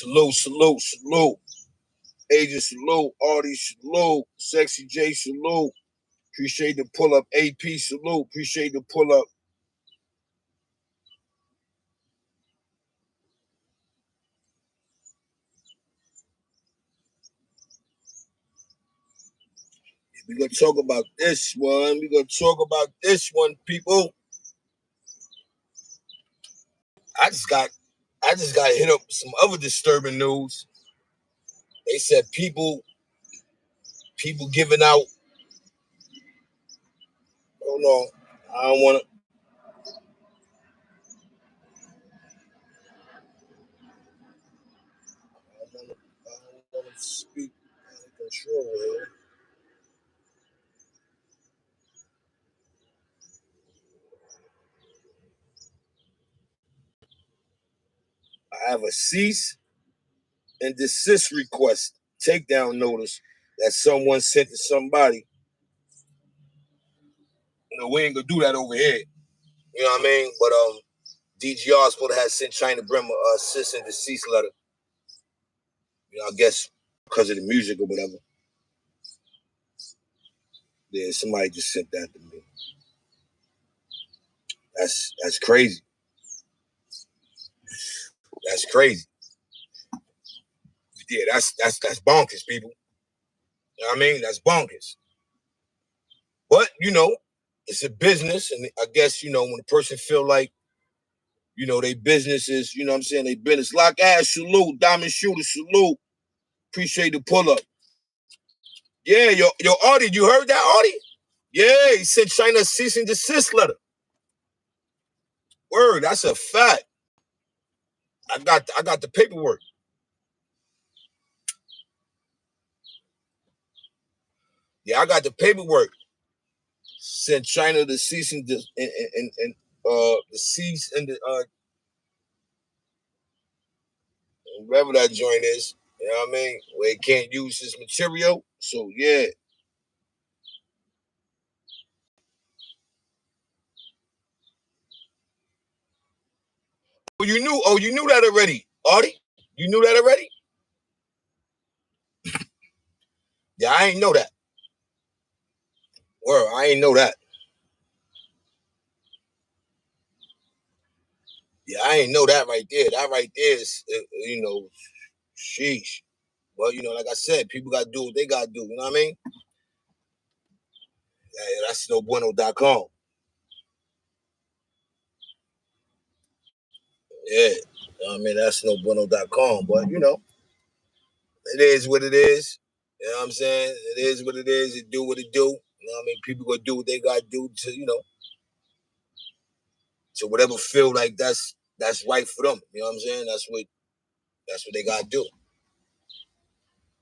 Salute, salute, salute. Agent salute. Artie salute. Sexy J salute. Appreciate the pull up. AP salute. Appreciate the pull up. We're gonna talk about this one. We're gonna talk about this one, people. I just got hit up with some other disturbing news. They said people giving out. Hold on, I don't want to. I don't want to speak out of control here. I have a cease and desist request, takedown notice that someone sent to somebody. We ain't gonna do that over here. You know what I mean? But DGR is supposed to have sent China Brim a cease and desist letter. I guess because of the music or whatever. Yeah, somebody just sent that to me. That's crazy. That's crazy. Yeah, that's bonkers, people. You know what I mean? That's bonkers. But it's a business, and I guess when a person feel like they business is, what I'm saying, they business. Lock ass salute, diamond shooter salute. Appreciate the pull up. Yeah, yo, Artie, you heard that, Artie? Yeah, he sent China a cease and desist letter. Word, that's a fact. I got the paperwork. Yeah, I got the paperwork. Sent China the cease and the cease and the whatever that joint is. You know what I mean? Where it can't use this material. So yeah. You knew that already, Artie? You knew that already? Yeah, I ain't know that. Word, I ain't know that. Yeah, I ain't know that right there. That right there is, sheesh. Well, like I said, people got to do what they got to do. You know what I mean? Yeah, that's nobueno.com. Yeah. I mean, that's nobueno.com. But, it is what it is. You know what I'm saying? It is what it is. It do what it do. You know what I mean? People gonna do what they gotta do to whatever feel like that's right for them. You know what I'm saying? That's what they gotta do. You know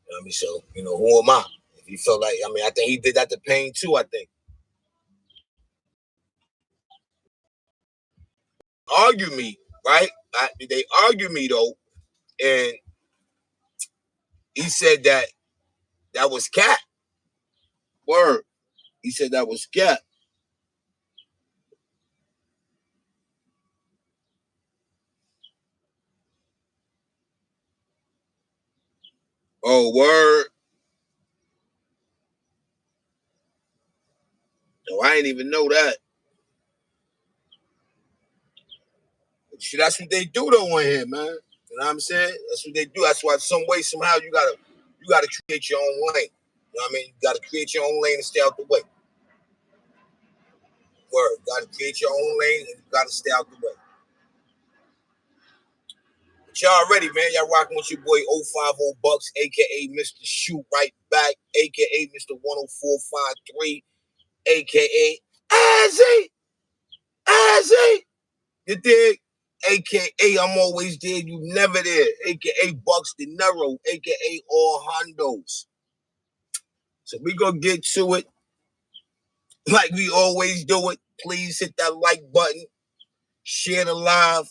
what I mean? So, who am I? If he felt like, I think he did that to Pain too, I think. Argue me, right? They argue me though, and he said that was cat. Word. He said that was cat. Oh, word. No, I ain't even know that. See, that's what they do though on here, man. You know what I'm saying? That's what they do. That's why some way, somehow you gotta create your own lane. You know what I mean? You gotta create your own lane and stay out the way. Word. You gotta create your own lane and you gotta stay out the way. But y'all ready, man. Y'all rocking with your boy 050 Bucks, aka Mr. Shoot Right Back, aka Mr. 10453, aka Azzy. You dig? AKA I'm always there, you never there. AKA Bucks De Niro, AKA All Hondos. So we gonna get to it like we always do it. Please hit that like button, share the live,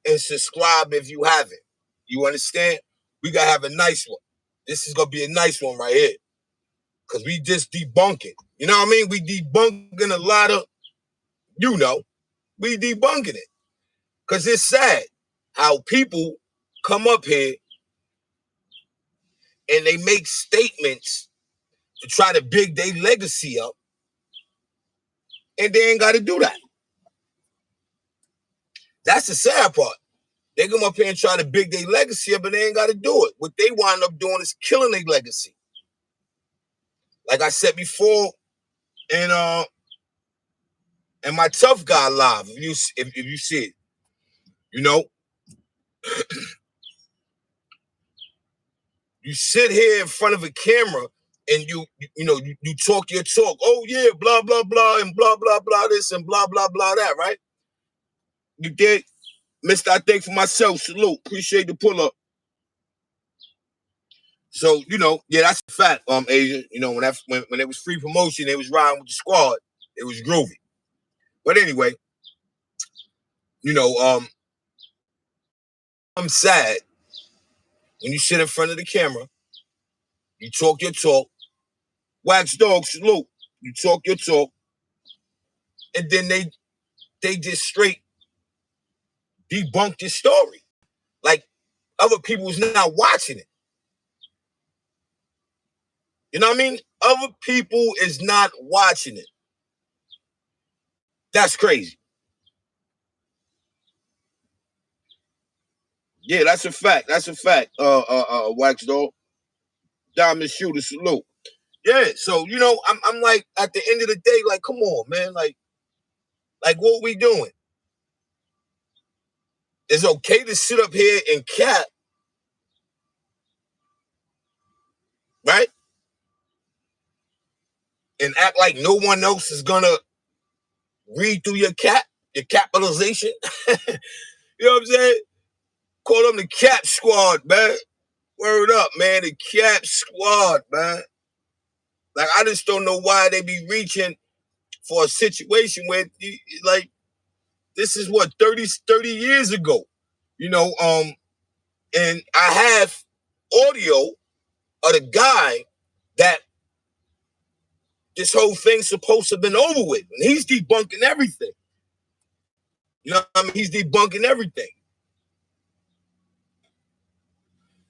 and subscribe if you haven't. You understand? We gotta have a nice one. This is gonna be a nice one right here. Cause we just debunking. You know what I mean? We debunking a lot of, we debunking it. Cause it's sad how people come up here and they make statements to try to big their legacy up, and they ain't got to do that. That's the sad part. They come up here and try to big their legacy up, but they ain't got to do it. What they wind up doing is killing their legacy. Like I said before, in my Tough Guy live, if you see it, you know, you sit here in front of a camera and you talk your talk. Oh yeah, blah blah blah and blah blah blah this and blah blah blah that, right? You did, Mister. I think for myself, salute. Appreciate the pull up. So yeah, that's a fact. Asia, when it was free promotion, they was riding with the squad. It was groovy. But anyway, I'm sad when you sit in front of the camera, you talk your talk, wax dog, salute. You talk your talk, and then they just straight debunk your story. Like other people's not watching it. You know what I mean? Other people is not watching it. That's crazy. Yeah, that's a fact. That's a fact. Wax dog, diamond shooter, salute. Yeah, so I'm like at the end of the day, like, come on, man, like what we doing? It's okay to sit up here and cap, right? And act like no one else is gonna read through your capitalization. You know what I'm saying? Call them the Cap Squad, man. Word up, man. The Cap Squad, man. Like, I just don't know why they be reaching for a situation where, like, this is what, 30 years ago. And I have audio of the guy that this whole thing's supposed to have been over with. And he's debunking everything. You know what I mean? He's debunking everything.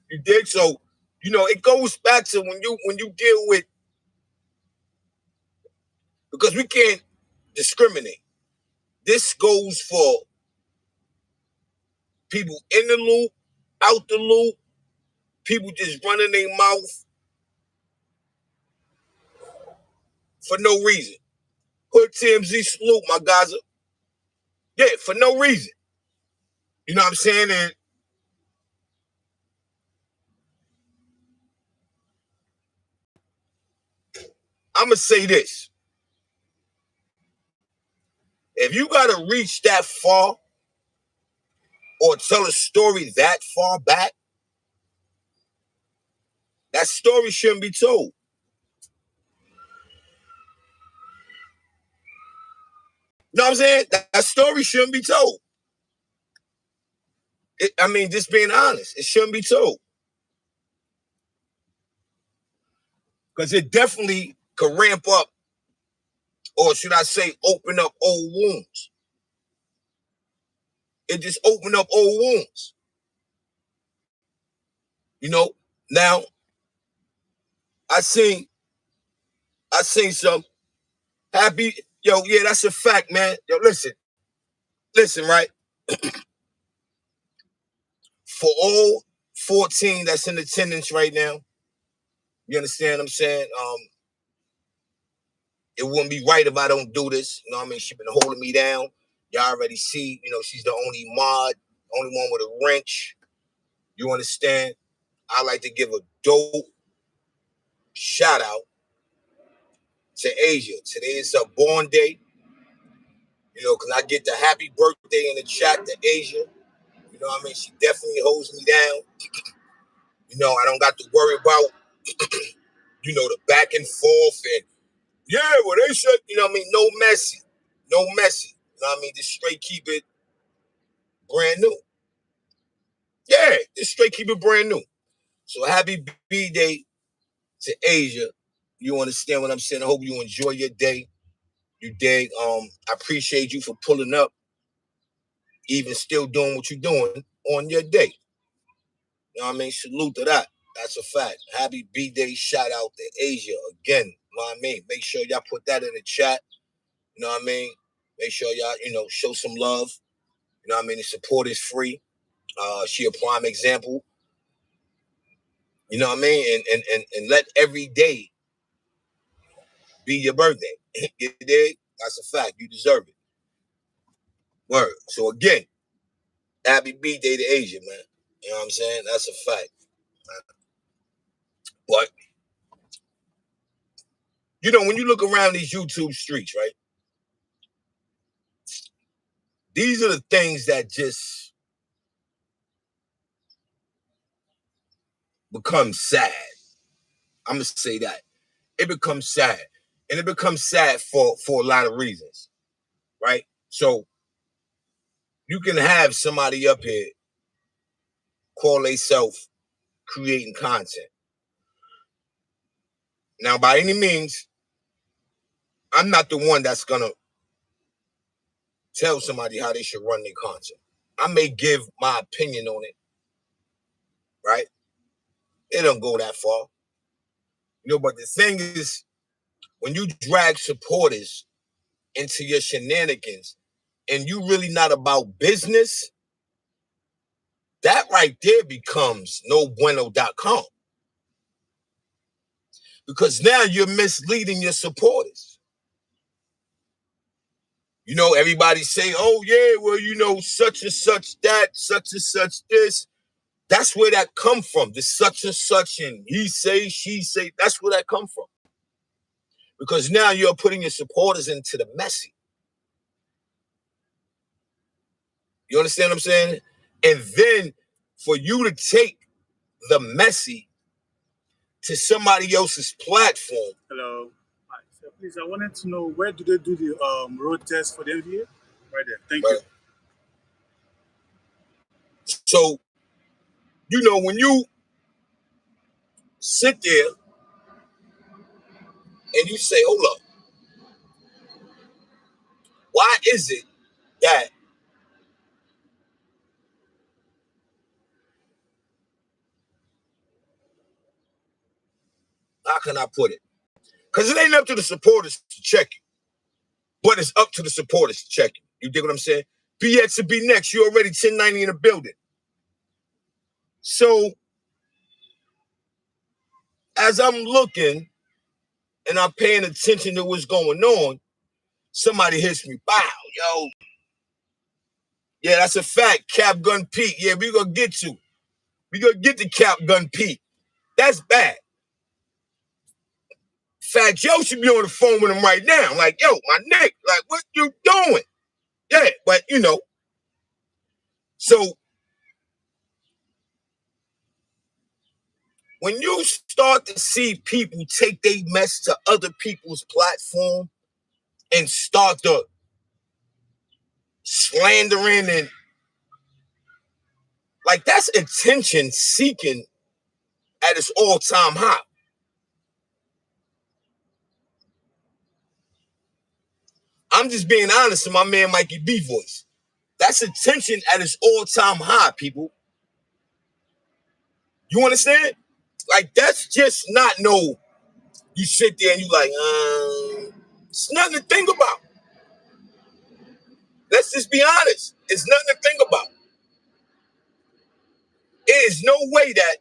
You dig? So, it goes back to when you deal with, because we can't discriminate. This goes for people in the loop, out the loop, people just running their mouth for no reason. Hood TMZ salute, my guys. Yeah, for no reason. You know what I'm saying? And I'm going to say this. If you got to reach that far or tell a story that far back, that story shouldn't be told. You know what I'm saying? That story shouldn't be told. Just being honest, it shouldn't be told. Because it definitely could ramp up, or should I say, open up old wounds. It just opened up old wounds. Now I seen some happy, yeah, that's a fact, man. Yo, listen, right? For all 14 that's in attendance right now, you understand what I'm saying? It wouldn't be right if I don't do this. You know what I mean? She's been holding me down. Y'all already see, she's the only mod, only one with a wrench. You understand? I like to give a dope shout out to Asia. Today is her born day. Because I get the happy birthday in the chat to Asia. You know what I mean? She definitely holds me down. I don't got to worry about, the back and forth and, yeah, well, they said, what I mean? No messy. No messy. You know what I mean? Just straight keep it brand new. Yeah, just straight keep it brand new. So happy B-Day to Asia. You understand what I'm saying? I hope you enjoy your day. You dig? I appreciate you for pulling up, even still doing what you're doing on your day. You know what I mean? Salute to that. That's a fact. Happy B-Day shout out to Asia again. You know what I mean? Make sure y'all put that in the chat. You know what I mean? Make sure y'all, show some love. You know what I mean? The support is free. She a prime example. You know what I mean? And let every day be your birthday. You dig? That's a fact. You deserve it. Word. So again, happy B-Day to Asia, man. You know what I'm saying? That's a fact. But, when you look around these YouTube streets, right? These are the things that just become sad. I'm going to say that. It becomes sad. And it becomes sad for a lot of reasons, right? So you can have somebody up here call themselves creating content. Now, by any means, I'm not the one that's going to tell somebody how they should run their content. I may give my opinion on it, right? It don't go that far. But the thing is, when you drag supporters into your shenanigans and you really not about business, that right there becomes no bueno.com. Because now you're misleading your supporters. Everybody say, oh, yeah, well, such and such that, such and such this. That's where that come from. The such and such and he say, she say. That's where that come from. Because now you're putting your supporters into the messy. You understand what I'm saying? And then for you to take the messy to somebody else's platform. Hello. Hi. So please, I wanted to know, where do they do the road test for the NBA? Right there. Thank you. So, when you sit there and you say, hold up, why is it that how can I put it? Because it ain't up to the supporters to check you, but it's up to the supporters to check you. You dig what I'm saying? BX to be next. You already 1090 in the building. So as I'm looking and I'm paying attention to what's going on, somebody hits me. Bow, yo. Yeah, that's a fact. Cap Gun Pete. Yeah, we gonna get to. We gonna get to Cap Gun Pete. That's bad. Fat Joe should be on the phone with him right now. Like, yo, my neck. Like, what you doing? Yeah, but so when you start to see people take their mess to other people's platform and start the slandering and like that's attention seeking at its all-time high. I'm just being honest with my man Mikey B voice. That's attention at its all-time high, people. You understand? Like that's just not no. You sit there and you like, it's nothing to think about. Let's just be honest. It's nothing to think about. There is no way that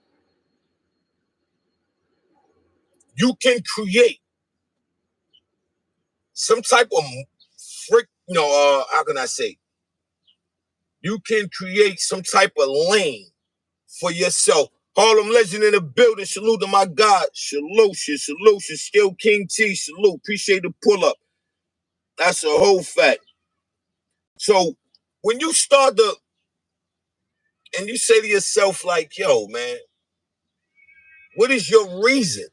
you can create some type of how can I say? You can create some type of lane for yourself. Harlem legend in the building. Salute to my God. Salute, still King T. Salute. Appreciate the pull up. That's a whole fact. So when you start to, and you say to yourself like, yo, man, what is your reason?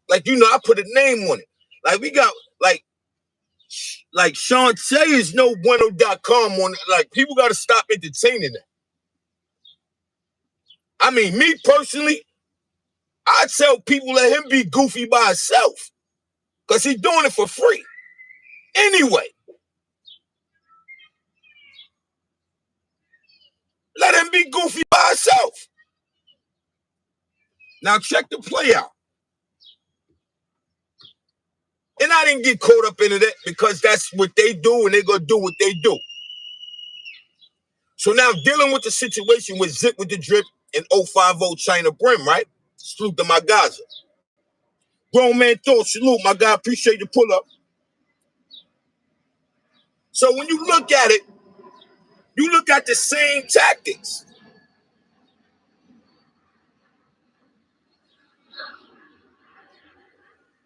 Like, I put a name on it. Like, we got, like Shantae is no bueno.com on it. Like, people got to stop entertaining that. I mean, me personally, I tell people let him be goofy by himself because he's doing it for free. Anyway, let him be goofy by himself. Now check the play out. And I didn't get caught up into that because that's what they do and they're going to do what they do. So now dealing with the situation with Zip with the Drip and 050 China Brim, right? Salute to my Gaza. Grown man thought, salute, my guy, appreciate the pull up. So when you look at it, you look at the same tactics.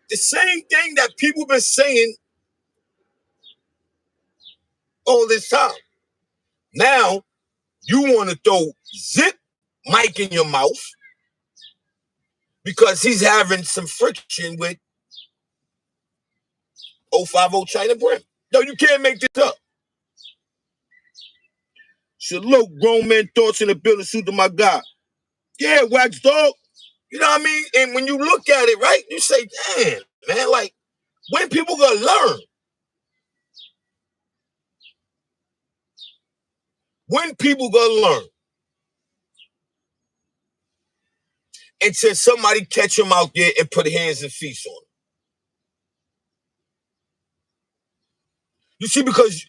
The same thing that people been saying all this time. Now, you want to throw Zip Mike in your mouth because he's having some friction with 050 China Brim. No, you can't make this up. Salute, grown man thoughts in the building, suit to my guy. Yeah, wax dog. You know what I mean? And when you look at it, right, you say, damn, man, like, when people gonna learn? When people gonna learn? Until somebody catch him out there and put hands and feet on him. You see, because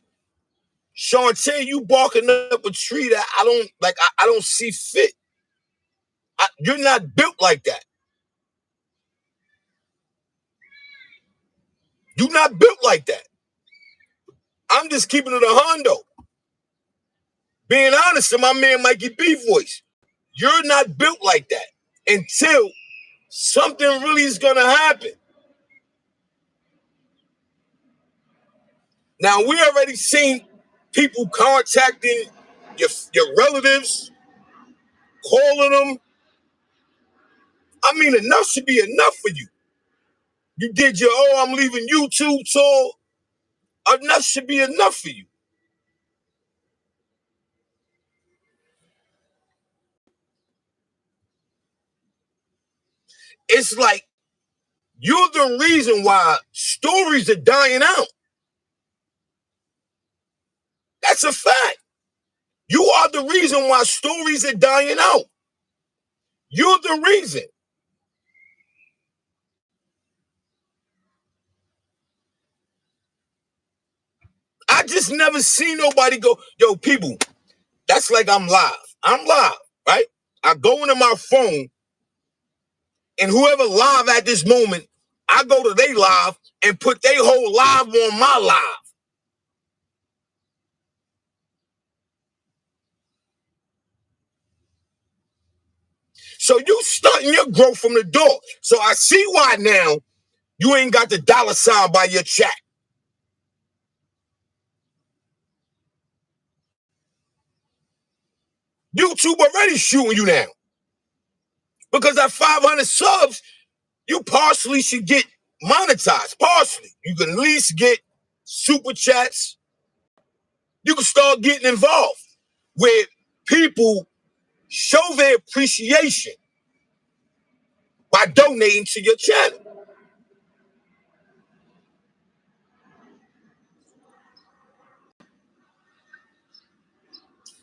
Shantae, you barking up a tree that I don't like. I don't see fit. You're not built like that. You're not built like that. I'm just keeping it a hundo. Being honest to my man Mikey B voice, you're not built like that until something really is gonna happen. Now we already seen people contacting your relatives, calling them. I mean, enough should be enough for you. You did your I'm leaving YouTube tour. Enough should be enough for you. It's like you're the reason why stories are dying out. That's a fact. You are the reason why stories are dying out. You're the reason. I just never seen nobody go, yo, people, that's like I'm live. I'm live, right? I go into my phone and whoever live at this moment, I go to they live and put their whole live on my live. So you starting your growth from the door. So I see why now you ain't got the $ by your chat. YouTube already shooting you now. Because at 500 subs, you partially should get monetized. Partially. You can at least get super chats. You can start getting involved where people show their appreciation by donating to your channel.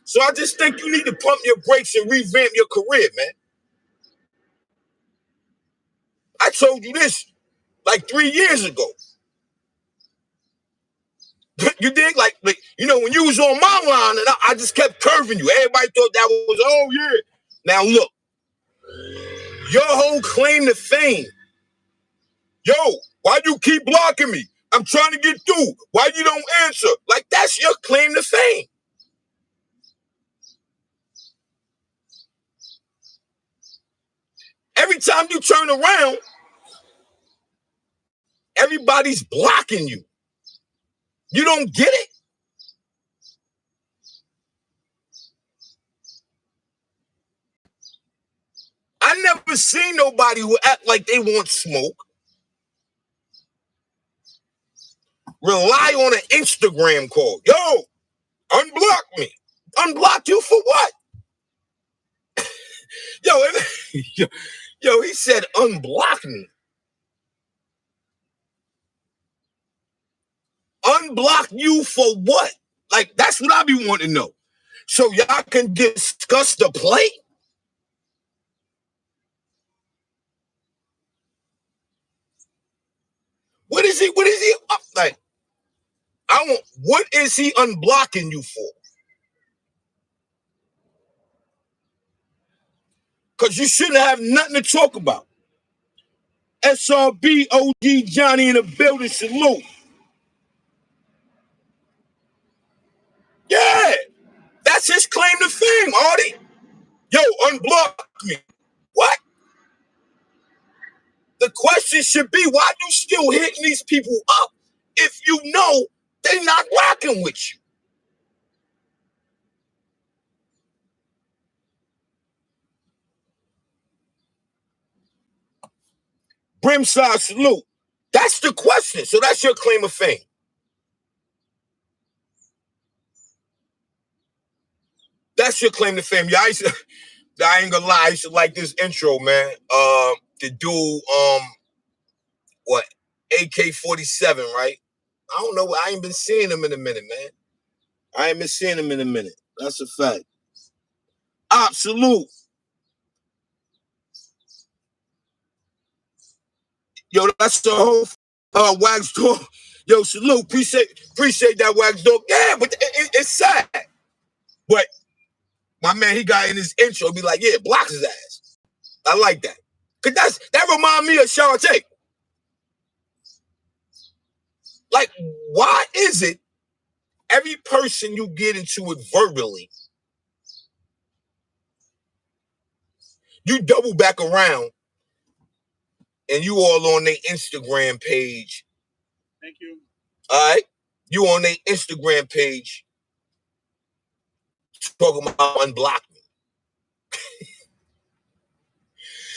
So I just think you need to pump your brakes and revamp your career, man. I told you this like 3 years ago. You dig? Like, you know, when you was on my line and I just kept curving you. Everybody thought that was, oh, yeah. Now, look, your whole claim to fame. Yo, why you keep blocking me? I'm trying to get through. Why you don't answer? Like, that's your claim to fame. Every time you turn around, everybody's blocking you. You don't get it? I never seen nobody who act like they want smoke. Rely on an Instagram call. Yo, unblock me. Unblock you for what? Yo, he said unblock me. Unblock you for what? Like, that's what I be wanting to know. So y'all can discuss the play? What is he? What is he like? What is he unblocking you for? Because you shouldn't have nothing to talk about. SRB, OG Johnny in the building, salute. Yeah, that's his claim to fame, Artie. Yo, unblock me. What? The question should be, why you still hitting these people up if you know they're not rocking with you? Brimside salute. That's the question. So that's your claim of fame. That's your claim to fame. Yeah, I ain't gonna lie, I used to like this intro, man. The dude, what, AK-47, right? I don't know. I ain't been seeing him in a minute, man. I ain't been seeing him in a minute. That's a fact. Absolute. Yo, that's the whole Wax Dog. Yo, salute. Appreciate that, Wax Dog. Yeah, but it's sad. But my man, he got in his intro, be like, yeah, blocks his ass. I like that. Cause that remind me of Shantae. Like, why is it every person you get into it verbally, you double back around and you all on their Instagram page. Thank you. All right? You on their Instagram page talking about unblock me.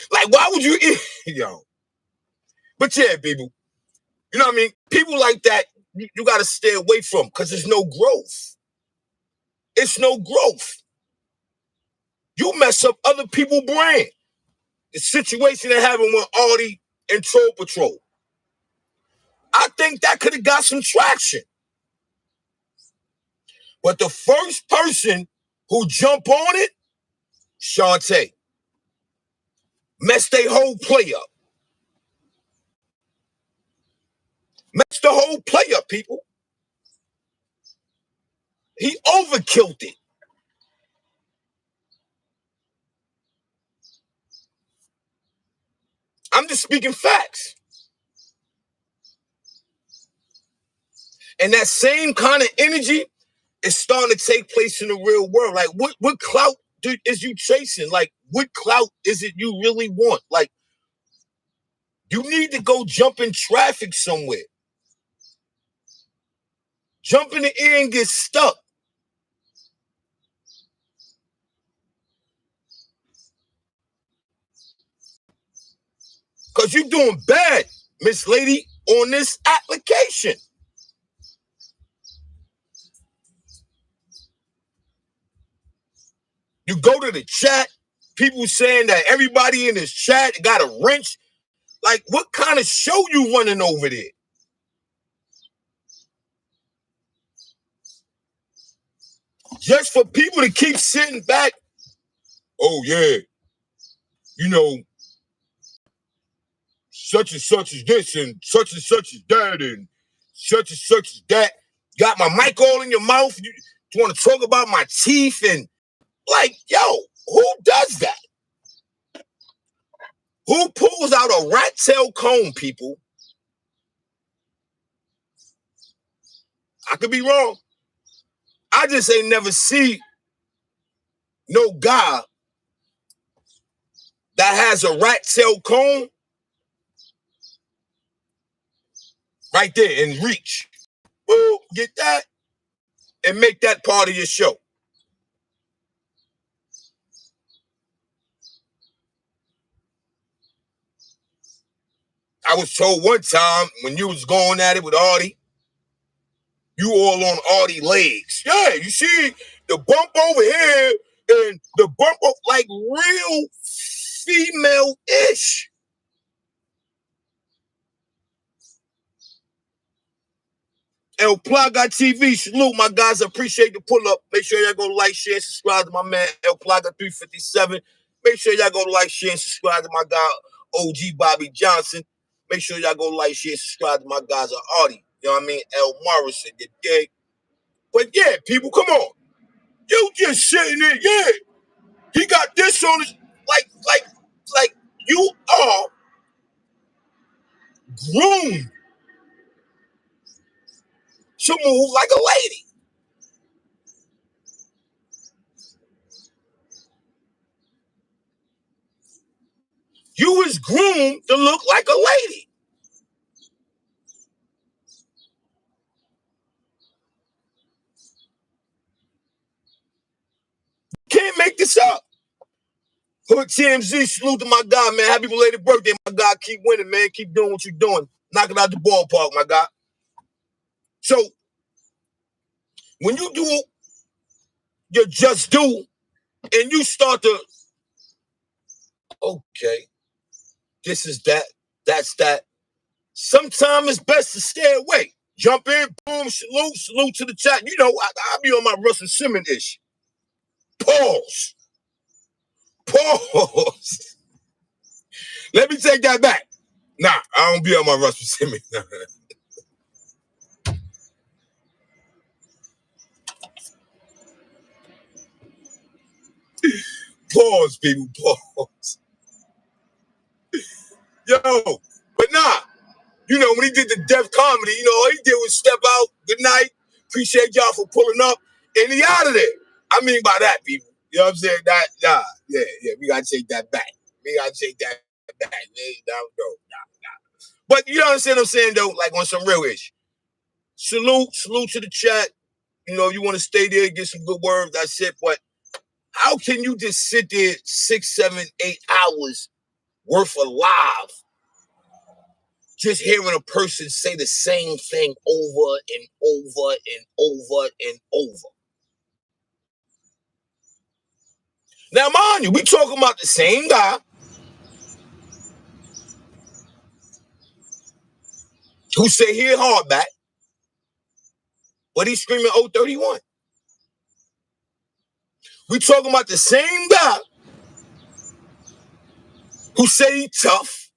Like, why would you yo? But yeah, people. You know what I mean? People like that, you got to stay away from because there's no growth. It's no growth. You mess up other people's brain. The situation that happened with Artie and Troll Patrol. I think that could have got some traction. But the first person who jumped on it, Shantae, messed their whole play up. Messed the whole play up, people. He overkilled it. I'm just speaking facts. And that same kind of energy is starting to take place in the real world. Like, what clout is you chasing? Like, what clout is it you really want? Like, you need to go jump in traffic somewhere. Jump in the air and get stuck. Because you're doing bad, Miss Lady, on this application. You go to the chat, people saying that everybody in this chat got a wrench. Like, what kind of show you running over there? Just for people to keep sitting back. Oh, yeah. You know, such and such is this and such is that and such is that. Got my mic all in your mouth. You want to talk about my teeth and like, yo, who does that? Who pulls out a rat tail comb, people? I could be wrong. I just ain't never see no guy that has a rat tail comb right there in reach. Woo, get that and make that part of your show. I was told one time when you was going at it with Artie, you all on Artie legs. Yeah, you see the bump over here and the bump of like real female-ish. El Plaga TV, salute my guys. I appreciate the pull up. Make sure y'all go like, share, subscribe to my man El Plaga 357. Make sure y'all go like, share, and subscribe to my guy OG Bobby Johnson. Make sure y'all go like, share, subscribe to my guys at Artie. You know what I mean? El Morrison, you dig? But yeah, people, come on. You just sitting there, yeah. He got this on his, like you are groomed to move like a lady. You was groomed to look like a lady. Can't make this up. Hood TMZ, salute to my guy, man. Happy belated birthday, my guy. Keep winning, man. Keep doing what you're doing. Knocking out the ballpark, my guy. So, when you do your just do, and you start to, okay, this is that, that's that. Sometimes it's best to stay away. Jump in, boom, salute to the chat. You know, I'll be on my Russell Simmons-ish. Pause. Let me take that back. Nah, I don't be on my Russell Simmons. Pause, people, pause. Yo, but nah, you know, when he did the deaf comedy, you know, all he did was step out, good night, appreciate y'all for pulling up, and he out of there. I mean by that, people. You know what I'm saying? Yeah, we gotta take that back. We gotta take that back. No. But you understand what I'm saying, though, like on some real ish. Salute to the chat. You know, you want to stay there, get some good words, that's it. But how can you just sit there 6, 7, 8 hours worth of live, just hearing a person say the same thing over and over and over and over? Now, mind you, we talking about the same guy who say he a hardback, but he's screaming 031. We talking about the same guy who say he tough,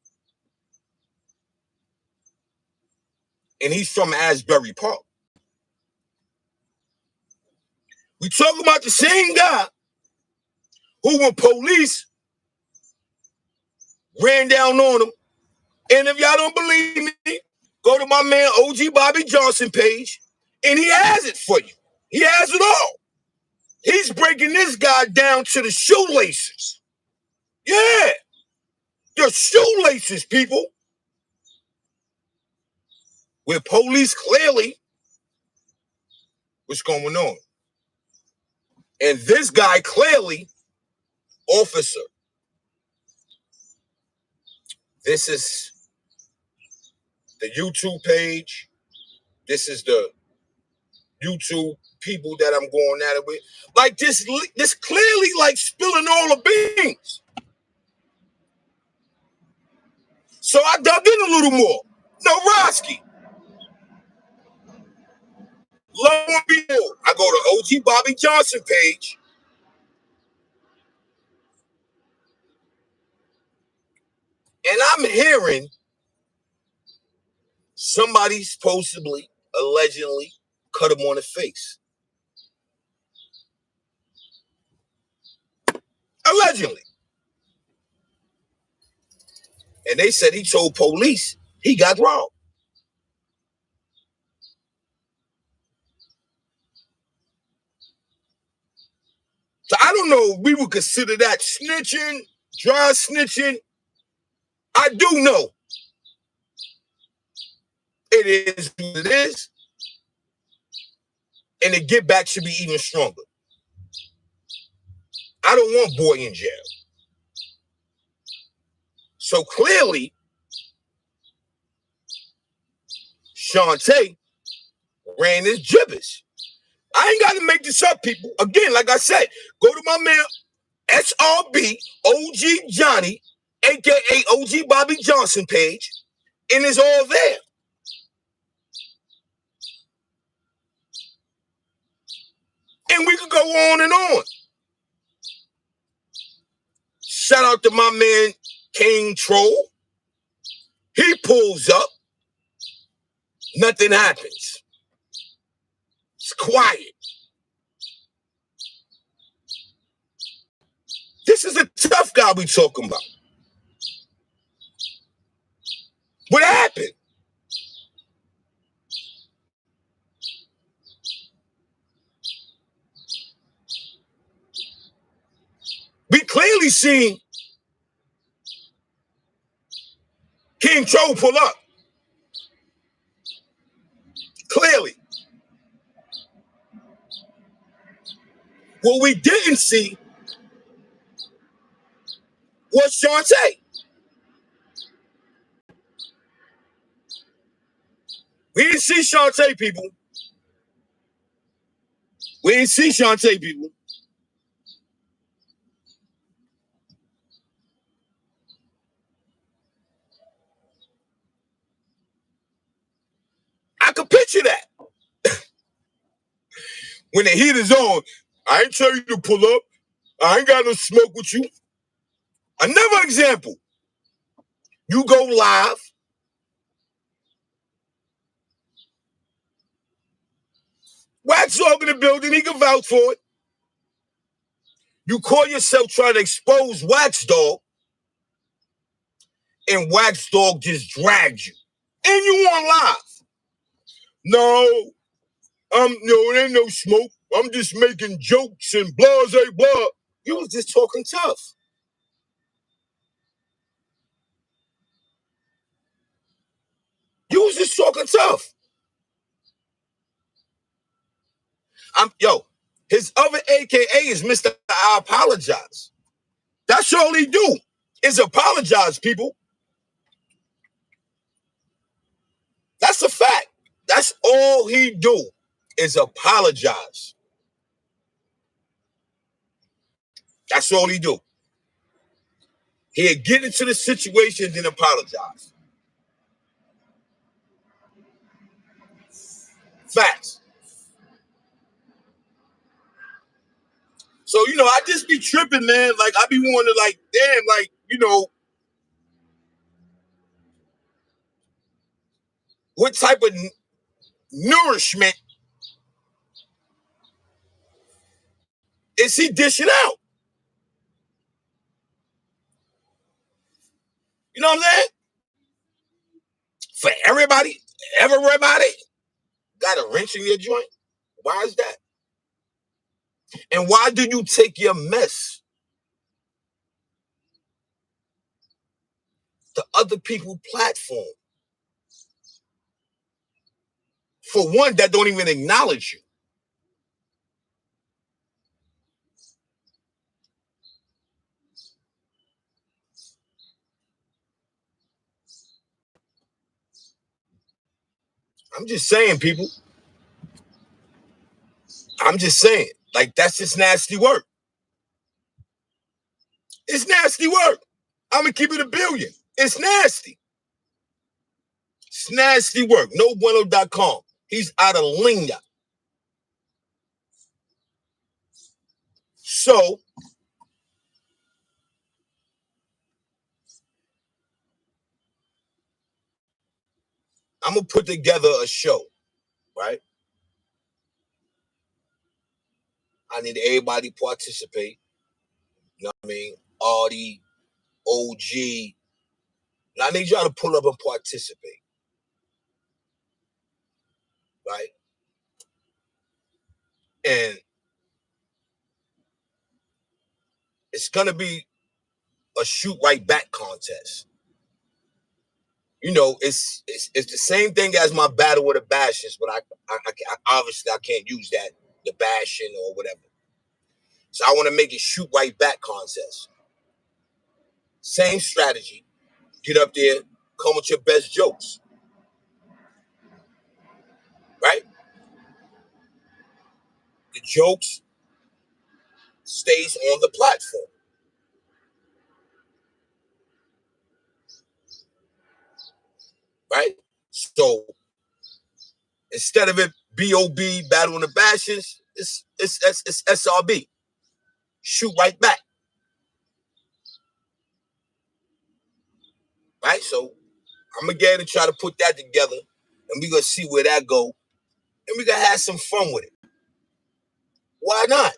and he's from Asbury Park. We talking about the same guy who, when police ran down on him, and if y'all don't believe me, go to my man OG Bobby Johnson page, and he has it for you. He has it all. He's breaking this guy down to the shoelaces. Yeah, the shoelaces, people. Where police clearly what's going on. And this guy clearly, officer. This is the YouTube page. This is the YouTube people that I'm going at it with. Like this clearly like spilling all the beans. So I dug in a little more. No, Roski. Lo and behold, I go to OG Bobby Johnson page. And I'm hearing somebody supposedly, allegedly, cut him on the face. Allegedly. And they said he told police he got robbed. So I don't know if we would consider that snitching, dry snitching. I do know it is what it is. And the get back should be even stronger. I don't want boy in jail. So clearly, Shantae ran his gibbous. I ain't got to make this up, people. Again, like I said, go to my man SRB OG Johnny, aka OG Bobby Johnson page, and it's all there. And we could go on and on. Shout out to my man King Troll. He pulls up, nothing happens. It's quiet. This is a tough guy we talking about. What happened? We clearly seen King Troll pull up. Clearly. What we didn't see was Shantae. We didn't see Shantae, people. We didn't see Shantae, people. I could picture that. When the heat is on, I ain't tell you to pull up. I ain't got no smoke with you. Another example. You go live. Wax Dog in the building, he can vouch for it. You call yourself trying to expose Wax Dog, and Wax Dog just drags you. And you on live. No, it ain't no smoke. I'm just making jokes and blase blah. You was just talking tough. You was just talking tough. His other AKA is Mr. I apologize. That's all he do is apologize, people. That's a fact. That's all he do is apologize. That's all he do. He'd get into the situation and apologize. Facts. So, I just be tripping, man. Like, I be wanting to, damn, what type of nourishment is he dishing out? You know what I'm saying? For everybody, got a wrench in your joint? Why is that? And why do you take your mess to other people's platform? For one, that don't even acknowledge you. I'm just saying, people. I'm just saying. Like, that's just nasty work. It's nasty work. I'm going to keep it $1 billion. It's nasty. It's nasty work. NoBueno.com. He's out of linga. So, I'm going to put together a show, right? I need everybody to participate. You know what I mean? Artie, OG. And I need y'all to pull up and participate. Right? And it's going to be a shoot right back contest. It's the same thing as my battle with the bashes, but I obviously I can't use that, the bashing or whatever. So I want to make it shoot right back contest. Same strategy. Get up there, come with your best jokes. Right? The jokes stays on the platform. Right? So instead of it B.O.B. Battle in the Bashes, it's SRB. Shoot right back. Right? So I'm gonna get and try to put that together, and we're gonna see where that go, and we're gonna have some fun with it. Why not?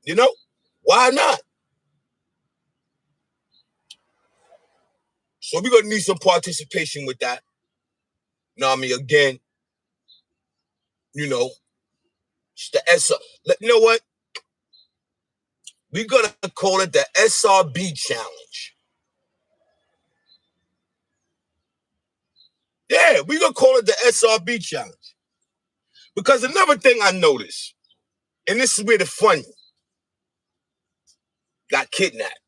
You know, why not? So we're gonna need some participation with that. Know what I mean? Again, you know, it's the SR. You know what? We're gonna call it the SRB challenge. Yeah, we're gonna call it the SRB challenge. Because another thing I noticed, and this is where the fun got kidnapped.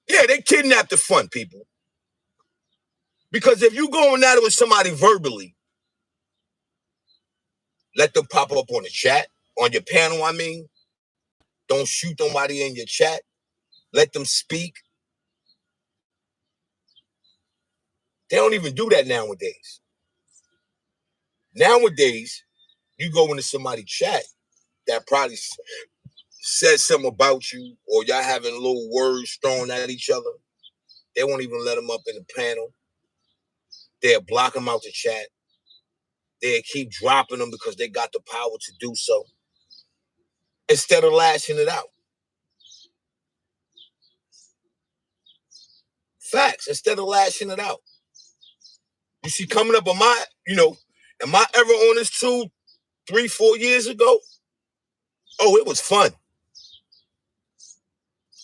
Yeah, they kidnapped the fun, people. Because if you going at it with somebody verbally, let them pop up on the chat, on your panel, I mean. Don't shoot nobody in your chat. Let them speak. They don't even do that nowadays. Nowadays, you go into somebody's chat that probably says something about you, or y'all having little words thrown at each other. They won't even let them up in the panel. They'll block them out the chat. They'll keep dropping them because they got the power to do so, instead of lashing it out. Facts, instead of lashing it out. You see, coming up on my, am I ever on this too 3, 4 years ago? Oh, it was fun.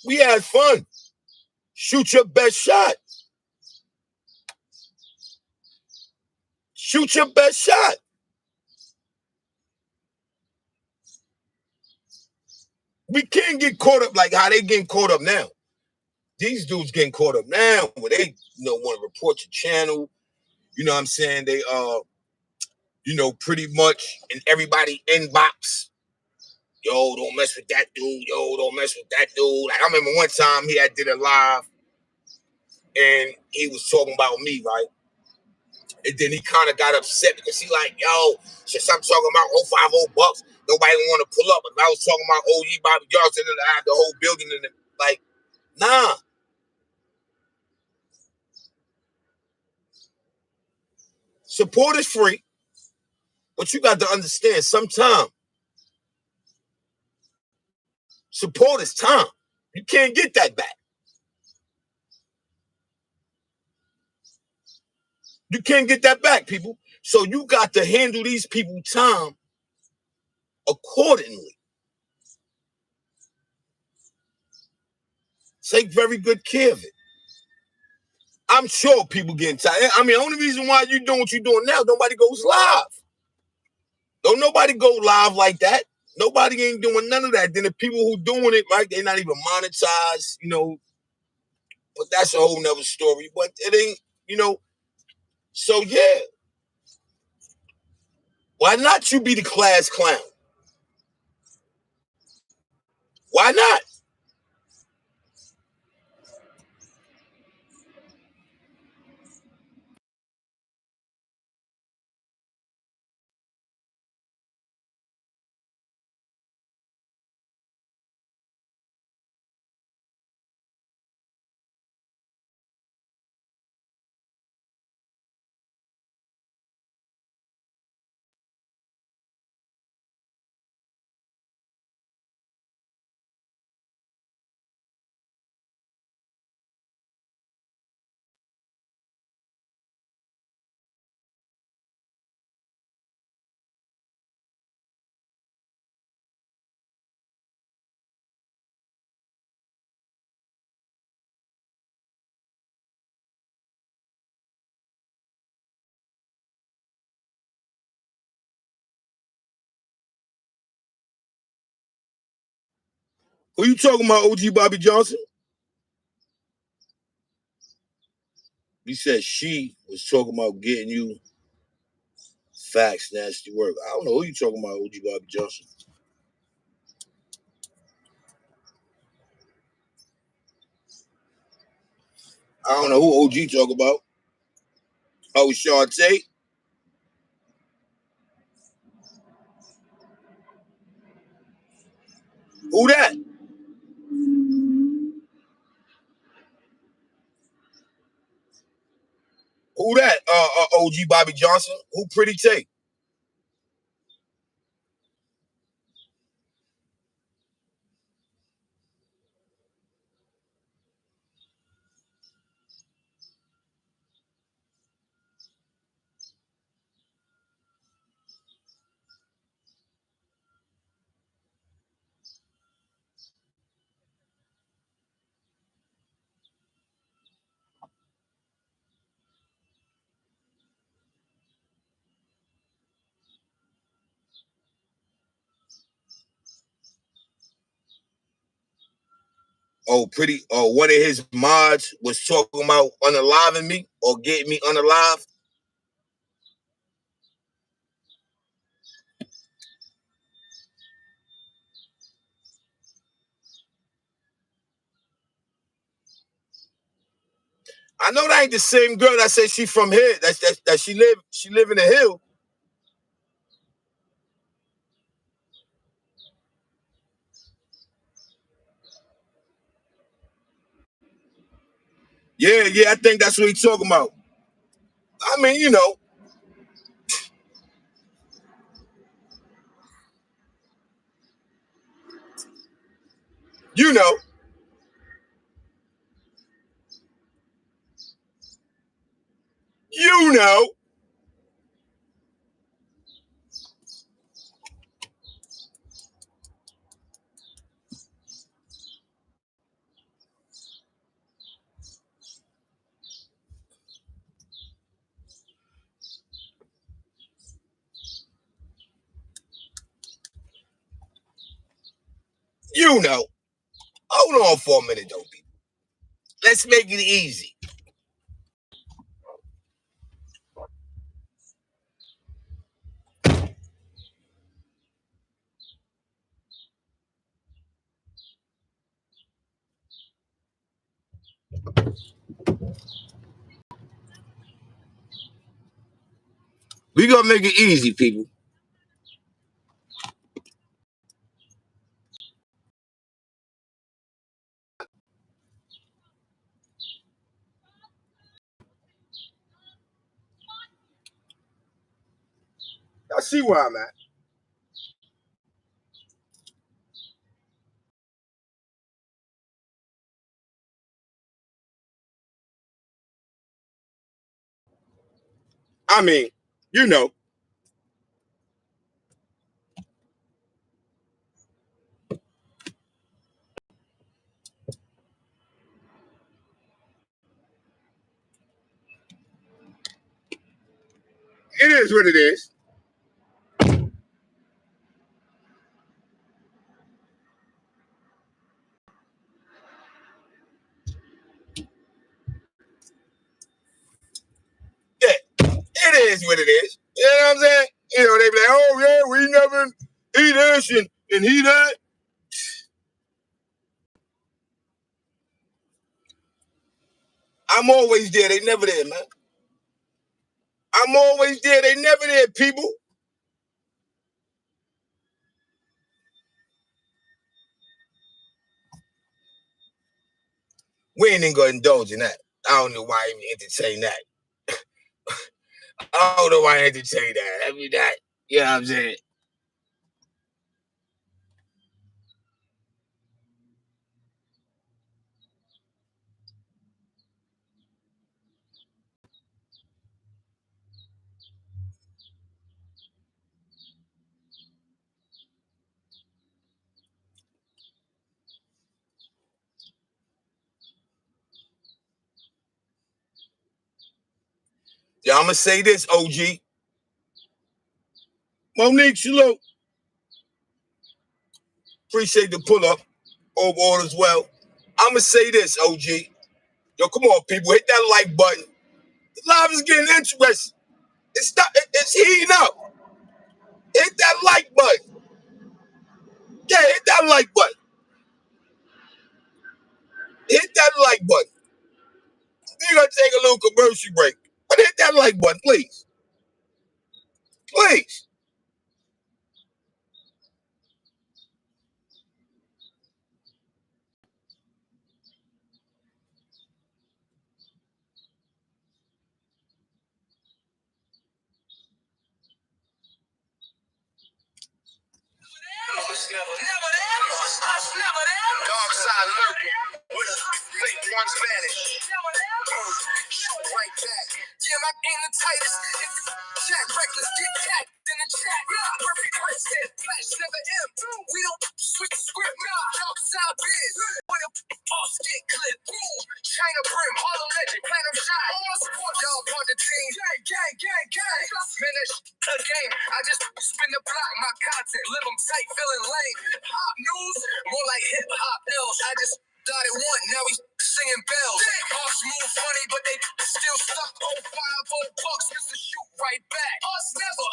We had fun. Shoot your best shot. Shoot your best shot. We can't get caught up like how they getting caught up now. These dudes getting caught up now where they, want to report your channel. You know what I'm saying? They pretty much in everybody inbox. Yo, don't mess with that dude. Yo, don't mess with that dude. Like I remember one time he had did a live and he was talking about me, right? And then he kind of got upset because he like, yo, since I'm talking about 050 bucks, nobody want to pull up. But if I was talking about OG Bobby Johnson and I had the whole building in it, like, nah. Support is free, but you got to understand sometimes support is time. You can't get that back. You can't get that back, people. So you got to handle these people time accordingly. Take very good care of it. I'm sure people getting tired. I mean, the only reason why you doing what you're doing now, nobody goes live. Don't nobody go live like that. Nobody ain't doing none of that. Then the people who doing it, right, they're not even monetized, but that's a whole nother story. But it ain't, so yeah. Why not you be the class clown? Why not? Who you talking about, OG Bobby Johnson? He said she was talking about getting you facts, nasty work. I don't know who you talking about, OG Bobby Johnson. I don't know who OG talk about. Oh, Shantae. Who that? OG Bobby Johnson. Who Pretty Tay? Oh, Pretty. Oh, one of his mods was talking about unaliving me or getting me unalive. I know that ain't the same girl that said she from here. That she live in the hill. Yeah, I think that's what he's talking about. I mean, you know, you know, you know, you know. Hold on for a minute, though, people. Let's make it easy. We gonna make it easy, people. I see where I'm at. I mean, you know, it is what it is. Yeah, it is what it is. You know what I'm saying? You know, they be like, oh yeah, we never he this and he that. I'm always there. They never there, man. I'm always there. They never there, people. We ain't even gonna indulge in that. I don't know why I even entertain that. I don't know why I entertain that. I mean that. You know what I'm saying? Yeah, I'm gonna say this, OG. Monique, salute. Appreciate the pull up. Hope all is well. I'm gonna say this, OG. Yo, come on, people, hit that like button. The live is getting interesting. It's heating up. Hit that like button. Yeah, hit that like button. Hit that like button. We're gonna take a little commercial break. But hit that like button, please. Please. ones vanish. Shoot right back. Yeah, my aim the tightest. If you chat reckless, get tagged in the chat. Perfect words said flash, never M. We don't switch the script. Dark side biz. When a boss get clipped. Boom. China brim, Harlem legend, platinum shine. All my support, y'all part the team. Gang. Man, that's a game. I just spin the block, my content. Live them tight, feeling lame. Hop news, more like hip hop ills. I just started one, now we singing bells. Boss move funny, but they still stuck. 050 bucks, Mr. Shoot right back. Us never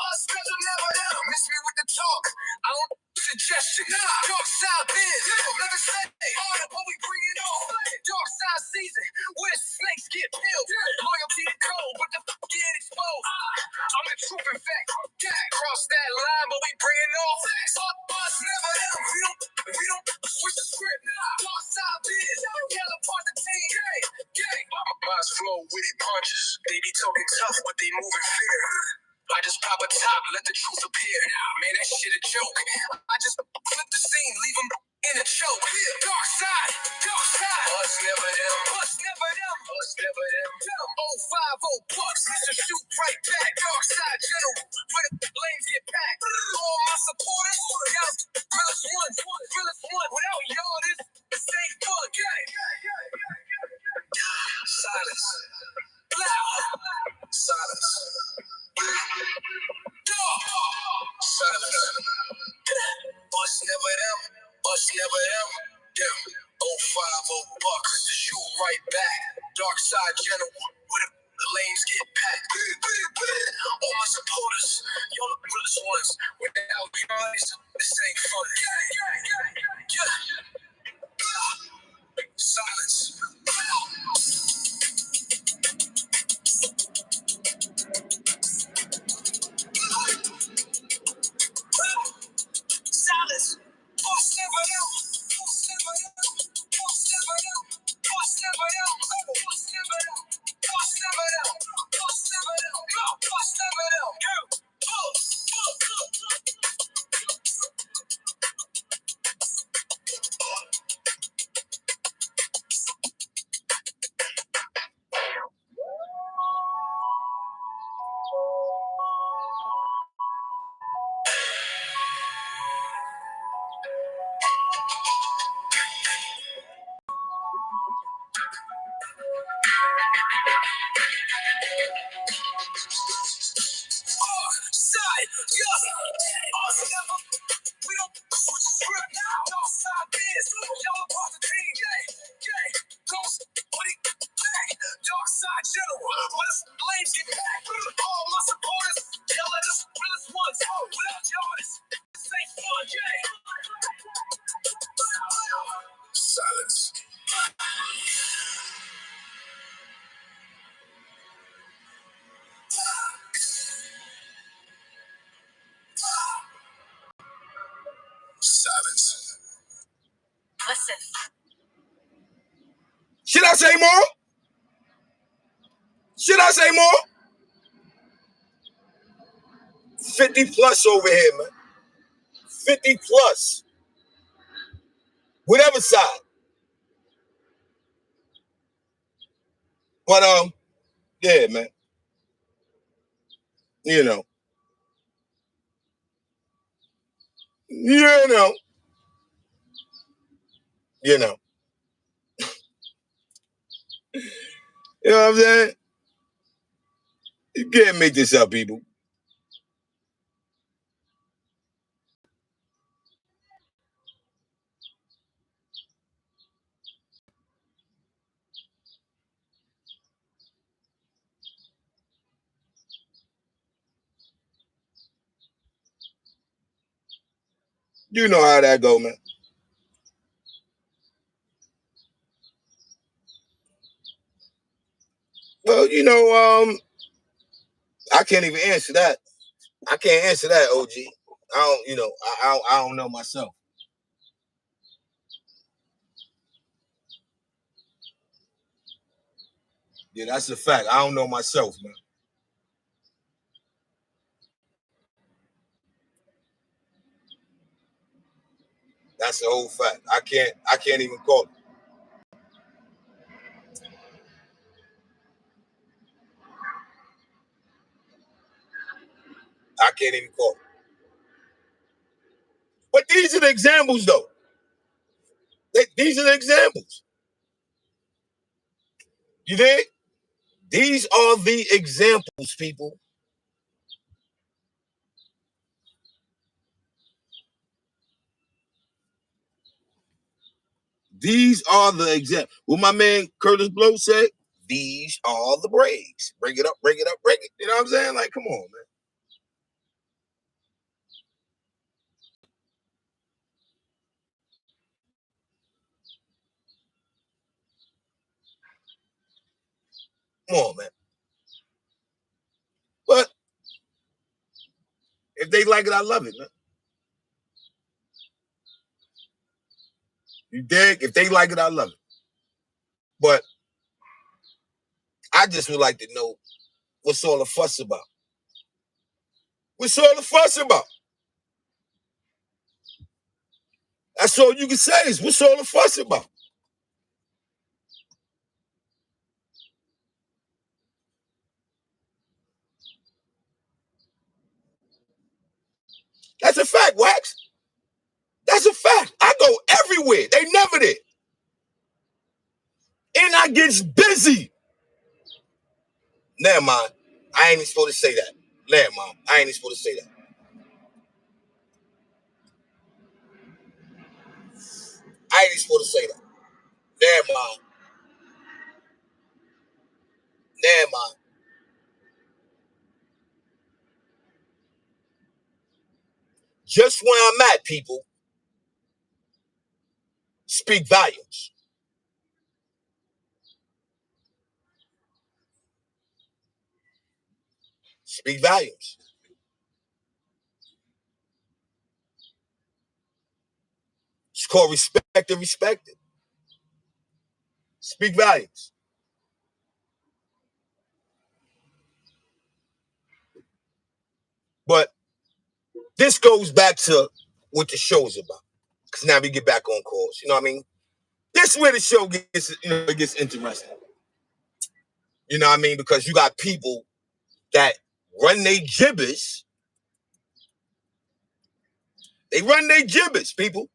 them. Miss me with the talk. I don't suggestion. Dark side biz. Never say harder, but we bring it on. Dark side season, where snakes get peeled. Loyalty to code, but the get exposed. I'm the truth and fact. Cross that line, but we bring it on. Us never them. We don't switch the script. Dark side biz. Yellow part the team. Gang. My boss flow with it punches. They be talking tough, but they move in fear. I just pop a top, let the truth appear. Man, that shit a joke. I just flip the scene, leave them in a choke. Dark side. Us never them. 050 bucks, Mr. Shoot right back. Dark side general, where the lanes get packed. All my supporters, y'all realest one. Without y'all, this ain't fun. Silence. Silence. Silence. Us never them. Yeah. 050 bucks to shoot right back. Dark side general, where the lanes get packed. All my supporters, y'all the realest ones. Without y'all, this ain't fun. Yeah. Silence. Silence. Boss never them. We don't switch the script now. Y'all side biz. Y'all part the team. Ghost, buddy, back. Dark side general. Where the lanes get packed. All my supporters, y'all are the realest ones. Without y'all, this ain't fun. Silence. Silence. Listen. Should I say more? 50 plus over here, man. 50 plus. Whatever side. But yeah, man. You know. You know. You know what I'm saying? You can't make this up, people. You know how that go, man. Well, I can't even answer that. I can't answer that, OG. I don't know myself. Yeah, that's a fact. I don't know myself, man. That's the whole fact. I can't even call it. can't even call. But these are the examples, though. These are the examples. You dig? These are the examples, people. These are the examples. What my man Curtis Blow said, these are the breaks. Break it up, break it up, break it. You know what I'm saying? Like, come on, man. Come on, man. But if they like it, I love it, man. You dig? If they like it, I love it. But I just would like to know what's all the fuss about. What's all the fuss about? That's all you can say is what's all the fuss about? That's a fact, Wax. That's a fact. I go everywhere. They never did. And I gets busy. Never mind. I ain't even supposed to say that. Never mind. I ain't even supposed to say that. I ain't even supposed to say that. Never mind. Never mind. Just where I'm at, people, speak volumes. Speak volumes. It's called respect and respect it. Speak volumes. But this goes back to what the show's about. Because now we get back on course. You know what I mean? This is where the show gets, it gets interesting. You know what I mean? Because you got people that run their gibbers. They run their gibbers, people.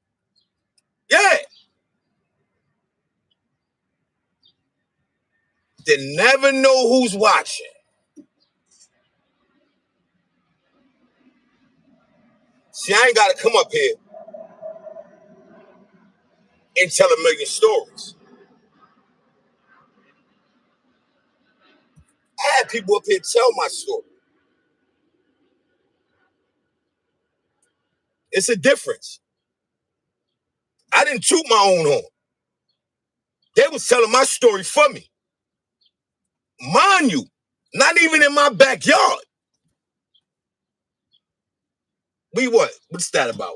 Yeah. They never know who's watching. See, I ain't got to come up here and tell a million stories. I had people up here tell my story. It's a difference. I didn't toot my own horn. They was telling my story for me. Mind you, not even in my backyard. We what? What's that about?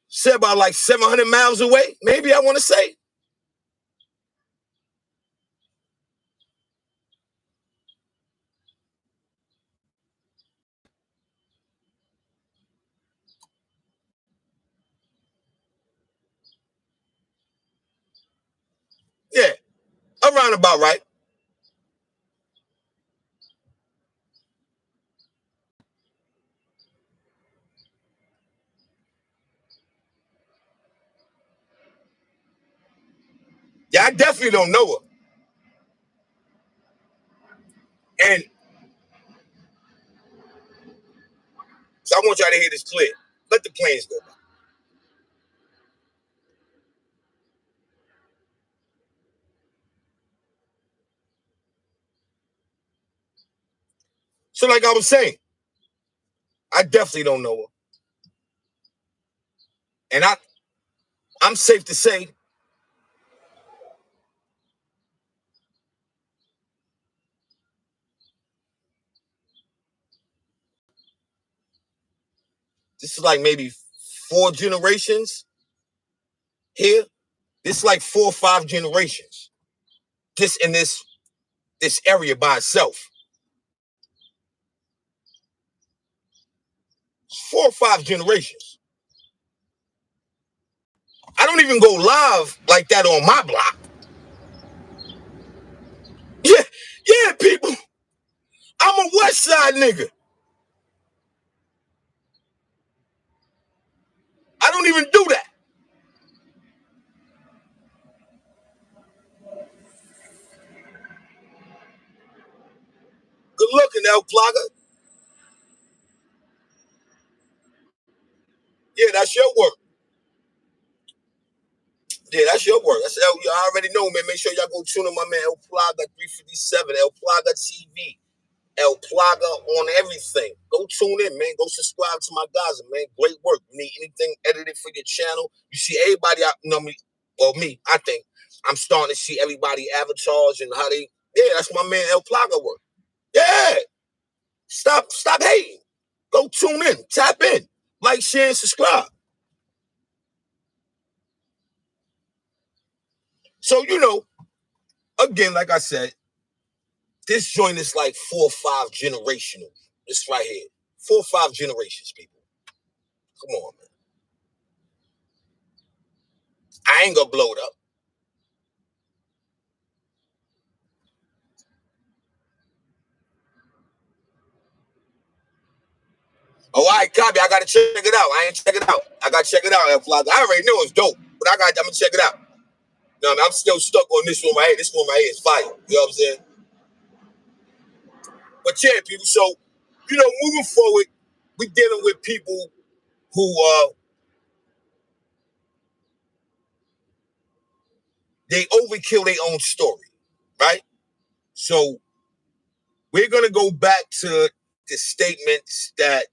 Say about like 700 miles away, maybe I want to say. Yeah, around about right. Yeah, I definitely don't know her. And so I want y'all to hear this clear. Let the planes go by. So like I was saying, I definitely don't know her. And I'm safe to say this is like maybe 4 generations here. This is like 4 or 5 generations. Just in this area by itself. 4 or 5 generations. I don't even go live like that on my block. Yeah, yeah, people. I'm a West Side nigga. I don't even do that. Good looking, El Plaga. Yeah, that's your work. Yeah, that's your work. That's El. I already know, man. Make sure y'all go tune in my man El Plaga 357, El Plaga TV, El Plaga on everything. Go tune in, man. Go subscribe to my guys, man. Great work. You need anything edited for your channel? You see everybody out, you know me, or me, I think. I'm starting to see everybody avatars and how they, yeah, that's my man El Plaga work. Yeah. Stop hating. Go tune in, tap in, like, share, and subscribe. So, again, like I said, this joint is like 4 or 5 generational. This right here. 4 or 5 generations, people. Come on, man. I ain't gonna blow it up. Oh, all right, copy. I gotta check it out. I ain't check it out. I gotta check it out, F-Vlog. I already knew it was dope, but I'm gonna check it out. No, I'm still stuck on this one right here. This one right here is fire. You know what I'm saying? But yeah, people, so, moving forward, we're dealing with people who they overkill their own story, right? So we're gonna go back to the statements that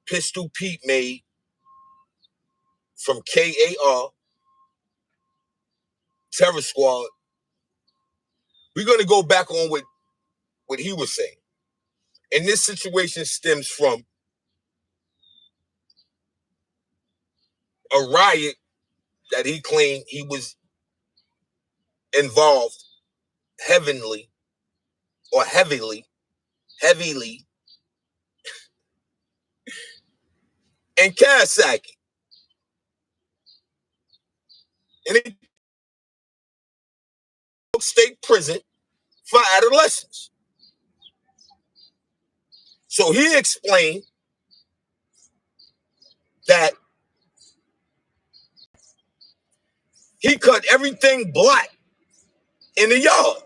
Pistol Pete made from KAR, Terror Squad. We're gonna go back on what he was saying. And this situation stems from a riot that he claimed he was involved heavily, in Kawasaki, in a state prison for adolescents. So he explained that he cut everything black in the yard.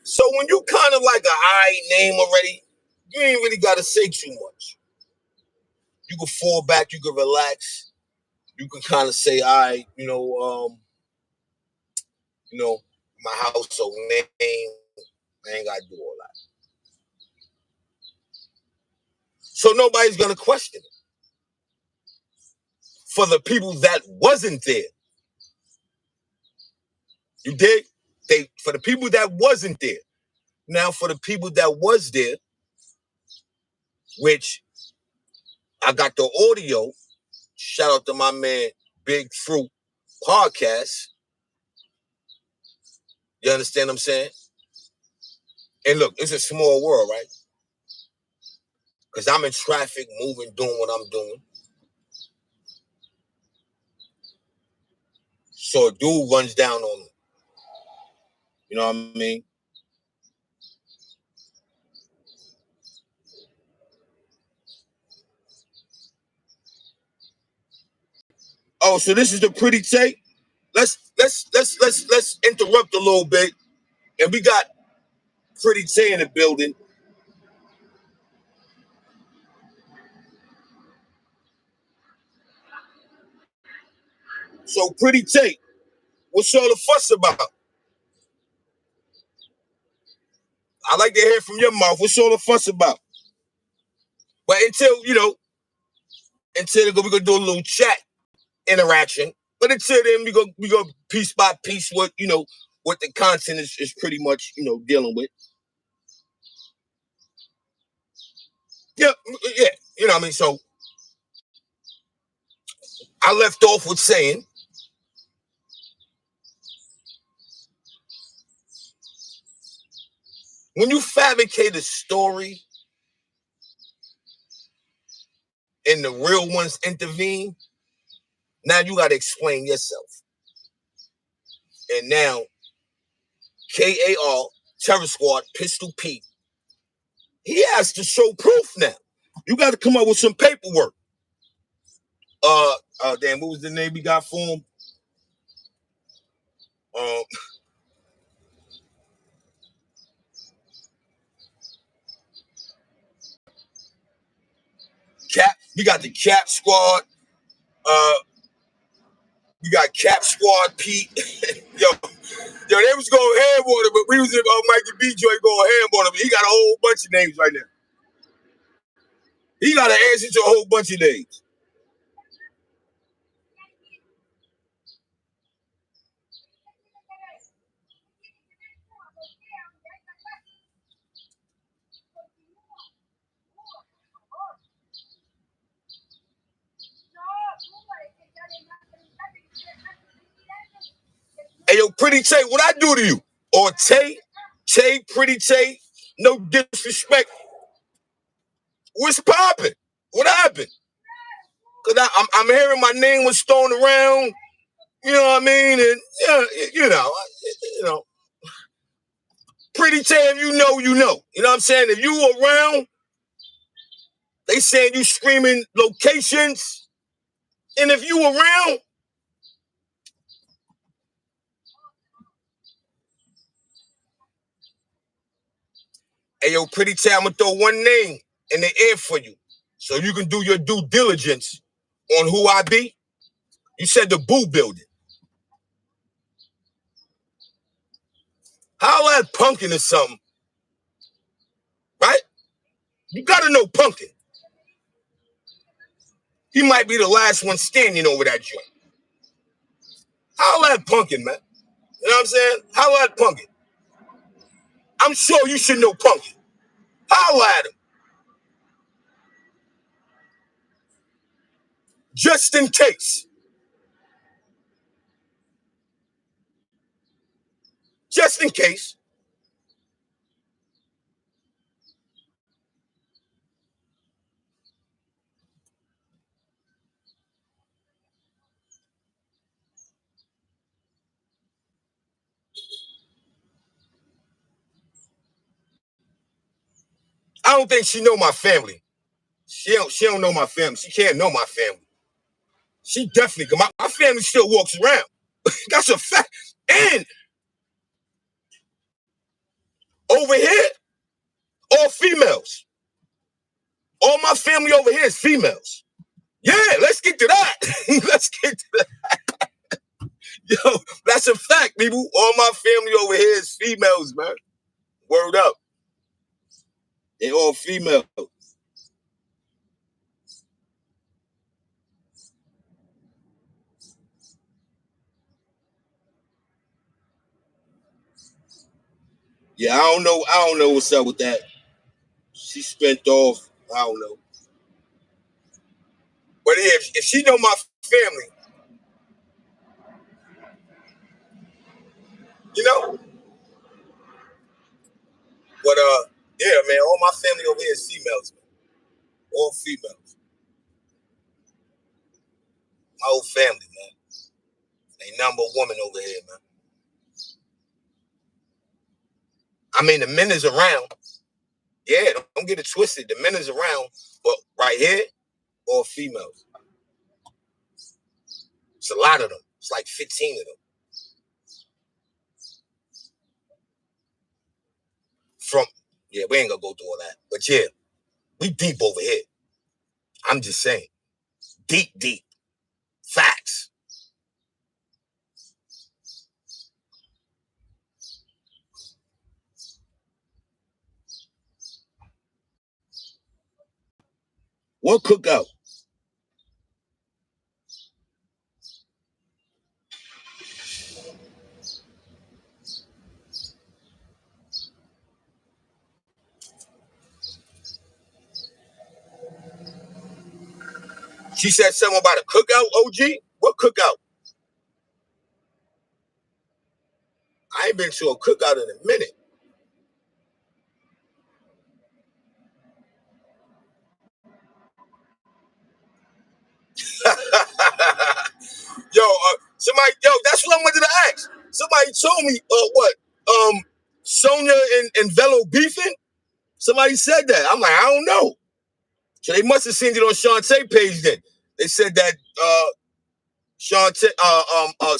So when you kind of like a I name already, you ain't really got to say too much. You can fall back, you can relax, you can kind of say, all right, my household name, I ain't got to do all that. So nobody's gonna question it. For the people that wasn't there, you dig? For the people that wasn't there. Now, for the people that was there, which I got the audio. Shout out to my man Big Fruit Podcast. You understand what I'm saying? And look, it's a small world, right? Because I'm in traffic, moving, doing what I'm doing. So a dude runs down on me. You know what I mean? Oh, so this is the pretty take. Let's interrupt a little bit. And we got Pretty Tay in the building. So Pretty Tay, what's all the fuss about? I like to hear from your mouth. What's all the fuss about? But until we're gonna do a little chat interaction. But until then, we go piece by piece what the content is pretty much dealing with. Yeah, yeah. You know what I mean? So I left off with saying When you fabricate a story and the real ones intervene, now you got to explain yourself. And now, KAR, Terror Squad, Pistol Pete, he has to show proof now. You got to come up with some paperwork. Damn, what was the name we got for him? Cap, we got the Cap Squad. We got Cap Squad Pete. yo, they was going ham on him, but we was in Mikey B joint going ham on him. He got a whole bunch of names right now. He got an answer to a whole bunch of names. Hey, yo, Pretty Tay, what I do to you? Or Tay, Pretty Tay, no disrespect. What's popping? What happened? Because I'm hearing my name was thrown around, you know what I mean? And, you know, Pretty Tay, if you know, you know. You know what I'm saying? If you around, they saying you screaming locations. And if you around, hey, yo, Pretty Tay, I'm going to throw one name in the air for you so you can do your due diligence on who I be. You said the Boo Building. Holla at Punkin or something, right? You got to know Punkin. He might be the last one standing over that joint. Holla at Punkin, man. You know what I'm saying? Holla at Punkin. I'm sure you should know Punkin. Holla at him. Just in case. Just in case. I don't think she know my family. She don't know my family. She can't know my family. She definitely, my family still walks around. That's a fact. And over here, all females. All my family over here is females. Yeah, let's get to that. Let's get to that. Yo, that's a fact, people. All my family over here is females, man. Word up. They all female. Yeah, I don't know what's up with that. She spent off. I don't know. But if she know my family, you know. But yeah, man, all my family over here is females, man. All females. My whole family, man. Ain't number woman over here, man. I mean, the men is around. Yeah, don't get it twisted. The men is around, but right here, all females. It's a lot of them. It's like 15 of them. Yeah, we ain't gonna go through all that. But yeah, we deep over here. I'm just saying. Deep. Facts. What cookout? She said something about a cookout, OG? What cookout? I ain't been to a cookout in a minute. Somebody, yo, that's what I wanted to ask. Somebody told me, what? Sonya and Velo beefing? Somebody said that. I'm like, I don't know. So they must have seen it on Shantae page then. They said that Shantae,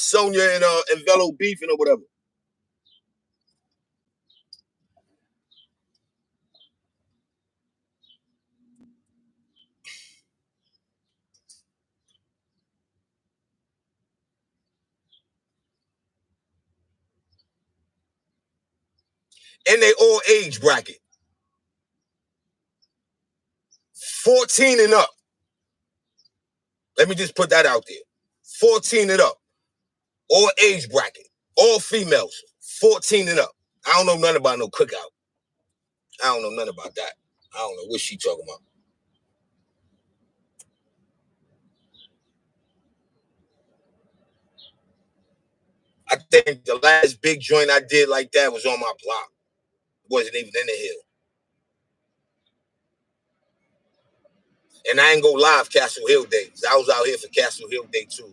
Sonya and Velo beefing or whatever. And they all age bracket. 14 and up. Let me just put that out there. 14 and up. All age bracket. All females. 14 and up. I don't know nothing about no cookout. I don't know nothing about that. I don't know what she talking about. I think the last big joint I did like that was on my block. It wasn't even in the hill. And I ain't go live Castle Hill Day. I was out here for Castle Hill Day too.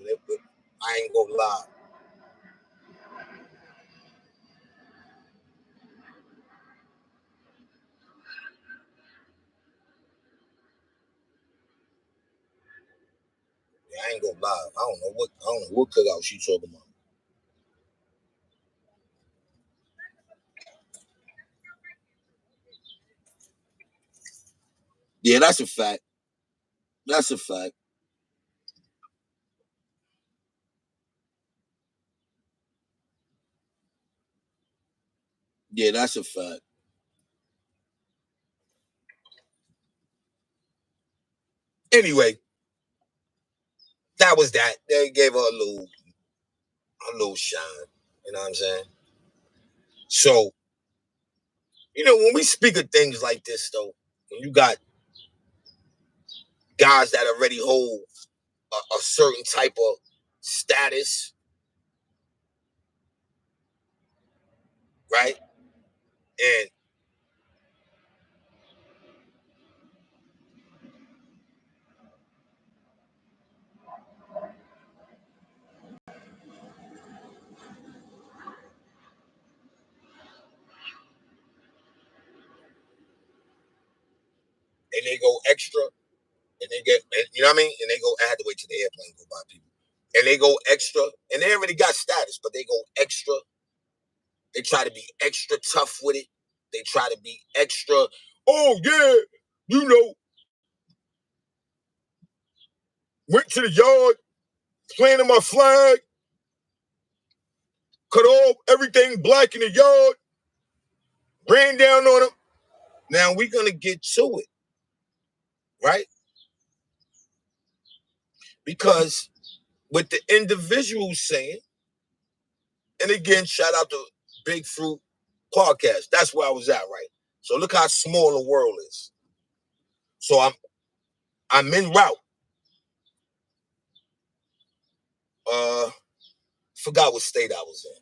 I ain't go live. Yeah, I ain't go live. I don't know what cookout she talking about. Yeah, that's a fact. That's a fact. Yeah, that's a fact. Anyway, that was that. They gave her a little shine. You know what I'm saying? So, when we speak of things like this, though, when you got guys that already hold a certain type of status, right? And they go extra, and they get, you know what I mean? And they go, I had to wait till the airplane go by people. And they go extra, and they already got status, but they go extra. They try to be extra tough with it. They try to be extra, oh yeah, went to the yard, planted my flag, cut off everything black in the yard, ran down on them. Now we're gonna get to it, right? Because with the individuals saying, and again, shout out to Big Fruit Podcast. That's where I was at, right? So look how small the world is. So I'm en route. Forgot what state I was in,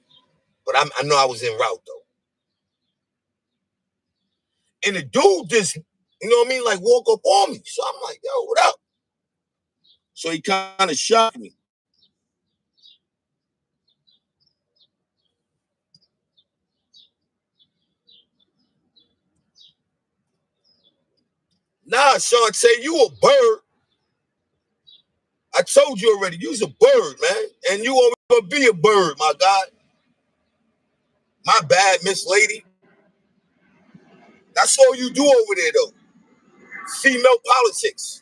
but I know I was en route though. And the dude just, you know what I mean, like walk up on me. So I'm like, yo, what up? So he kind of shocked me. Nah, Shantae, you a bird. I told you already, you's a bird, man. And you always gonna be a bird, my God. My bad, Miss Lady. That's all you do over there, though. Female politics.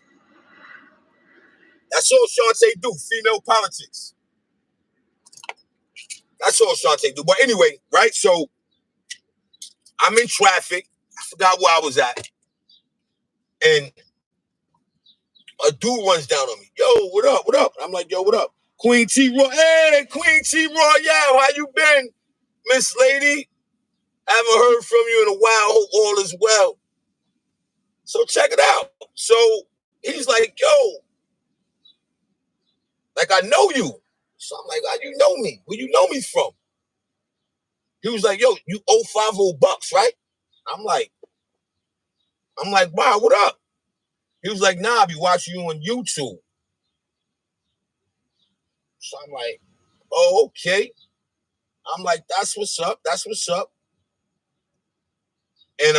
That's all Shantae do, female politics. That's all Shantae do. But anyway, right? So I'm in traffic. I forgot where I was at. And a dude runs down on me. Yo, what up? What up? I'm like, yo, what up? Queen T Roy. Hey, Queen T Royale, how you been, Miss Lady? Haven't heard from you in a while. Hope all is well. So check it out. So he's like, yo, like I know you. So I'm like, how you know me? Where you know me from? He was like, yo, you owe 50 bucks, right? I'm like, wow, what up? He was like, nah, I be watching you on YouTube. So I'm like, oh, okay. I'm like, that's what's up. That's what's up. And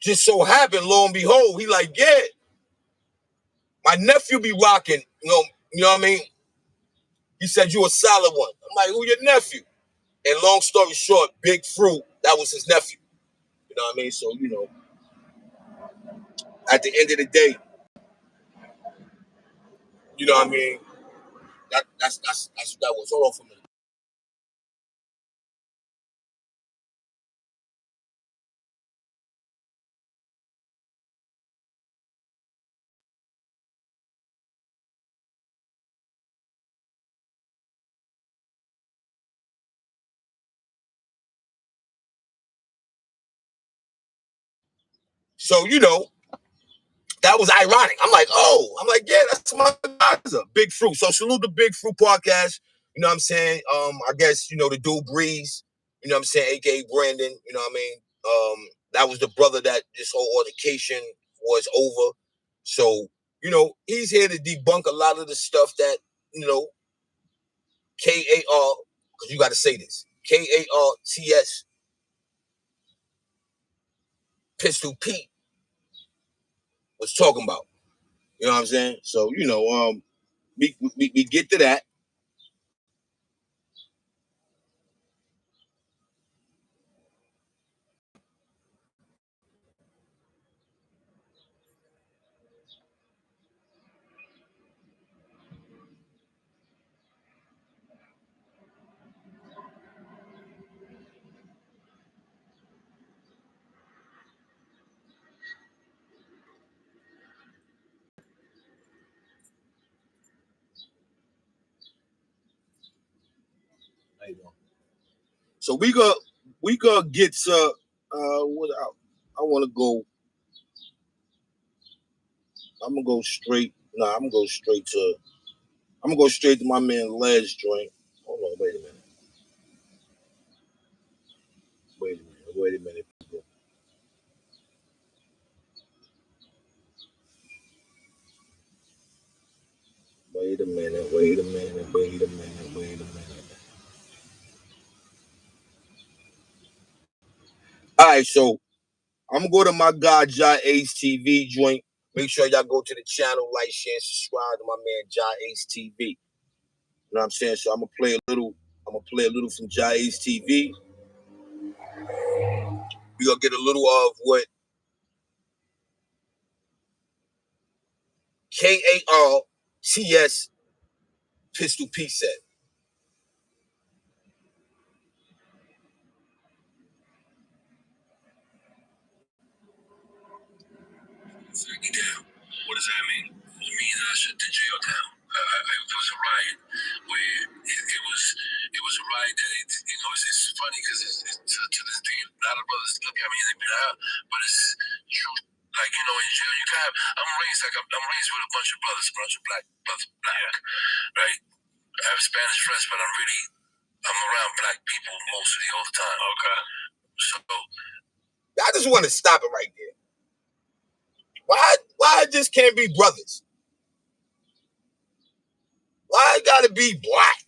just so happened, lo and behold, he like, yeah, my nephew be rocking. You know what I mean? He said you a solid one. I'm like, who your nephew? And long story short, Big Fruit, that was his nephew. You know what I mean? So, at the end of the day, you know what I mean? That's that was all for me. So, that was ironic. I'm like, yeah, that's my guys. Big Fruit. So salute the Big Fruit podcast. You know what I'm saying? I guess, the dude Brizz, you know what I'm saying, aka Brandon, you know what I mean? That was the brother that this whole altercation was over. So, he's here to debunk a lot of the stuff that, KAR, because you gotta say this. KARTS Pistol Pete was talking about. You know what I'm saying? So, we get to that. So we gonna get to what I want to go. I'm gonna go straight. Nah, I'm gonna go straight to my man Led's joint. Hold on, wait a minute. Wait a minute. Wait a minute. Wait a minute. Wait a minute. Wait a minute. Wait a minute. All right, so I'm gonna go to my guy Jai Ace TV joint. Make sure y'all go to the channel, like, share, and subscribe to my man Jai Ace TV. You know what I'm saying? So I'm gonna play a little. I'm gonna play a little from Jai Ace TV. We gonna get a little of what KARTS Pistol P said. Sit me down. What does that mean? It means I shut the jail down. It was a riot where it was a riot that it's funny because to this day a lot of brothers look at me and they be like, but it's true. Like in jail you can have. I'm raised with a bunch of brothers, a bunch of black brothers, right? I have Spanish friends, but I'm around black people mostly all the time. Okay. So I just want to stop it right there. Why it just can't be brothers? Why it gotta be black?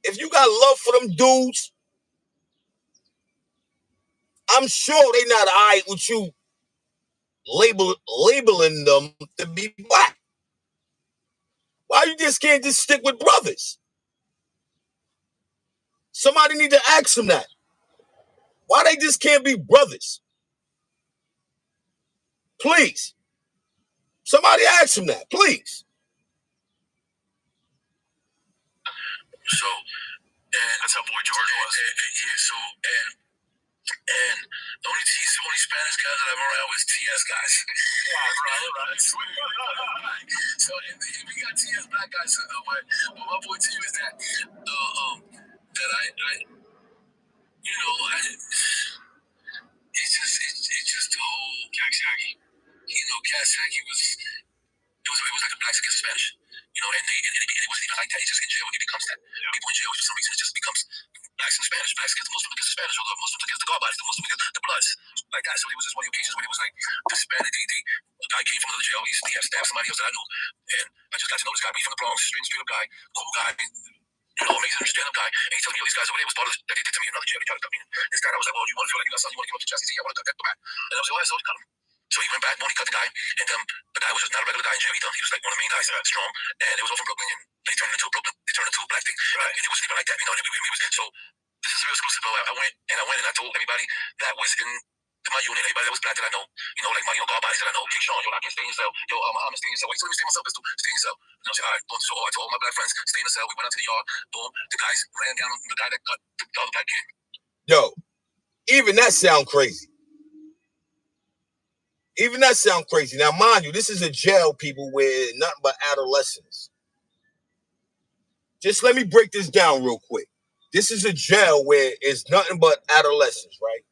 If you got love for them dudes, I'm sure they not alright with you labeling them to be black. Why you just can't just stick with brothers? Somebody need to ask them that. Why they just can't be brothers? Please. Somebody ask them that, please. So, and that's how Boy George was. Yeah, so, and the only Spanish guys that I'm around was TS guys. Yeah, right. So if we got TS black guys, what my point to you is that that it's just the whole Kaksaki. Kaksaki it was like the blacks against the Spanish. And it wasn't even like that. It just in jail it becomes that. Yeah. People in jail for some reason it just becomes blacks and Spanish, blacks against the Muslims against the Spanish, or the Muslims against the Garbage, the Muslims against the Bloods, like that. So it was just one of the occasions when it was like the Spanish, A guy came from another jail. He had stabbed somebody else that I knew. And I just got to know this guy. He's from the Bronx, straight up guy, cool guy, amazing stand-up guy. And he told me, these guys over there was part of this, that they did to me in another jail. They tried to cut me in. This guy, I was like, well, you want to feel like you got something? You want to give up the chest? He said, yeah, I want to cut that back. And I was like, well, so he cut him. So he went back, he cut the guy, and the guy was just not a regular guy in jail either. He was like one of the main guys, strong, and it was all from Brooklyn, and they turned into a black thing. Right. And it wasn't even like that, so this is real exclusive, bro. I went and I told everybody that was in my unit, everybody that was black that I know, guard bodies that I know, King Sean, yo, I can stay in the cell, yo, Muhammad, stay in the cell. Wait, so let me stay myself, stay in the cell. You know, I said, all right, boom. So I told all my black friends, stay in the cell. We went out to the yard, boom. The guys ran down on the guy that cut the other black kid. Yo, even that sound crazy. Even that sound crazy. Now, mind you, this is a jail, people, where nothing but adolescents. Just let me break this down real quick. This is a jail where it's nothing but adolescents, right?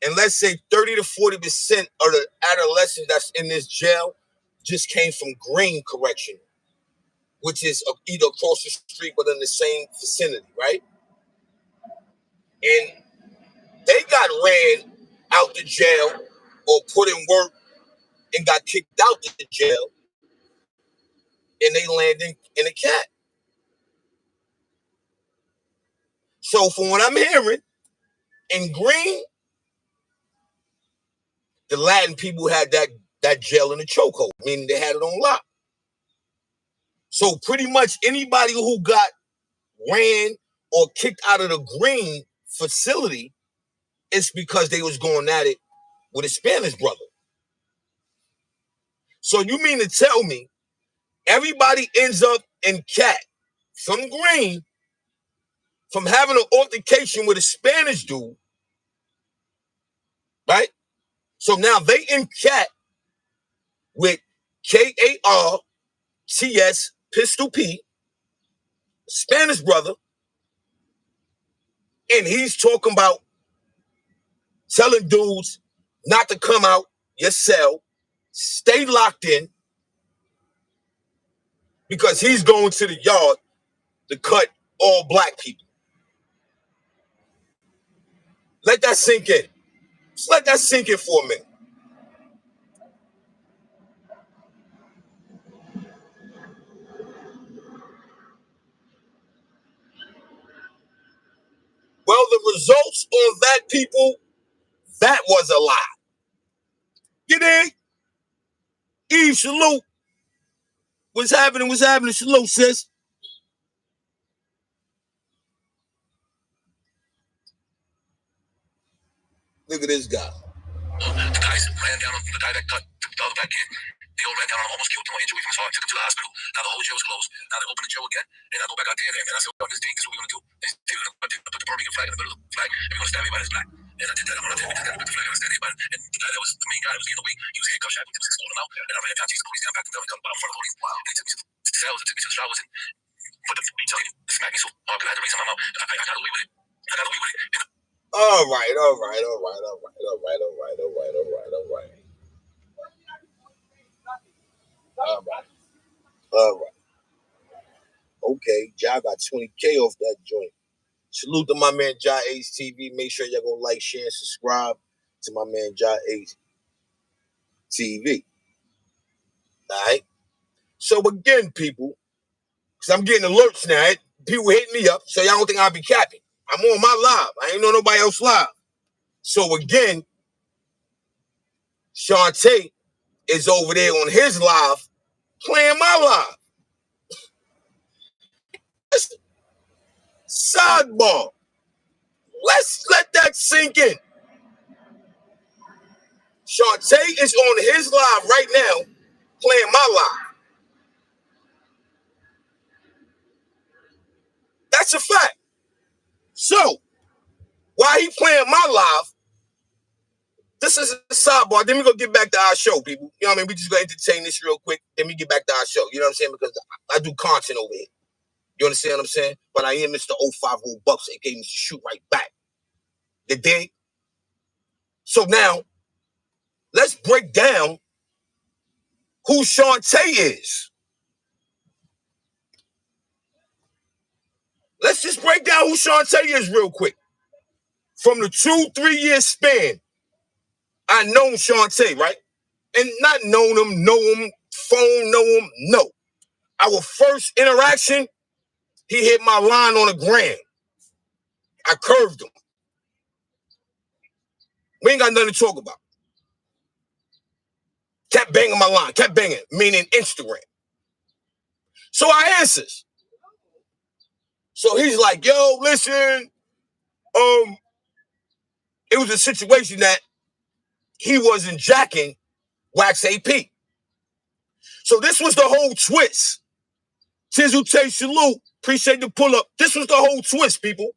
And let's say 30 to 40% of the adolescents that's in this jail just came from Green Correction, which is either across the street but in the same vicinity, right? And they got ran out the jail or put in work and got kicked out of the jail, and they landed in a cat. So from what I'm hearing, in Green, the Latin people had that jail in a chokehold, meaning they had it on lock. So pretty much anybody who got ran or kicked out of the Green facility, it's because they was going at it with a Spanish brother. So you mean to tell me everybody ends up in cat from Green from having an altercation with a Spanish dude, right? So now they in cat with KARTS Pistol P, Spanish brother, and he's talking about telling dudes not to come out your cell, stay locked in, because he's going to the yard to cut all black people. Let that sink in. Just let that sink in for a minute. Well, the results on that, people, that was a lie. You dig? Eve, salute. What's happening? What's happening? Salute, sis. Look at this guy. The guys ran down on the guy that cut the other black kid. They all ran down on him, almost killed him, injured from his heart, took him to the hospital. Now the whole jail was closed. Now they opened the jail again, and I go back out there, and I said, well, this is what we're going to do. They're going to put the Birmingham flag in the middle of the flag, and we're going to stab everybody that's black. And I did that. I went out there, we did that, I put the flag, and I stabbed everybody. And the guy that was the main guy that was getting away, he was handcuffed, shackled, he was holding him out. And I ran down, chased the police down, back to them, and cut him out in front of the police. Wow. And he took me to the cells, and took me to the showers, and put the telling you, smacked me so hard because I had to raise my mouth. I got away with it. I got away with it. And all right. All right. Okay, Ja got 20K off that joint. Salute to my man Ja Ace TV. Make sure y'all go like, share, and subscribe to my man Ja Ace TV. All right. So again, people, because I'm getting alerts now. People hitting me up, so y'all don't think I'll be capping. I'm on my live. I ain't know nobody else live. So again, Shantae is over there on his live playing my live. Listen, sidebar. Let's let that sink in. Shantae is on his live right now playing my live. That's a fact. So, while he playing my live, this is a sidebar. Then we gonna get back to our show, people. You know what I mean? We just gonna entertain this real quick. Then we get back to our show. You know what I'm saying? Because I do content over here. You understand what I'm saying? But I am Mr. 050 Bucks, aka Mr. Shoot Right Back. You dig? So now, let's break down who Shantae is. Let's just break down who Shantae is real quick. From the 2-3 year span, I known Shantae, right? And not know him, phone, know him, no. Our first interaction, he hit my line on a gram. I curved him. We ain't got nothing to talk about. Kept banging my line, kept banging, meaning Instagram. So I answers. So he's like, yo, listen, it was a situation that he wasn't jacking Wax AP. So this was the whole twist. Tizzle Tay salute. Appreciate the pull up. This was the whole twist, people.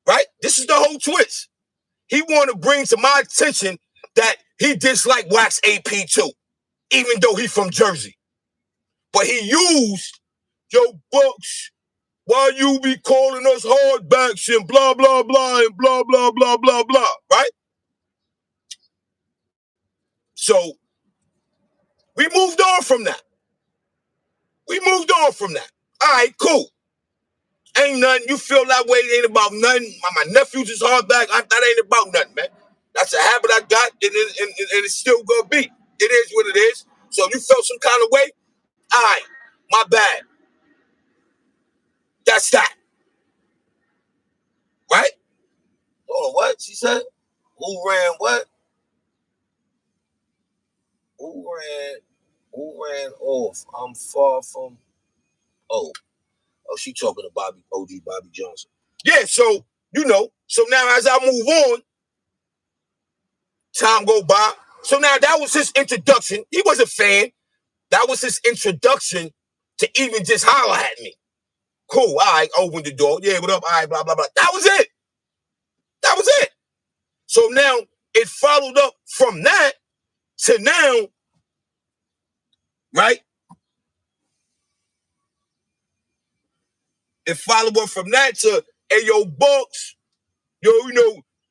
Right? This is the whole twist. He wanted to bring to my attention that he disliked Wax AP too, even though he from Jersey. But he used, yo, Bucks, why you be calling us hardbacks and blah, blah, blah, and blah, blah, blah, blah, blah, right? So we moved on from that. All right, cool. Ain't nothing. You feel that way. It ain't about nothing. My nephew's is hardback. That ain't about nothing, man. That's a habit I got, and it's still gonna be. It is what it is. So you felt some kind of way? All right, my bad. That's that. Right? Oh, what? She said? Who ran what? Who ran off? I'm far from... Oh, she talking to OG Bobby Johnson. Yeah, so, so now as I move on, time go by. So now that was his introduction. He was a fan. That was his introduction to even just holler at me. Cool, all right, open the door. Yeah, what up? All right, blah, blah, blah. That was it. So now it followed up from that to now, right? It followed up from that to, hey, yo, Bucks, yo,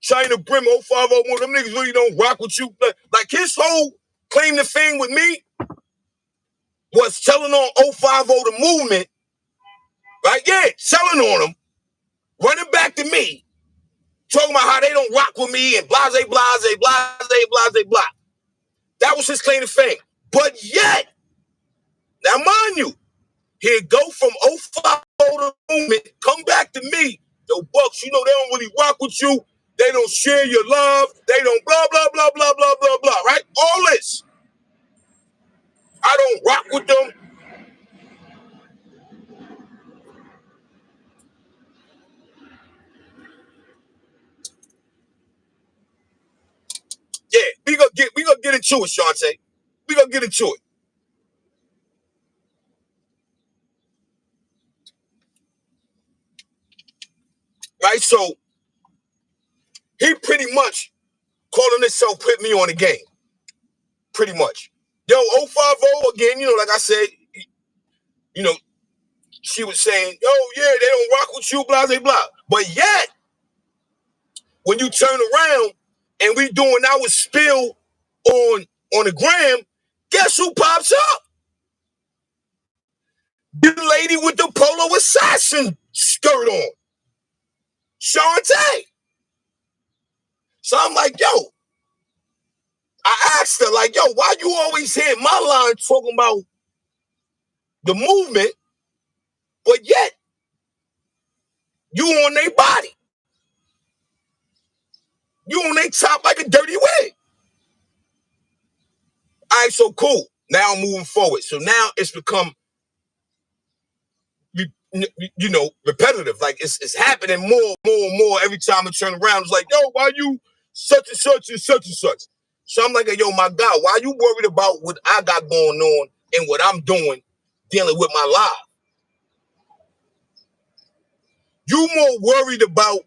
China Brim 0501, them niggas really don't rock with you. Like his whole claim to fame with me was telling on 050 the movement, right? Yeah, selling on them, running back to me, talking about how they don't rock with me and blase, blase, blase, blase, blah. That was his claim to fame. But yet, now mind you, he'd go from 050 the movement, come back to me. Yo, Bucks, they don't really rock with you. They don't share your love. They don't blah, blah, blah, blah, blah, blah, blah, right? All this. I don't rock with them. Yeah, we gonna get into it, Shantae. We gonna get into it. Right? So he pretty much calling himself put me on the game. Pretty much. Yo, 050 again, like I said, she was saying, yo, yeah, they don't rock with you, blah, blah, blah. But yet, when you turn around and we doing our spill on the gram, guess who pops up? The lady with the polo assassin skirt on. Shantae. So I'm like, yo, I asked her, like, yo, why you always hit my line talking about the movement, but yet you on their body. You on their top like a dirty wig. All right, so cool. Now I'm moving forward. So now it's become, repetitive. Like it's happening more and more every time I turn around. It's like, yo, why you such and such and such and such? So I'm like, yo, my God, why you worried about what I got going on and what I'm doing dealing with my life? You more worried about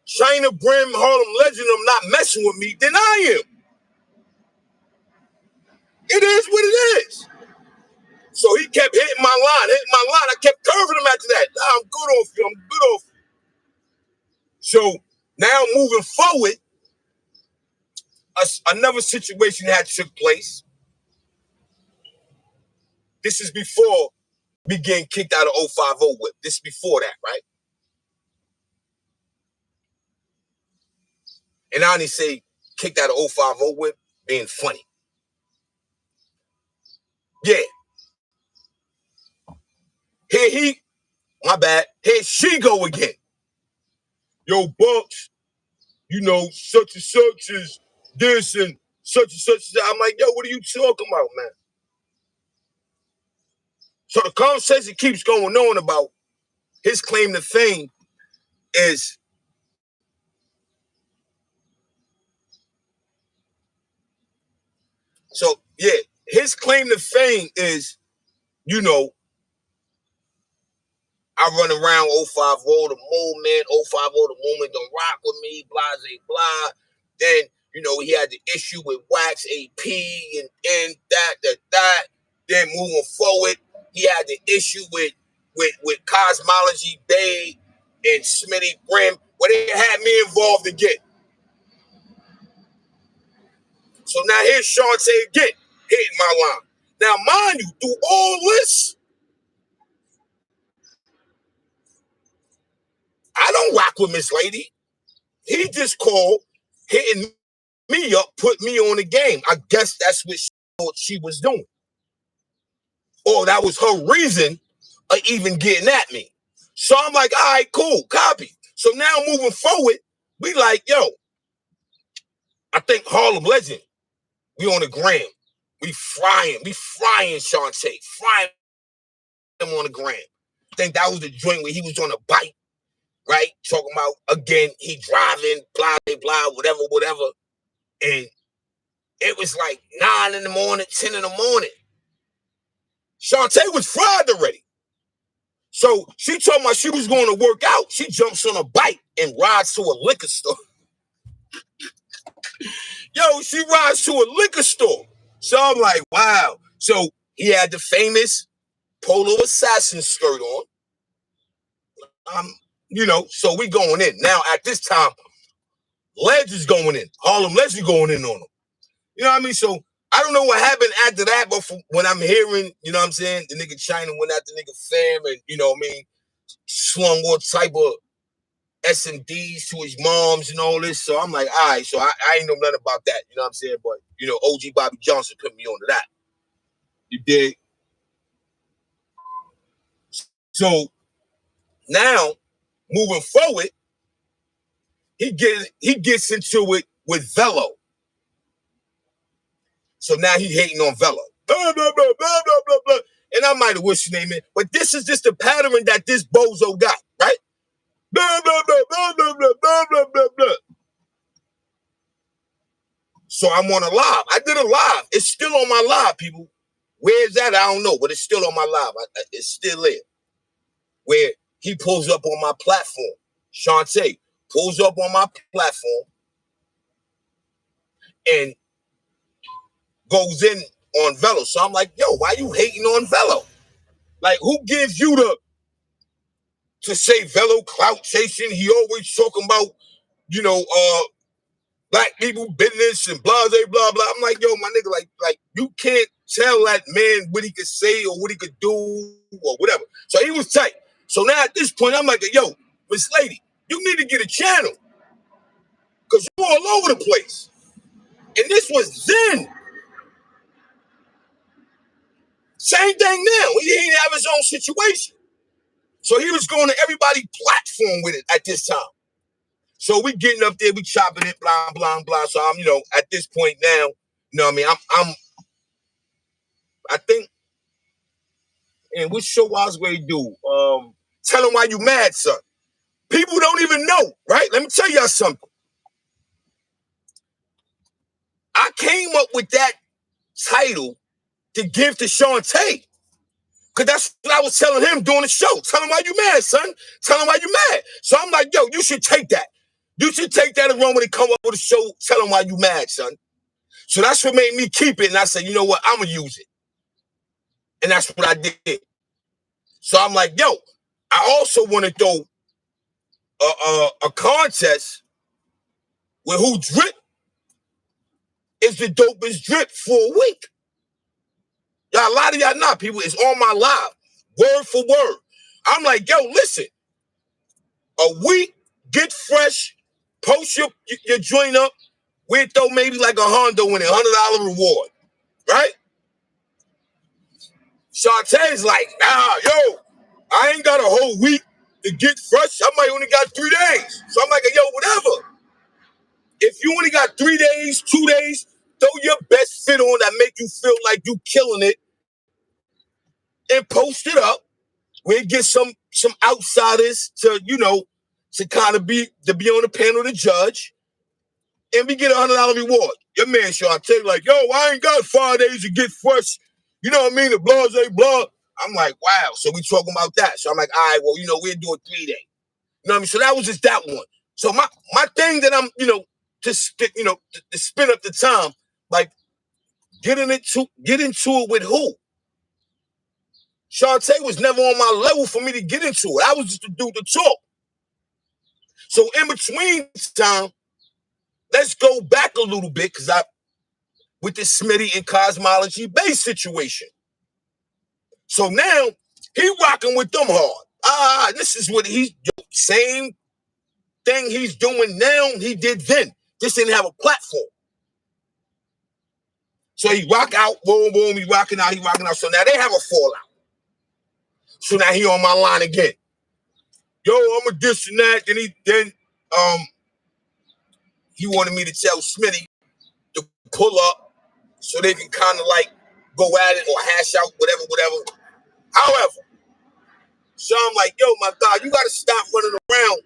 China Brim, Harlem Legend, them not messing with me than I am. It is what it is. So he kept hitting my line. I kept curving him after that. I'm good off you. So now moving forward, another situation had took place. This is before me getting kicked out of 050 whip. This is before that, right? And I only say kicked out of 050 whip being funny. Yeah. My bad. Here she go again. Yo, Bucks, you know, such and such is this and such and such. I'm like, yo, what are you talking about, man? So the conversation keeps going on about his claim to fame is so yeah, his claim to fame is, you know, I run around 050 the movement, 050 the movement don't rock with me, blah, blah. Then, you know, he had the issue with Wax AP and that. Then moving forward, he had the issue with Cosmology Bay and Smitty Brim, where they had me involved again. So now here's Shantae again, hitting my line. Now, mind you, through all this, I don't rock with Miss Lady. He just called, hitting me up, put me on the game. I guess that's what she thought she was doing. Or that was her reason of even getting at me. So I'm like, all right, cool, copy. So now moving forward, we like, yo, I think Harlem Legend, we on the gram. We frying Shantae, frying him on the gram. I think that was the joint where he was on a bike, right? Talking about, again, he driving, blah, blah, whatever. And it was like 9 in the morning, 10 in the morning. Shantae was fried already. So she told me she was going to work out. She jumps on a bike and rides to a liquor store. Yo, she rides to a liquor store. So I'm like, wow. So he had the famous Polo Assassin skirt on. You know, so we going in. Now, at this time, Ledge is going in. Harlem Ledge is going in on him. You know what I mean? So I don't know what happened after that, but when I'm hearing, you know what I'm saying, the nigga China went after nigga Fam and, you know what I mean, slung all type of SMDs to his moms and all this. So I'm like, all right, so I ain't know nothing about that. You know what I'm saying? But, you know, OG Bobby Johnson put me on to that. You dig? So now, moving forward, he gets into it with Velo. So now he hating on Velo. Blah, blah, blah, blah, blah, blah, blah. And I might have wished your name in, but this is just the pattern that this bozo got, right? Blah, blah, blah, blah, blah, blah, blah, blah, blah, blah. So I'm on a live. I did a live. It's still on my live, people. Where's that? I don't know, but it's still on my live. It's still there. Where he pulls up on my platform. Shantae pulls up on my platform and goes in on Velo. So I'm like, yo, why you hating on Velo? Like, who gives you to say Velo clout chasing? He always talking about, you know, black people business and blah, blah, blah. I'm like, yo, my nigga, like you can't tell that man what he could say or what he could do or whatever. So he was tight. So now at this point, I'm like, yo, Miss Lady, you need to get a channel because you're all over the place. And this was then. Same thing now. He didn't have his own situation. So he was going to everybody's platform with it at this time. So we getting up there, we chopping it, blah, blah, blah. So I'm, you know, at this point now, you know what I mean? I think, and what show I was going to do? Tell them why you mad, son. People don't even know, right? Let me tell y'all something. I came up with that title to give to Shantae. Because that's what I was telling him during the show. Tell him why you mad, son. Tell him why you mad. So I'm like, yo, you should take that. You should take that and run when they come up with a show. Tell him why you mad, son. So that's what made me keep it. And I said, you know what? I'm going to use it. And that's what I did. So I'm like, yo, I also want to throw a contest where who drip is the dopest drip for a week. Y'all, a lot of y'all not, people. It's on my live, word for word. I'm like, yo, listen, a week, get fresh, post your joint up, we'll throw maybe like a Hondo in it, $100 reward, right? Shantae's like, nah, yo, I ain't got a whole week to get fresh. I might only got 3 days. So I'm like, yo, whatever. If you only got 3 days, 2 days, throw your best fit on that make you feel like you killing it and post it up. We'll get some outsiders to, to kind of be on the panel to judge. And we get $100 reward. Your man Shantae like, yo, I ain't got 5 days to get fresh. You know what I mean? The blase blah. I'm like, wow. So we talking about that. So I'm like, all right, well, we'll do a 3 day. You know what I mean? So that was just that one. So my thing that I'm, to spin up the time, like get into it with who? Shantae was never on my level for me to get into it. I was just a dude to talk. So in between time, let's go back a little bit because with the Smitty and Cosmology base situation. So now he rocking with them hard. This is what he's doing. Same thing he's doing now, he did then. Just didn't have a platform. So he rock out, boom, boom, he rocking out. So now they have a fallout. So now he on my line again. Yo, I'm a this and that. Then he wanted me to tell Smitty to pull up so they can kind of like go at it or hash out whatever. However, so I'm like, yo, my God, you got to stop running around,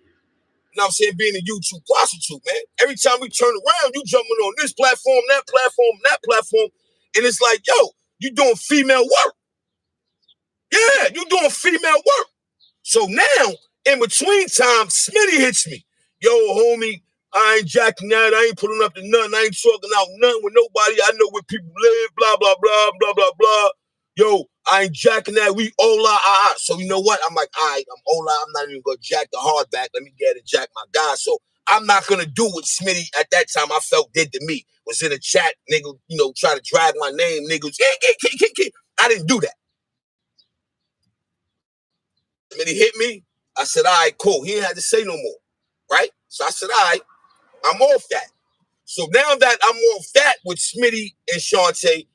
you know what I'm saying, being a YouTube prostitute, man. Every time we turn around, you jumping on this platform, that platform. And it's like, yo, you doing female work. Yeah, you doing female work. So now, in between time, Smitty hits me. Yo, homie, I ain't jacking that. I ain't pulling up to nothing. I ain't talking out nothing with nobody. I know where people live, blah, blah, blah, blah, blah, blah. Yo, I ain't jacking that. We Ola. So you know what? I'm like, all right, I'm Ola. I'm not even going to jack the hardback. Let me get it, jack my guy. So I'm not going to do what Smitty at that time I felt did to me. Was in a chat, nigga, try to drag my name, niggas. I didn't do that. Smitty hit me. I said, all right, cool. He ain't had to say no more, right? So I said, all right, I'm off that. So now that I'm off that with Smitty and Shantae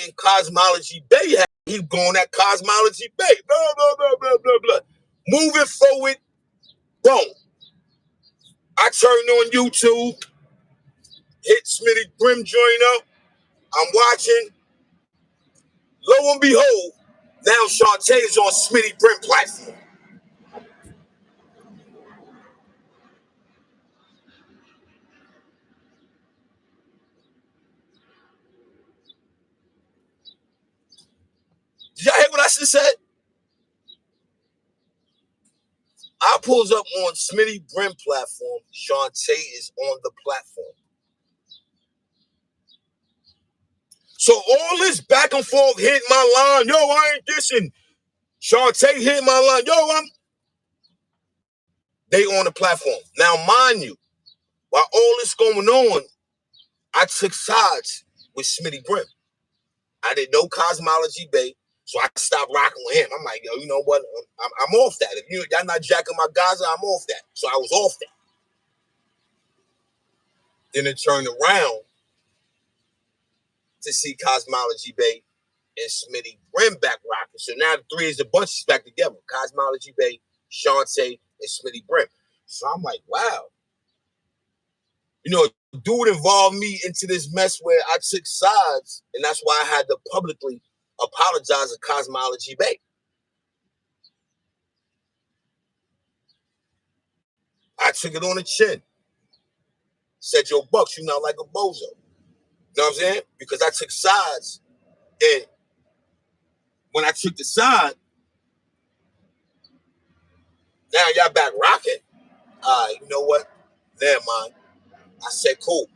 and Cosmology Bay, he going at Cosmology Bay, blah, blah, blah, blah, blah, blah. Moving forward, boom. I turned on YouTube, hit Smitty Brim joint up. I'm watching. Lo and behold, now Shantae is on Smitty Brim platform. Did y'all hear what I just said? I pulls up on Smitty Brim platform. Shantae is on the platform. So all this back and forth hitting my line. Yo, I ain't dissing. Shantae hitting my line. Yo, they on the platform. Now, mind you, while all this going on, I took sides with Smitty Brim. I didn't know Cosmology Bay, so I stopped rocking with him. I'm like, yo, you know what? I'm off that. If y'all not jacking my Gaza, I'm off that. So I was off that. Then it turned around to see Cosmology Bay and Smitty Brim back rocking. So now the three is the bunch is back together. Cosmology Bay, Shantae, and Smitty Brim. So I'm like, wow. Dude involved me into this mess where I took sides, and that's why I had to publicly apologize to Cosmology Bay. I took it on the chin. Said, yo, Bucks, you not like a bozo. You know what I'm saying? Because I took sides, and when I took the side, now y'all back rocking. All right, you know what? Never mind. I said, cool.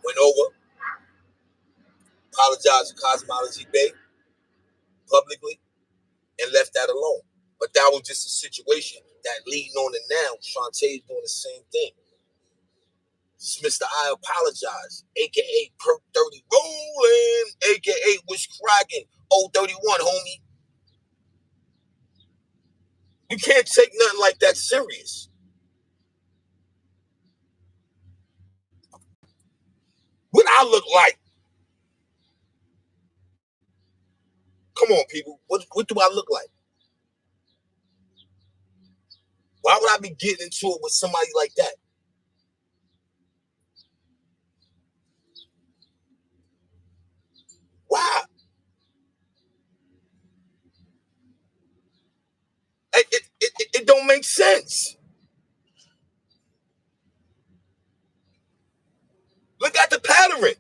Went over, apologized to Cosmology Bay publicly, and left that alone. But that was just a situation that leading on to now, Shantae's doing the same thing. Mr. I apologize, aka Perk 30 rolling, aka what's cracking, 031, homie. You can't take nothing like that serious. What I look like. on, people. What do I look like? Why would I be getting into it with somebody like that? Why? It don't make sense. Look at the pattern.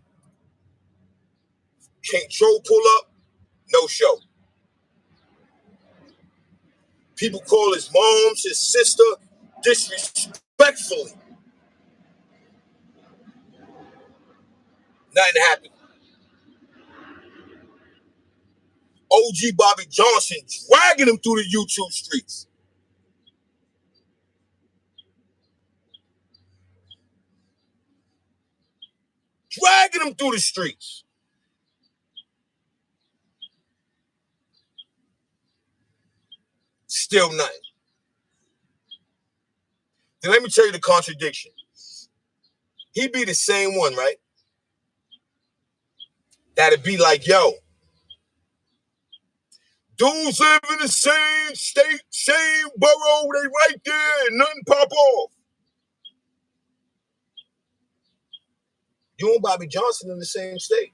King Troll pull up, no show. People call his moms, his sister, disrespectfully. Nothing happened. OG Bobby Johnson dragging him through the YouTube streets. Dragging him through the streets. Still nothing. Then let me tell you the contradiction. He be the same one, right? That'd be like, yo, dudes live in the same state, same borough, they right there, and nothing pop off. You and Bobby Johnson in the same state.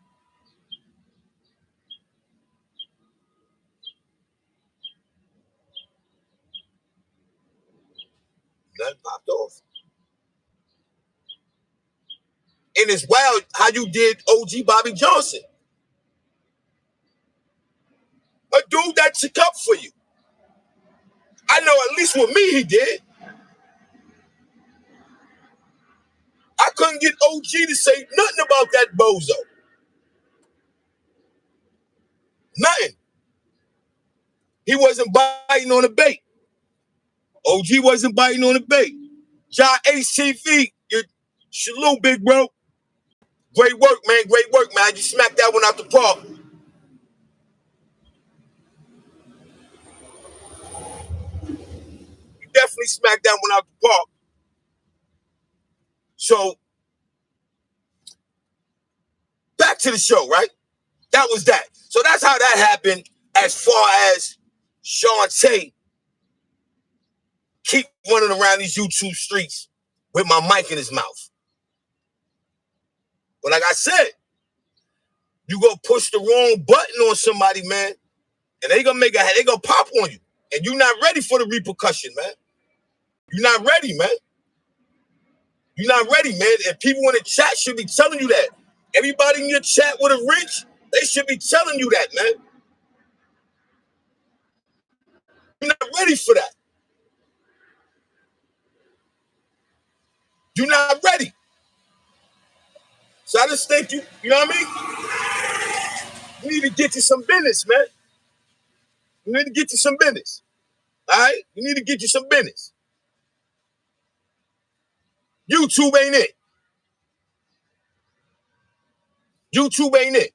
Nothing popped off. And it's wild how you did OG Bobby Johnson. A dude that took up for you. I know at least with me he did. I couldn't get OG to say nothing about that bozo. Nothing. He wasn't biting on the bait. OG wasn't biting on the bait. John HTV, you salute, big bro. Great work, man. Great work, man. You smacked that one out the park. You definitely smacked that one out the park. So, back to the show, right? That was that. So that's how that happened as far as Shantae keep running around these YouTube streets with my mic in his mouth. But like I said, you go push the wrong button on somebody, man, and they gonna pop on you. And you're not ready for the repercussion, man. You're not ready, man. You're not ready, man. And people in the chat should be telling you that. Everybody in your chat with a reach, they should be telling you that, man. You're not ready for that. You're not ready. So I just think you know what I mean? You need to get you some business, man. You need to get you some business. All right? You need to get you some business. YouTube ain't it. YouTube ain't it.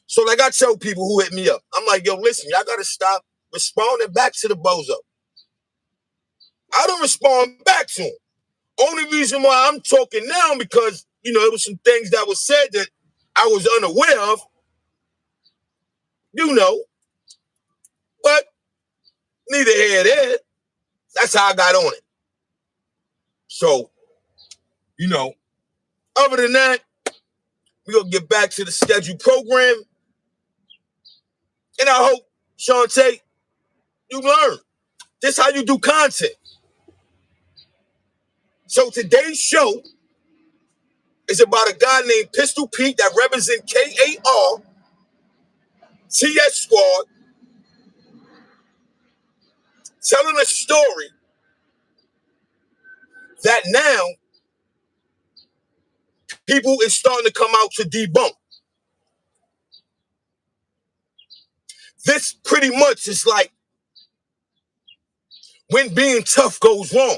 So like I tell people who hit me up, I'm like, yo, listen, y'all gotta stop responding back to the bozo. I don't respond back to him. Only reason why I'm talking now because, you know, it was some things that was said that I was unaware of, you know, but neither here nor there. That's how I got on it. So, you know, other than that, we're going to get back to the scheduled program. And I hope, Shantae, you learn. This is how you do content. So today's show is about a guy named Pistol Pete that represents KAR, TS Squad, telling a story that now people is starting to come out to debunk. This pretty much is like when being tough goes wrong.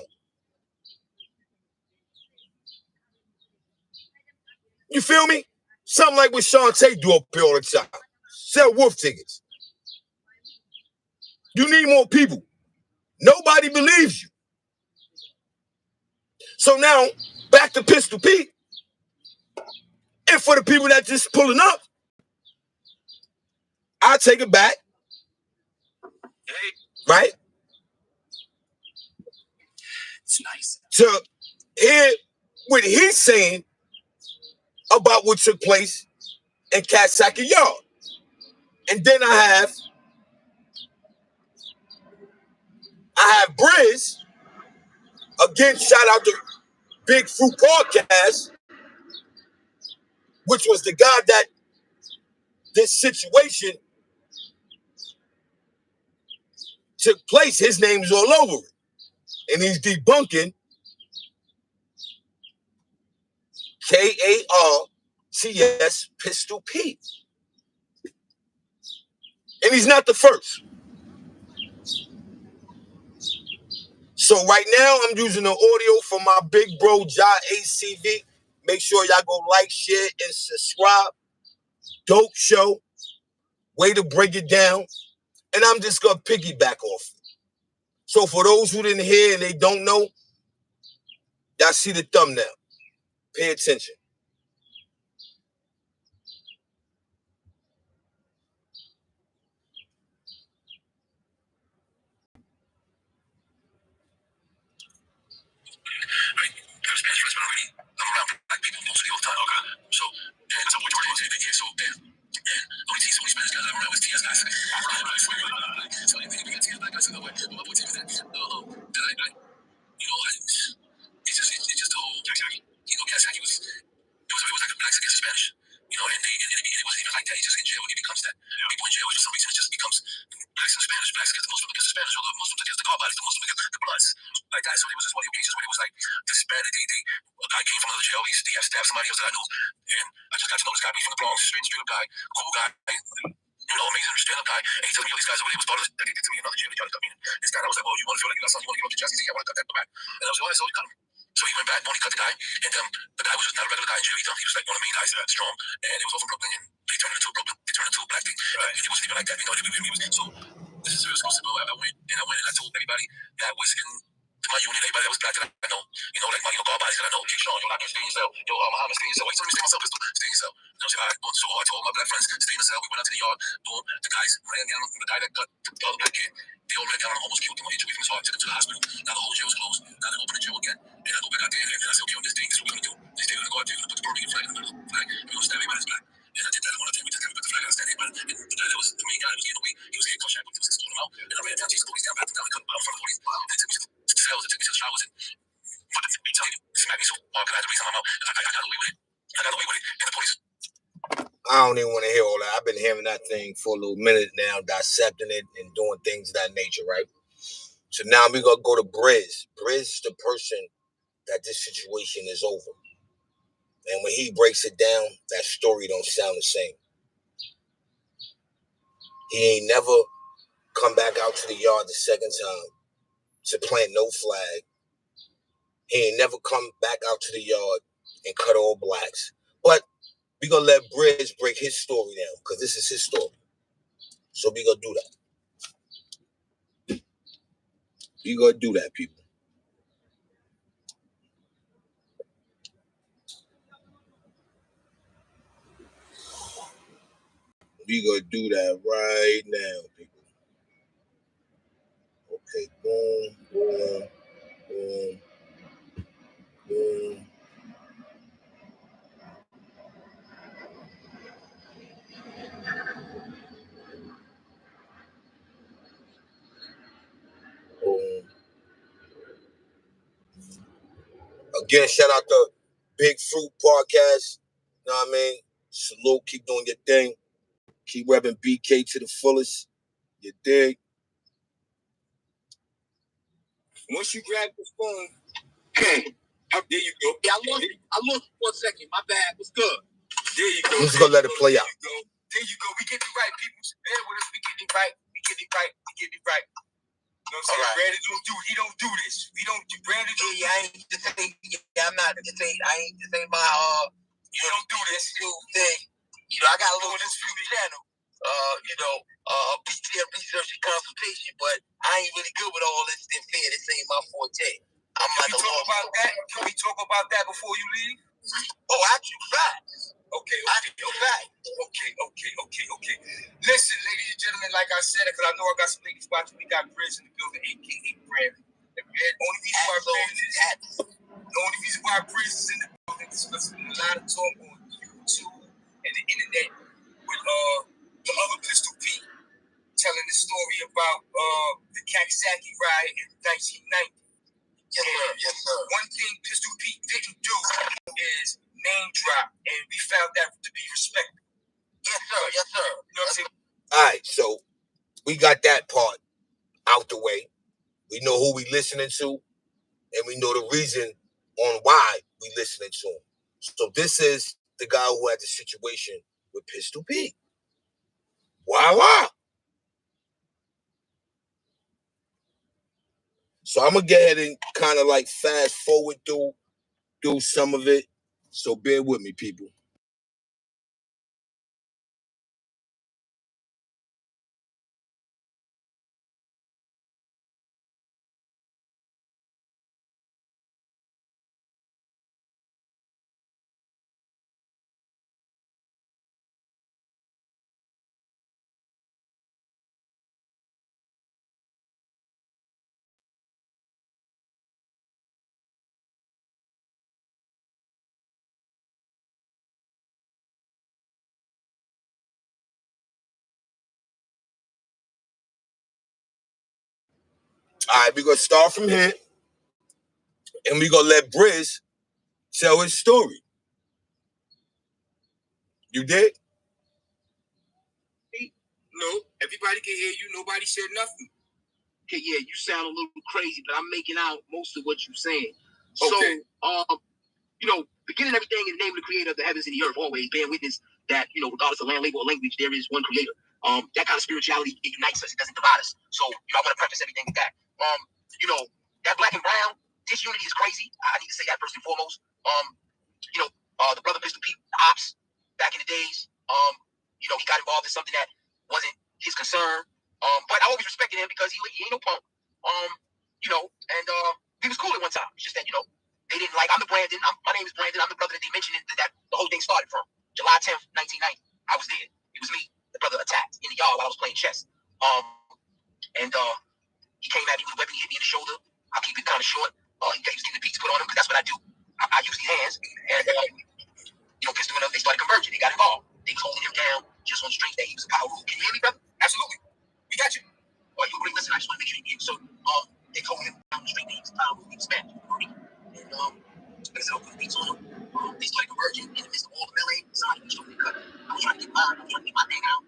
You feel me? Something like what Shantae do up here all the time. Sell wolf tickets. You need more people. Nobody believes you. So now, back to Pistol Pete. And for the people that just pulling up, I take it back. Right? It's nice. To hear what he's saying about what took place in Catsaki Yard. And then I have Brizz. Again, shout out to Big Fruit Podcast, which was the guy that this situation took place. His name's all over it. And he's debunking KARTS Pistol P. And he's not the first. So right now, I'm using the audio from my big bro, Ja ACV. Make sure y'all go like, share, and subscribe. Dope show. Way to break it down. And I'm just going to piggyback off it. So for those who didn't hear and they don't know, y'all see the thumbnail. Pay attention. I'm Spanish friends, but I'm around black people mostly all the time. Okay. So, and that's a boy Jordan was here, so, and only Spanish guys I'm around with TS guys. So, anything we got TS black guys in the way. My boy TS that. It's just the whole, Katsaki was like a blacks against the Spanish. And it wasn't even like that. It just in jail, it becomes that. People in jail, for some reason, it just becomes blacks and Spanish, blacks against the Muslims against the Spanish, or the Muslims against the Carbines, the Muslims against the Bloods. Like that. So there was just one of the occasions where it was like disparity. A guy came from another jail, he had stabbed somebody else that I knew, and I just got to know this guy, being from the Bronx, straight up guy, cool guy, amazing stand-up guy, and he told me, these guys over there was part of that they did to me in another jail, they tried to cut me in. This guy, I was like, well, you want to feel like you got something, you want to give up your chest? He said, yeah, I want to cut that back. And I was like, all right, so he cut him. So he went back, he cut the guy, and the guy was just not a regular guy in jail. He was like one of the main guys, strong, and it was all from Brooklyn, and they turned it into a black thing. Right. And it wasn't even like that, so this is real exclusive. I went and I told everybody that was in my unit, everybody that was black that I know, like my Garbines that I know, King Sean, I can stay in your cell, Muhammad, stay in your cell. Why you telling me to stay in my cell, pistol? Stay in your cell. And I was like, all right, so I told all my black friends, stay in the cell. We went out to the yard, boom, the guys ran down on the guy that cut the other black kid. They all ran down on him, almost killed him, injury from his heart, took him to the hospital. Now the whole jail was closed. Now they opened the jail again. And I go back out there, and I said, okay, on this day, this is what we're going to do. This day, we're going to go out there, we're going to put the Burmese flag in the middle of the flag, and we're going to stab everybody that's black. And I did that. I went out there, we put the flag out, stand everybody. And the guy that was the main guy that was getting away, he was getting cut shackles, he was escorting him out. And I ran down, chased the police down, backed him down, and cut him out in front of the police. And they took me to the cells, they took me to the showers, and smacked me so hard because I had to reason my mouth. I got away with it. And the police. I don't even want to hear all that. I've been hearing that thing for a little minute now, dissecting it and doing things of that nature, right? So now we're going to go to Brizz. Brizz is the person that this situation is over. And when he breaks it down, that story don't sound the same. He ain't never come back out to the yard the second time to plant no flag. He ain't never come back out to the yard and cut all blacks. But we're going to let Brizz break his story down because this is his story. So we're going to do that. We're going to do that, people. We're going to do that right now, people. Okay, boom, boom, boom, boom. Boom. Again, shout out to Big Fruit Podcast. You know what I mean? Salute, keep doing your thing. Keep repping BK to the fullest. You dig? Once you grab the phone, there you go. Yeah, I lost for a second. My bad. What's good? There you go. I'm just gonna let it play out. There you go. We get it right, people. Bear with us. We get it right. We get it right. We get it right. You know what I'm saying? Right. Brandon he don't do this. We don't do Brandon. I ain't just saying. I'm not just saying. I ain't just saying my you don't do this thing. I got a little this channel. BTM research and consultation, but I ain't really good with all this. This ain't my forte. Can we talk about that before you leave? Oh, actually, facts. Okay. Listen, ladies and gentlemen, like I said, because I know I got some ladies watching, we got Brizz in the building, aka Brandon. The only reason why Brizz is in the building is because there's a lot of talk on YouTube and the internet with the other Pistol Pete telling the story about the Kaksaki riot in 1990. Yes, sir. One thing Pistol Pete didn't do is name drop, and we found that to be respectful. Yes, sir. You know what I'm saying? All right, so we got that part out the way. We know who we listening to, and we know the reason on why we listening to him. So this is the guy who had the situation with Pistol Pete. Voila. So I'm gonna go ahead and kind of like fast forward through some of it. So bear with me, people. All right, we're gonna start from here, and we're gonna let Brizz tell his story. You did? No, everybody can hear you. Nobody said nothing. Okay, yeah, you sound a little crazy, but I'm making out most of what you're saying. Okay. So, beginning everything in the name of the creator of the heavens and the earth, always bear witness that, regardless of land, label, or language, there is one creator. That kind of spirituality, it unites us. It doesn't divide us. So, I want to preface everything with that. That black and brown disunity is crazy. I need to say that first and foremost. The brother Pistol Pete, ops, back in the days, he got involved in something that wasn't his concern. But I always respected him because he ain't no punk. And he was cool at one time. It's just that, they didn't like, my name is Brandon. I'm the brother that they mentioned that the whole thing started from. July 10th, 1990. I was there. It was me. The brother attacked in the yard while I was playing chess. And he came at me with a weapon. He hit me in the shoulder. I'll keep it kind of short. He was getting the beats put on him because that's what I do. I use these hands. And, Pistol and them, they started converging. They got involved. They was holding him down just on the strength that he was a power rule. Can you hear me, brother? Absolutely. We got you. You agree? Listen, I just want to make sure you hear. So, they told him down the strength that he was a power rule. He was Spanish. And, like I said, I put the beats on him. They started converging in the midst of all the melee. Somebody was trying to cut. I was trying to get mine. I was trying to get my thing out.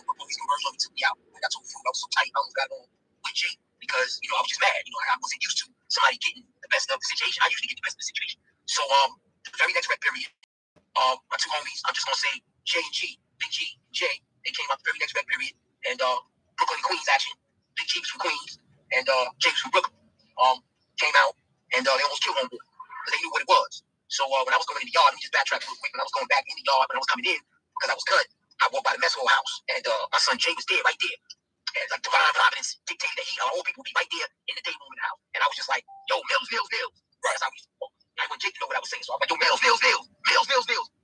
But police converged on me, took me out. I got so food. I was so tight. I almost got on with Jake because, I was just mad. I wasn't used to somebody getting the best of the situation. I usually get the best of the situation. So, the very next rep period, my two homies, I'm just gonna say J and G, Big G and J, they came out the very next rep period, and Brooklyn and Queens action. Big G was from Queens, and J was from Brooklyn. Came out, and they almost killed homeboy, but they knew what it was. So when I was going in the yard, let me just backtrack real quick. When I was going back in the yard, when I was coming in, because I was cut, I walked by the mess hall house, and my son Jay was there, right there. And like divine providence dictated that all people would be right there in the day room in the house. And I was just like, yo, Mills. Right. That's how we used to walk. I wouldn't Jake to know what I was saying, so I was like, yo, Mills. And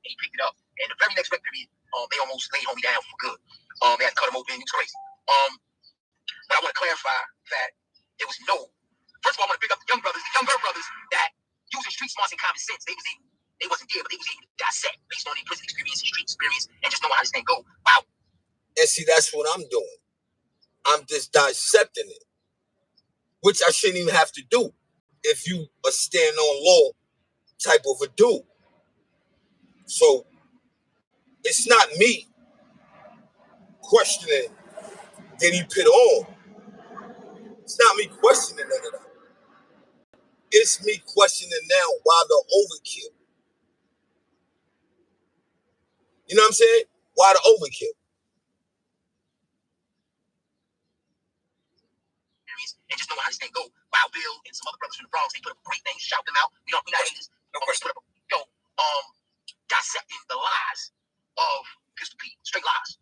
he picked it up. And the very next rep period, they almost laid homie down for good. They had to cut him open. It was crazy. But I want to clarify that there was no. First of all, I want to pick up the younger brothers that using street smarts and common sense, they wasn't there, but they was able to dissect based on their prison experience and street experience and just knowing how this thing go. Wow. And see, that's what I'm doing. I'm just dissecting it, which I shouldn't even have to do if you a stand on law type of a dude. So it's not me questioning did he put on. It's not me questioning none of that. It's me questioning now why the overkill. You know what I'm saying? Why the overkill? And just know how this thing go. Wild Bill and some other brothers from the Bronx, they put up great things, shout them out. We not haters. No question. Dissecting the lies of Pistol Pete, straight lies.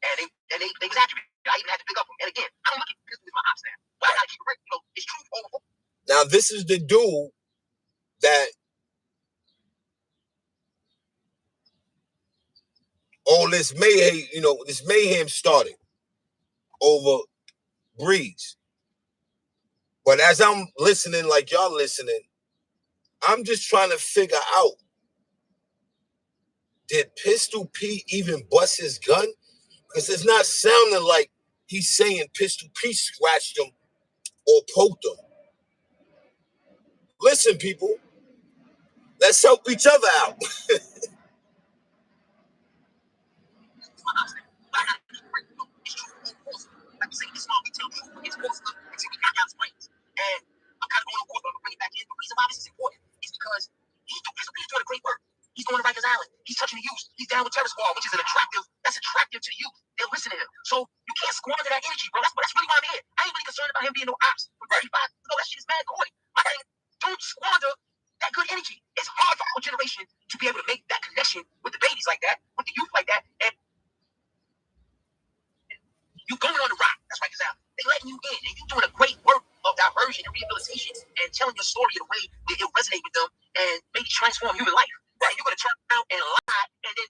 And they was accurate. I even had to pick up them. And again, I don't look at Pistol as my ops now. But I gotta keep it real. It's truth over. Now this is the dude that all this mayhem, this mayhem started over Brizz. But as I'm listening, like y'all listening, I'm just trying to figure out, did Pistol P even bust his gun? Because it's not sounding like he's saying Pistol P scratched him or poked him. Listen, people, let's help each other out. And I'm kind of going on course, but I'm going to bring it back in. The reason why this is important is because he's doing a great work. He's going to Rikers Island. He's touching the youth. He's down with Terror Squad, which is that's attractive to the youth. They'll listen to him. So you can't squander that energy, bro. That's really why I'm here. I ain't really concerned about him being no ops from 35. No, that shit is mad corny. My thing, don't squander that good energy. It's hard for our generation to be able to make that connection with the babies like that, with the youth like that, and you going on the rock. That's Rikers Island. They letting you in, and you doing a great work of diversion and rehabilitation and telling your story in a way that it'll resonate with them and maybe transform human life. Right? You're gonna turn around and lie, and then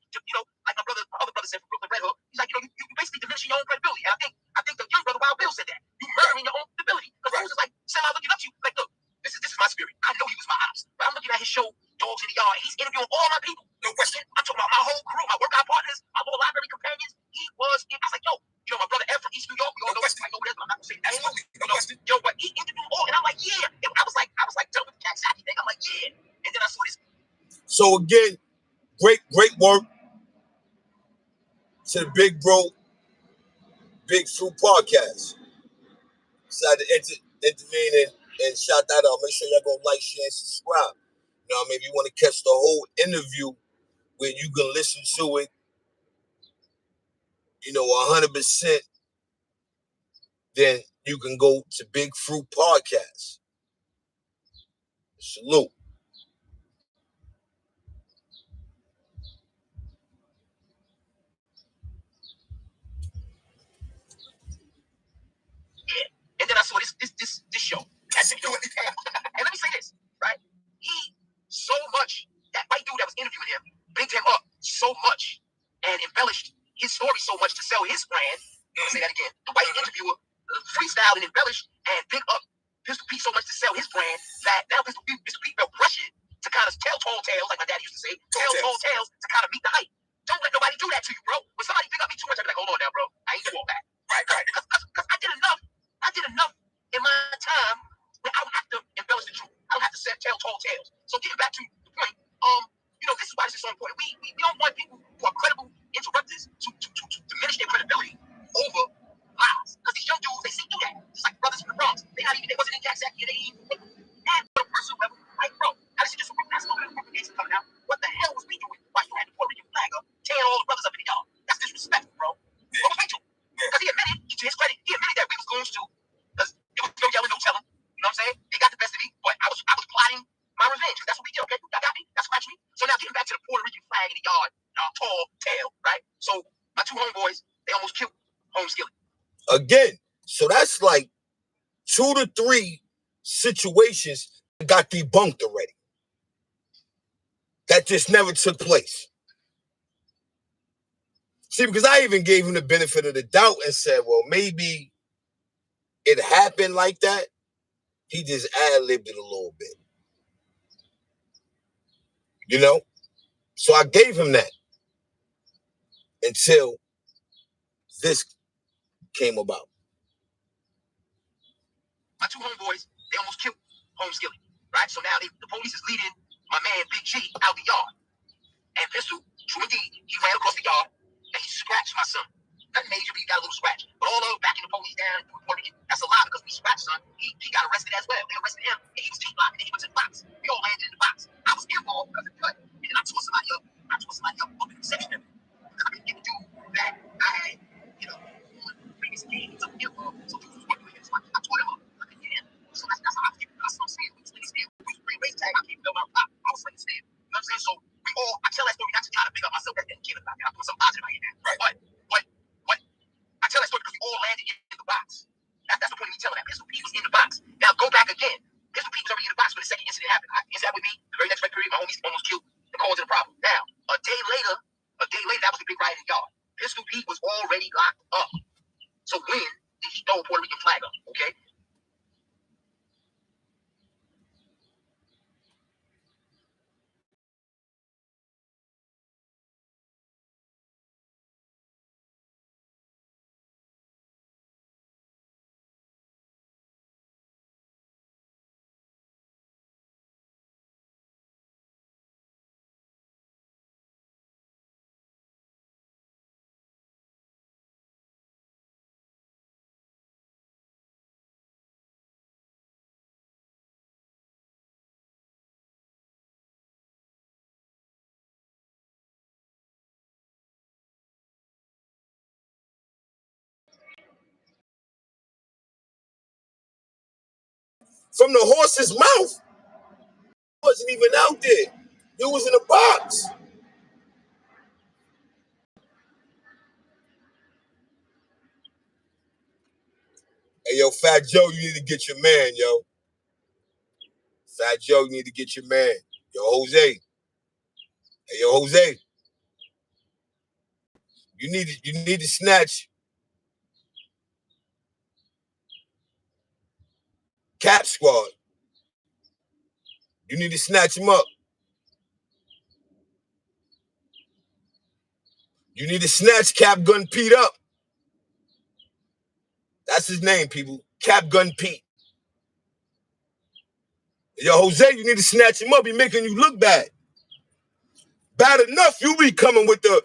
like my other brother said from Brooklyn Red Hook, he's like, you basically diminishing your own credibility. And I think the young brother Wild Bill said that. You murdering your own credibility. Because Rose is like, semi looking up to you, like, look, this is my spirit. I know he was my ops, but I'm looking at his show, Dogs in the Yard. He's interviewing all my people. No question. I'm talking about my whole crew, my workout partners, my whole library companions. I was like, yo, my brother Ed from East New York, we all know this. I know this, but I'm not gonna say absolutely. No question. Yo, but he interviewed all, and I'm like, yeah. And I was like done with the Jack Saki thing. I'm like, yeah. And then I saw this. So again, great work to the Big Bro, Big Fruit Podcast. Decided to intervene and shout that out. Make sure y'all go like, share, and subscribe. If you want to catch the whole interview where you can listen to it, 100%, then you can go to Big Fruit Podcast. Salute. And then I saw this show. And let me say this, right? He so much, that white dude that was interviewing him, bigged him up so much and embellished his story so much to sell his brand. I'm gonna say that again. The white interviewer freestyled and embellished and big up Pistol P so much to sell his brand that now Pistol P felt pressured to kind of tell tall tales, like my dad used to say, tell tall tales to kind of meet the hype. Don't let nobody do that to you, bro. When somebody pick up me too much, I'll be like, hold on now, bro. I ain't do all that. Right. Because I did enough in my time where I don't have to embellish the truth. I don't have to tell tall tales. So getting back to the point, this is why this is so important. We don't want people who are credible interrupters to diminish their credibility over lies. Because these young dudes, they see through that. Just like brothers from the Bronx. They wasn't in Jack Saki, and they even and on a personal level, like, bro, I just just that's a little bit of propagation coming out. What the hell was we doing while you had the Puerto Rican flag up, tearing all the brothers up in the yard? That's disrespectful, bro. Yeah. What was we doing? Because he admitted, to his credit, that we was goons too. Because it was no yelling, no telling. You know what I'm saying? They got the best of me, but I was plotting my revenge. That's what we did. Okay, you got me. That's scratch me. So now getting back to the Puerto Rican flag in the yard, tall tale, right? So my two homeboys, they almost killed Home Skillet. Again, so that's like 2 to 3 situations that got debunked already. That just never took place. See, because I even gave him the benefit of the doubt and said, well, maybe it happened like that. He just ad-libbed it a little bit. So I gave him that until this came about. My two homeboys, they almost killed Home Skillet, right? So now the police is leading my man Big G out the yard. And Pistol, true indeed, he ran across the yard and he scratched my son. Nothing major, but he got a little scratch. But all over backing the police down, that's a lie because we scratched son. He got arrested as well. They arrested him and he was T-blocked and he went to the box. We all landed in the box. I was involved because of the cut. And then I tore somebody up. Up in the section. Because I couldn't get the dude that I had, on previous games of involved. So dudes was working with him. So I tore him up. I couldn't get him. So that's how I was getting. That's what I'm saying. We was playing still. We was playing race tag. I can't feel my pop. I was playing still. You know what I'm saying? So I tell that story not to try to pick up myself. That didn't kill it. I'm doing something positive right now. Right. But I tell that story because we all landed in the box. That's the point of me telling that. Pistol P was in the box. Now go back again. Pistol P was already in the box when the second incident happened. Is that with me? The very next period, my homies almost killed the cause of the problem. Now, a day later, days later, that was the big riot in yard. Pistol Pete was already locked up. So when did he throw a Puerto Rican flag up? Okay. From the horse's mouth. Wasn't even out there. You was in a box. Hey, yo, Fat Joe, you need to get your man, yo. Fat Joe, you need to get your man. Yo, Jose. Hey, yo, Jose. You need to snatch Cap Squad. You need to snatch him up. You need to snatch Cap Gun Pete up. That's his name, people. Cap Gun Pete. Yo, Jose, you need to snatch him up. He's making you look bad. Bad enough, you be coming with the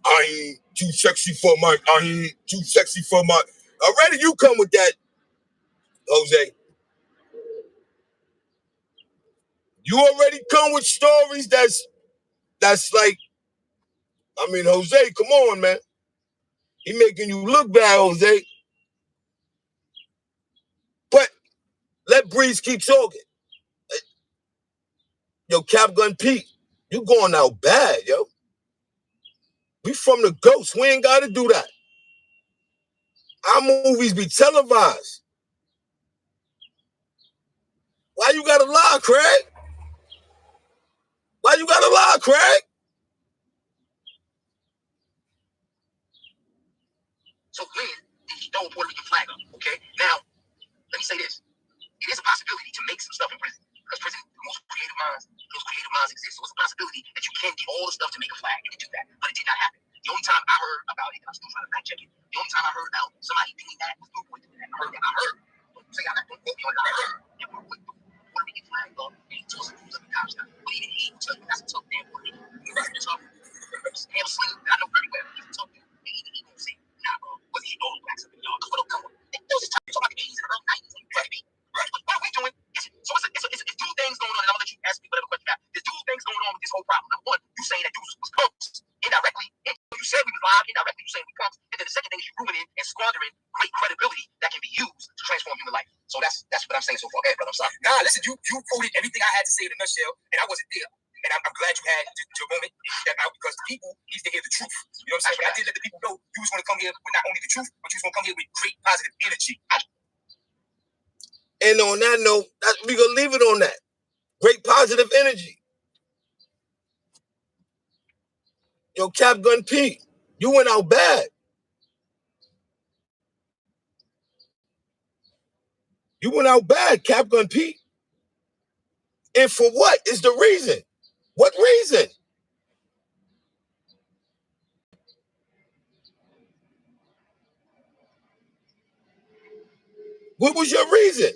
I ain't too sexy for my, I ain't too sexy for my. Already you come with that, Jose. You already come with stories that's like, I mean, Jose, come on, man. He making you look bad, Jose. But let Brizz keep talking. Yo, Cap Gun Pete, you going out bad, yo. We from the Ghost. We ain't got to do that. Our movies be televised. Why you gotta lie, Craig? Why you gotta lie, Craig? So when did he throw a Puerto Rican flag up? Okay. Now, let me say this. It is a possibility to make some stuff in prison. Because prison, those creative minds exist. So it's a possibility that you can get all the stuff to make a flag. You can do that. But it did not happen. The only time I heard about it, and I'm still trying to fact check it, the only time I heard about somebody doing that was Blue Boy doing that. I heard. Don't say don't quote me on it. I heard that Blue Boy threw a Puerto Rican flag up and he told some dudes up in Compton. But even he will tell you that's a tough damn Puerto Rican. You're tough. Ham sling, I know very well. He's a tough dude. And even he won't say, nah, bro, was he all blacks up in y'all? Come on. There was a time, talking about the 80s and early 90s when you tried to be. Right. What are we doing? It's two things going on, and I'm gonna let you ask me whatever question you have. There's two things going on with this whole problem. Number one, you saying that dudes was punks indirectly. You said we was live indirectly. You saying we punks, and then the second thing is you ruining and squandering great credibility that can be used to transform human life. So that's what I'm saying so far. Hey, brother, I'm sorry. Nah, listen, you quoted everything I had to say in a nutshell, and I wasn't there. And I'm glad you had your moment because the people need to hear the truth. You know what I'm saying? I did let the people know you was going to come here with not only the truth, but you was going to come here with great positive energy. And on that note, we gonna leave it on that. Great positive energy. Yo, Cap Gun Pete, you went out bad. You went out bad, Cap Gun Pete. And for what is the reason? What reason? What was your reason?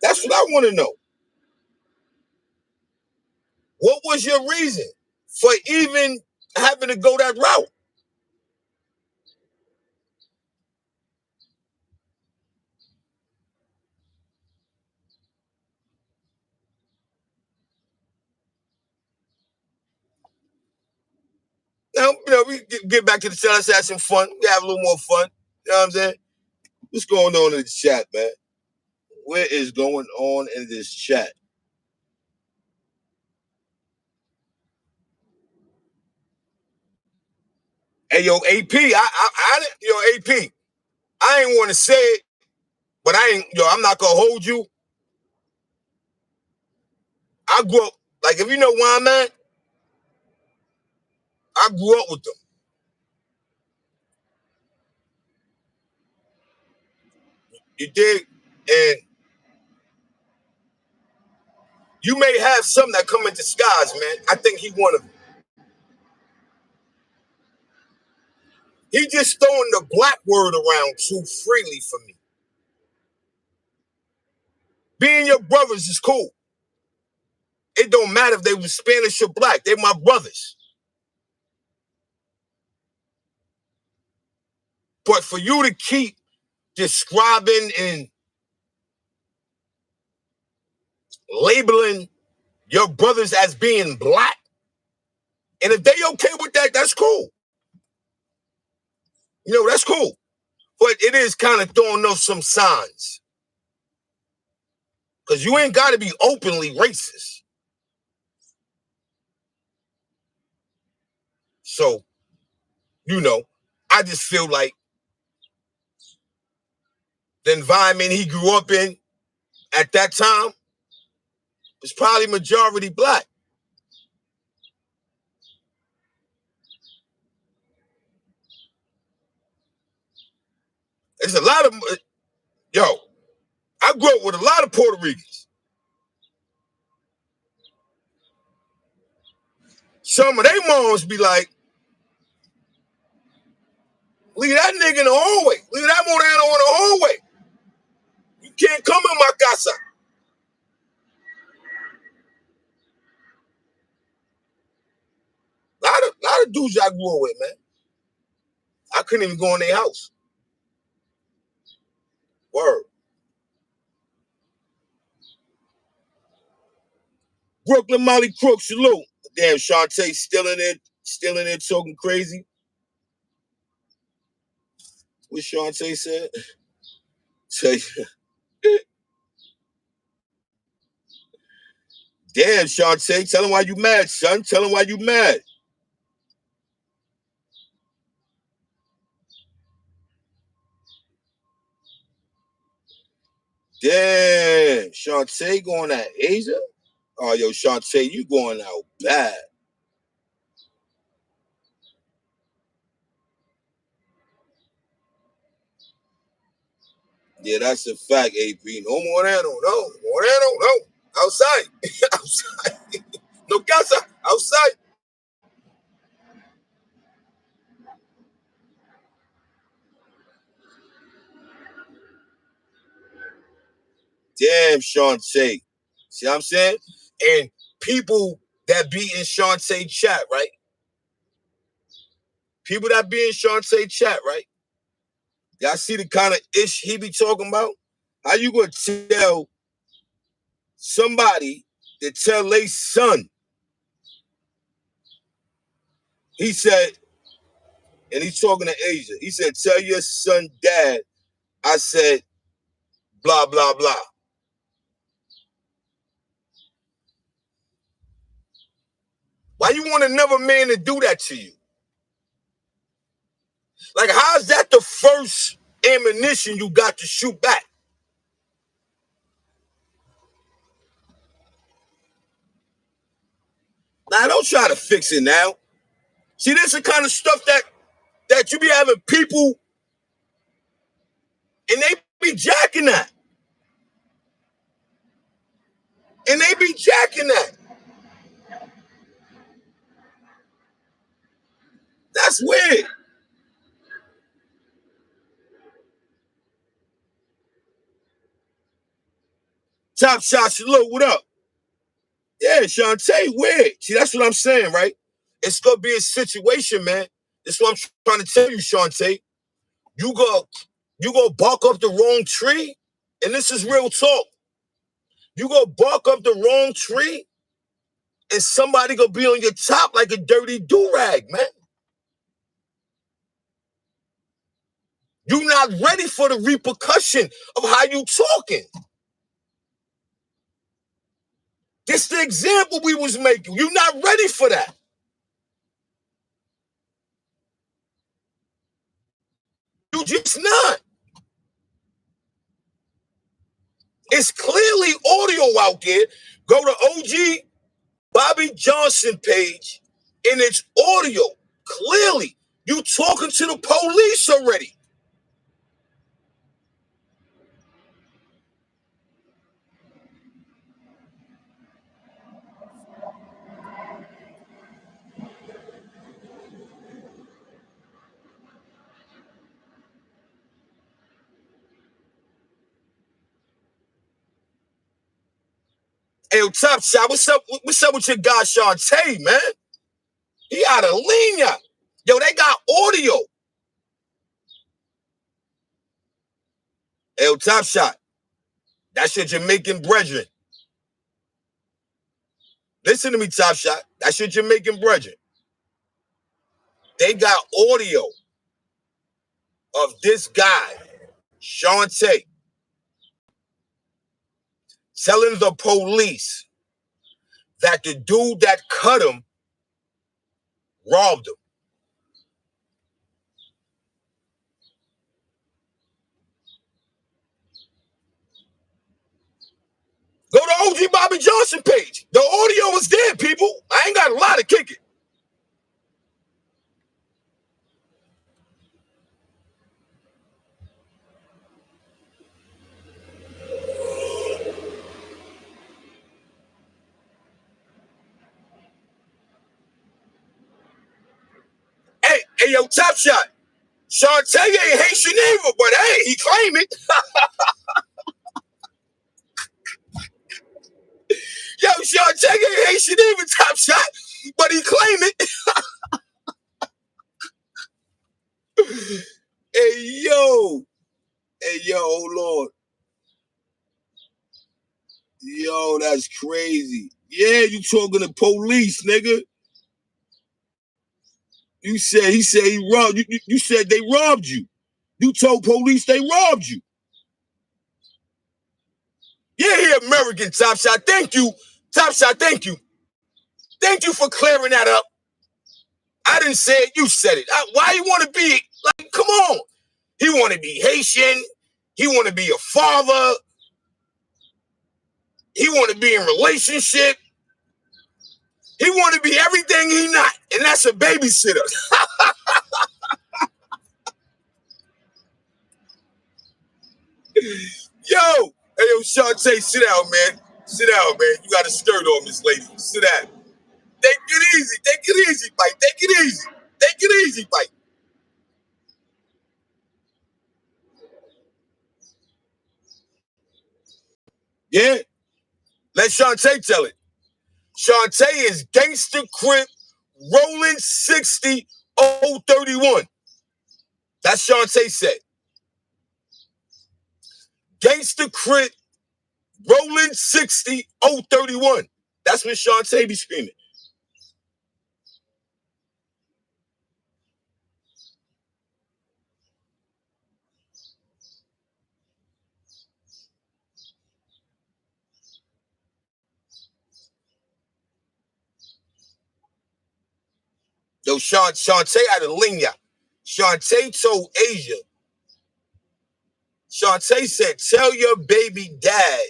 That's what I want to know. What was your reason for even having to go that route? Now, we get back to the chat. Let's have some fun. We have a little more fun. You know what I'm saying? What's going on in the chat, man? What is going on in this chat? Hey, yo, AP, yo, AP, I ain't want to say it, but I'm not gonna hold you. I grew up, like, if you know where I'm at, I grew up with them. You dig? And you may have some that come in disguise, man. I think he one of them. He just throwing the black word around too freely for me. Being your brothers is cool. It don't matter if they were Spanish or black. They're my brothers. But for you to keep describing and labeling your brothers as being black, and if they okay with that, that's cool. You know, that's cool. But it is kind of throwing off some signs. Because you ain't got to be openly racist. So, you know, I just feel like the environment he grew up in at that time was probably majority black. There's a lot of, I grew up with a lot of Puerto Ricans. Some of their moms be like, leave that nigga in the hallway. Leave that moreno in the hallway. You can't come in my casa. Lot of dudes I grew up with, man. I couldn't even go in their house. Word. Brooklyn Molly Crook, salute. Damn, Shantae still in there talking crazy. What Shantae said? Say, damn, Shantae, tell him why you mad, son. Tell him why you mad. Damn, Shantae going at Asia? Oh, yo, Shantae, you going out bad. Yeah, that's a fact, AP. No moreno, no. Moreno, no. Outside. Outside. No casa. Outside. Damn, Shantae. See what I'm saying? And people that be in Shantae chat, right? People that be in Shantae chat, right? Y'all see the kind of ish he be talking about? How you gonna tell somebody to tell their son? He said, and he's talking to Asia. He said, tell your son, dad, I said, blah, blah, blah. Why you want another man to do that to you? Like, how's that the first ammunition you got to shoot back? Now, don't try to fix it now. See, this is the kind of stuff that you be having people, and they be jacking that. And they be jacking that. That's weird. Top Shot, look, what up? Yeah, Shantae, weird. See, that's what I'm saying, right? It's gonna be a situation, man. That's what I'm trying to tell you, Shantae. You go bark up the wrong tree, and this is real talk. You go bark up the wrong tree, and somebody gonna be on your top like a dirty do-rag, man. You're not ready for the repercussion of how you talking. This the example we was making. You're not ready for that. just not. It's clearly audio out there. Go to OG Bobby Johnson page, and it's audio. Clearly, you talking to the police already. Hey, yo, Top Shot, what's up with your guy Shantae, man? He out of Lena. Yo, they got audio. Hey, yo, Top Shot, that's your Jamaican brethren. Listen to me, Top Shot. That's your Jamaican brethren. They got audio of this guy, Shantae, telling the police that the dude that cut him robbed him. Go to OG Bobby Johnson page. The audio is there, people. I ain't got a lot to kick it. Hey, yo, Top Shot. Shantae ain't Haitian either, but hey, he claim it. Yo, Shantae ain't Haitian either, Top Shot, but he claim it. Hey, yo, hold on. Yo, that's crazy. Yeah, you talking to police, nigga. He said he robbed you. You said they robbed you. You told police they robbed you. Yeah, he American, Top Shot. Thank you. Top Shot, thank you. Thank you for clearing that up. I didn't say it, you said it. Why you want to be, like, come on. He want to be Haitian. He want to be a father. He want to be in relationship. He want to be everything he not. And that's a babysitter. Yo, hey, yo, Shantae, sit down, man. Sit down, man. You got a skirt on, Miss Lady. Sit down. Take it easy. Take it easy, Mike. Take it easy. Take it easy, Mike. Yeah? Let Shantae tell it. Shantae is Gangster Crip Rolling 60 031. That's Shantae said. Gangster Crip Rolling 60 031. That's what Shantae be screaming. Yo, Shantae out of Lena. Shantae told Asia. Shantae said, tell your baby dad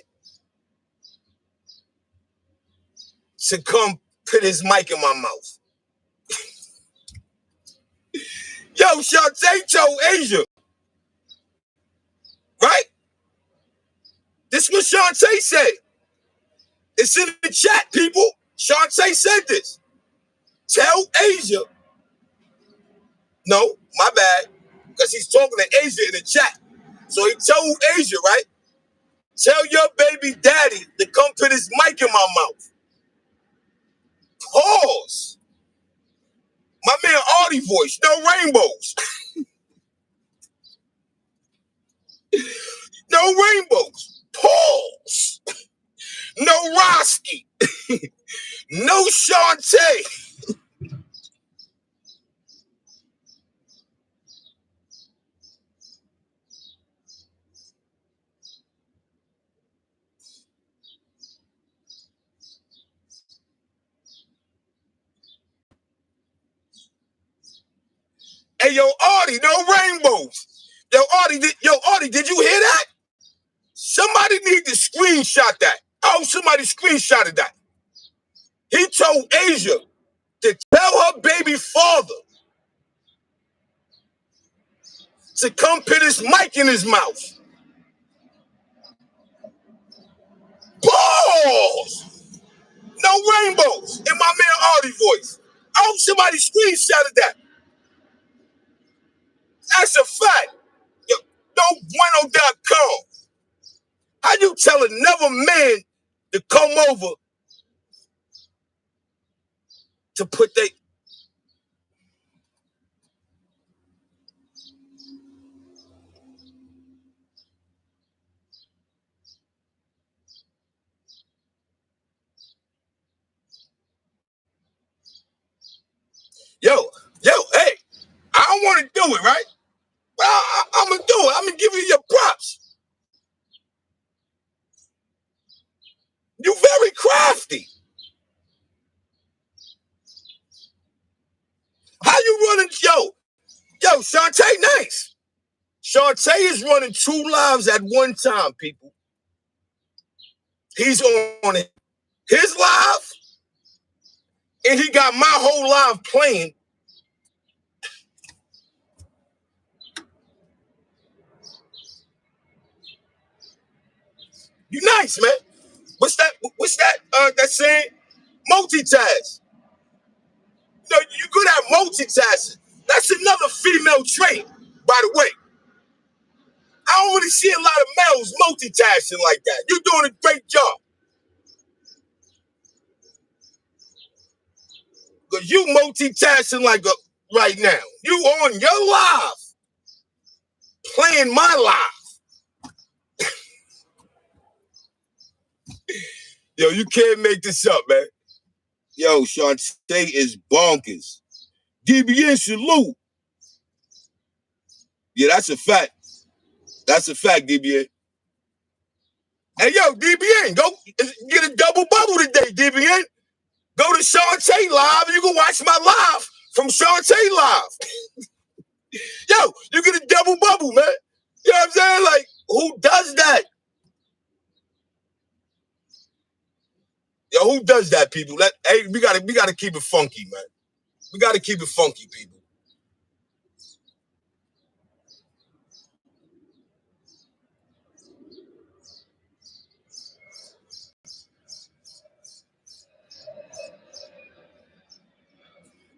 to come put his mic in my mouth. Yo, Shantae told Asia. Right? This is what Shantae said. It's in the chat, people. Shantae said this. Tell Asia. No, my bad. Because he's talking to Asia in the chat. So he told Asia, right? Tell your baby daddy to come put his mic in my mouth. Pause. My man Artie voice, no rainbows. No rainbows. Pause. No Roski. No Shantae. Hey, yo, Artie, no rainbows. Artie, did you hear that? Somebody need to screenshot that. Oh, somebody screenshotted that. He told Asia to tell her baby father to come put his mic in his mouth. Pause! No rainbows in my man Artie voice. Oh, somebody screenshotted that. That's a fact. Yo, no bueno.com. How you tell another man to come over to put they... Yo, hey, I don't want to do it, right? Well, I'm going to do it. I'm going to give you your props. You very crafty. How you running? Yo, Shantae nice. Shantae is running 2 lives at one time, people. He's on his live, and he got my whole live playing. You nice, man. What's that? That saying? Multitask. You know, you good at multitasking. That's another female trait, by the way. I don't really see a lot of males multitasking like that. You're doing a great job. Because you multitasking like right now. You on your live, playing my live. Yo, you can't make this up, man. Yo, Shantae is bonkers. DBN salute. Yeah, that's a fact. That's a fact, DBN. Hey, yo, DBN, go get a double bubble today, DBN. Go to Shantae Live and you can watch my live from Shantae Live. Yo, you get a double bubble, man. You know what I'm saying? Like, who does that? Yo, who does that, people? Hey, we gotta keep it funky, man. We gotta keep it funky, people.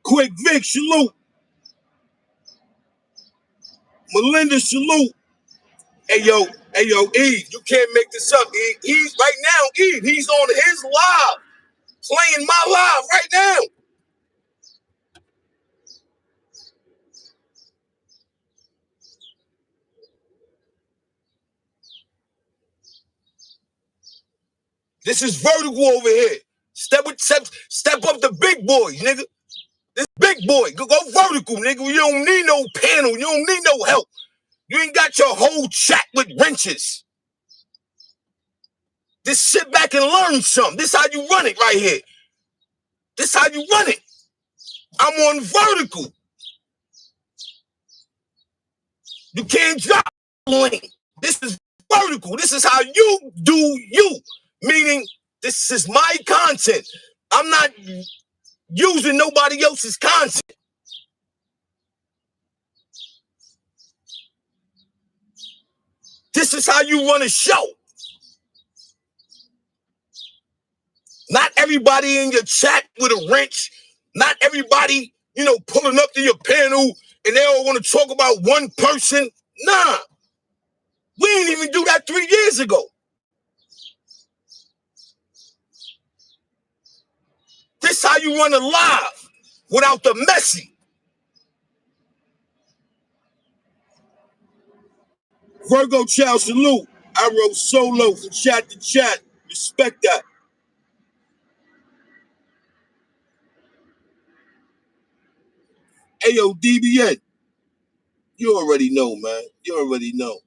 Quick Vic, salute. Melinda, salute. Hey yo, Eve, you can't make this up. He's right now, Eve. He's on his live, playing my live right now. This is vertical over here. Step up the big boys, nigga. This big boy, go vertical, nigga. You don't need no panel. You don't need no help. You ain't got your whole chat with wrenches. Just sit back and learn something. This how you run it right here. This how you run it. I'm on vertical. You can't drop lane. This is vertical. This is how you do you. Meaning, this is my content. I'm not using nobody else's content. This is how you run a show. Not everybody in your chat with a wrench. Not everybody, pulling up to your panel and they all want to talk about one person. Nah. We didn't even do that 3 years ago. This how you run a live without the messy. Virgo Child salute. I wrote solo from chat to chat. Respect that. Ayo, DBN. You already know, man. You already know.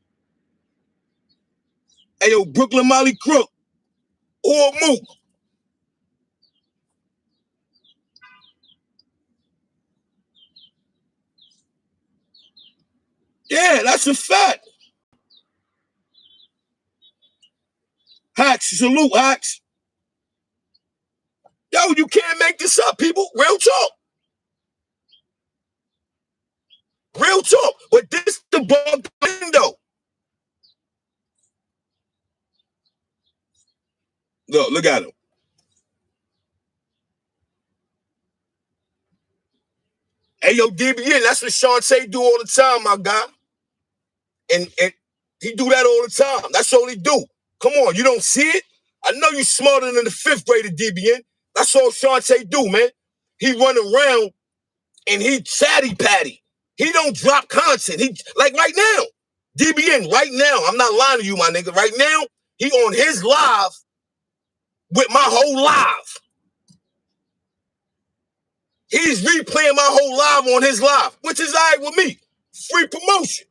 Ayo, Brooklyn Molly Crook. Or Mook. Yeah, that's a fact. Hacks, salute, Hacks. Yo, you can't make this up, people. Real talk. Real talk. But this the bug window. Look at him. Hey, yo, DBN, that's what Shantae do all the time, my guy. And he do that all the time. That's all he do. Come on, you don't see it? I know you smarter than the 5th grader, DBN. That's all Shantae do, man. He run around and he chatty patty. He don't drop content. He like right now, DBN, right now, I'm not lying to you, my nigga. Right now, he on his live with my whole live. He's replaying my whole live on his live, which is all right with me. Free promotion.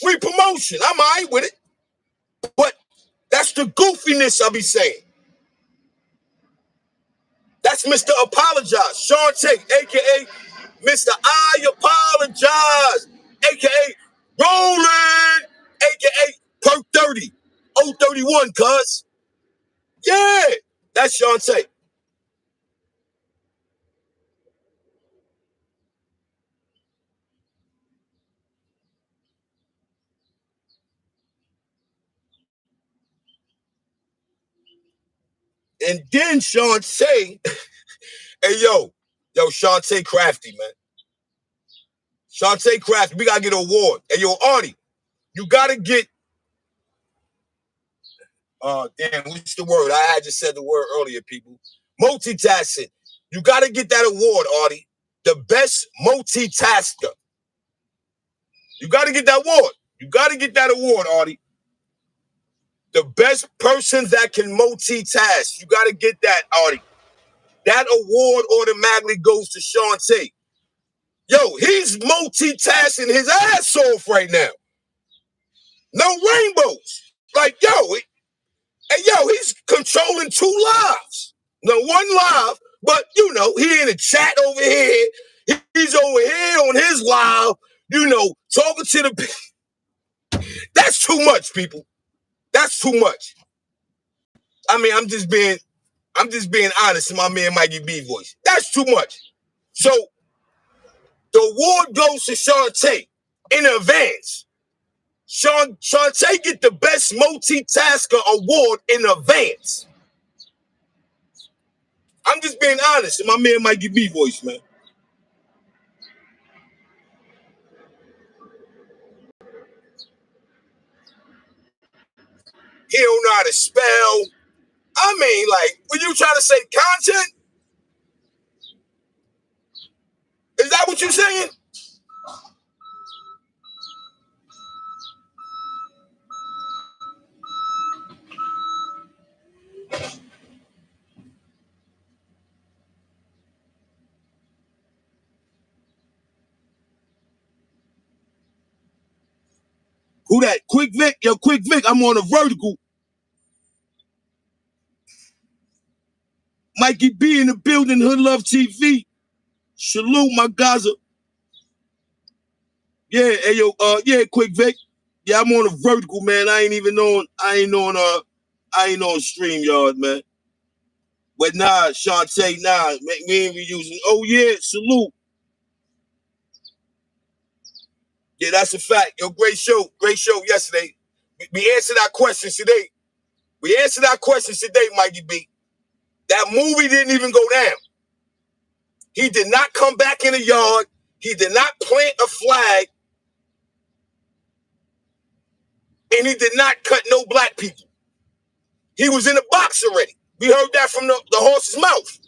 Free promotion. I'm all right with it. But that's the goofiness I be saying. That's Mr. Apologize. Shantae, a.k.a. Mr. I Apologize, a.k.a. Roland, a.k.a. Perk 30, 031, cuz. Yeah, that's Shantae. And then Shantae, hey, yo, Shantae crafty, man. Shantae crafty, we got to get an award. Hey, yo, Artie, you got to get, damn, what's the word? I had just said the word earlier, people. Multitasking. You got to get that award, Artie. The best multitasker. You got to get that award. You got to get that award, Artie. The best person that can multitask. You got to get that, Artie. That award automatically goes to Shantae. Yo, he's multitasking his ass off right now. No rainbows. Like, he's controlling 2 lives. No, 1 live, but, he in the chat over here. He's over here on his live, talking to the... That's too much, people. That's too much. I mean, I'm just being honest in my man Mikey B voice. That's too much. So the award goes to Shantae in advance. Shantae get the best multitasker award in advance. I'm just being honest in my man Mikey B voice, man. He don't know how to spell. I mean, like, when you trying to say content, is that what you're saying? Who that? Quick Vic? Yo, Quick Vic, I'm on a vertical. Mikey B in the building, Hood Love TV. Salute, my Gaza. Yeah, hey, yo, Quick Vic. Yeah, I'm on a vertical, man. I ain't on StreamYard, man. But nah, Shantae, nah, we ain't reusing. Oh yeah, salute. Yeah, that's a fact. Yo, great show yesterday. We answered our questions today. Mikey B. That movie didn't even go down. He did not come back in the yard. He did not plant a flag. And he did not cut no black people. He was in the box already. We heard that from the horse's mouth.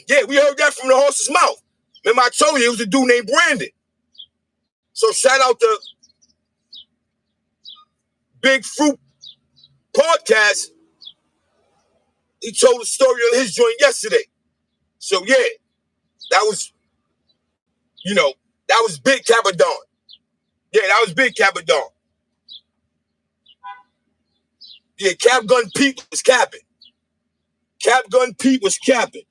Yeah, we heard that from the horse's mouth. Remember I told you it was a dude named Brandon. So shout out to Big Fruit Podcast. He told a story on his joint yesterday. So yeah, that was Big Capadon. Yeah, that was Big Capadon. Yeah, Cap Gun Pete was capping. Cap Gun Pete was capping.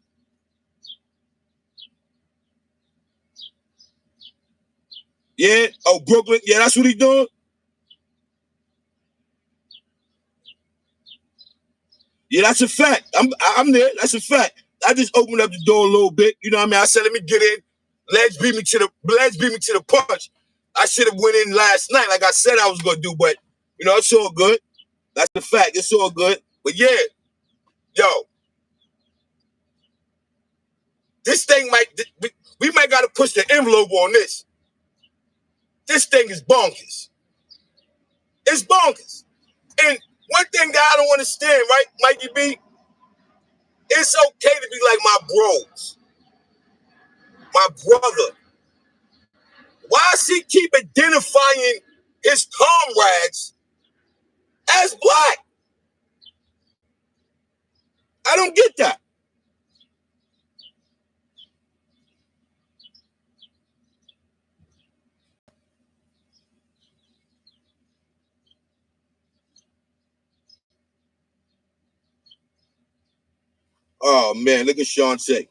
Yeah. Oh, Brooklyn. Yeah, that's what he doing. Yeah, that's a fact. I'm there. That's a fact. I just opened up the door a little bit. You know what I mean? I said, let me get in. Legs beat me to the punch. I should have went in last night, like I said I was gonna do, but you know, it's all good. That's the fact. It's all good. But yeah, yo, this thing we might gotta push the envelope on this. This thing is bonkers. It's bonkers. And one thing that I don't understand, right, Mikey B, it's okay to be like my bros, my brother. Why does he keep identifying his comrades as black? I don't get that. Oh man, look at Shantae.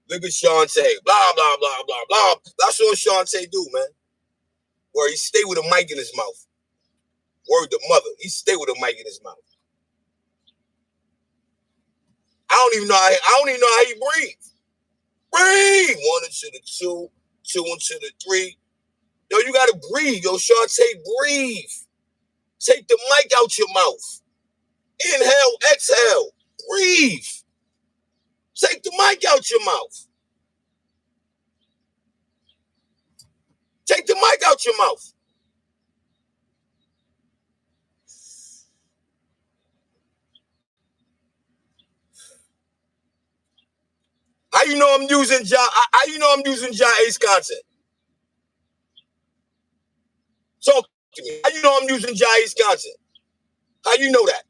Look at Shantae. Blah, blah, blah, blah, blah. That's what Shantae do, man. Where he stay with a mic in his mouth. Word to mother. He stay with a mic in his mouth. I don't even know how he breathe. Breathe. 1 into the 2, 2 into the 3. Yo, you gotta breathe. Yo, Shantae, breathe. Take the mic out your mouth. Inhale, exhale. Breathe. Take the mic out your mouth. Take the mic out your mouth. How you know I'm using Ja Ace content? Talk to me. How you know I'm using Ja Ace content? How you know that?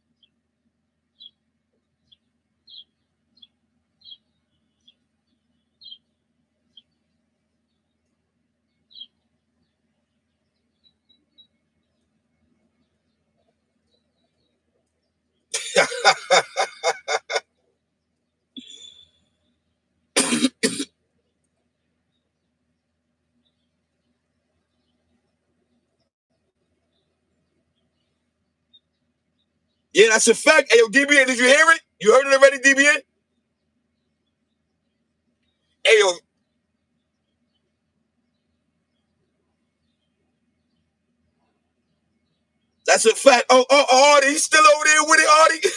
Yeah, that's a fact. Hey, yo, DBN, did you hear it? You heard it already, DBN? Hey, yo. That's a fact. Oh, Artie, he's still over there with it, Artie.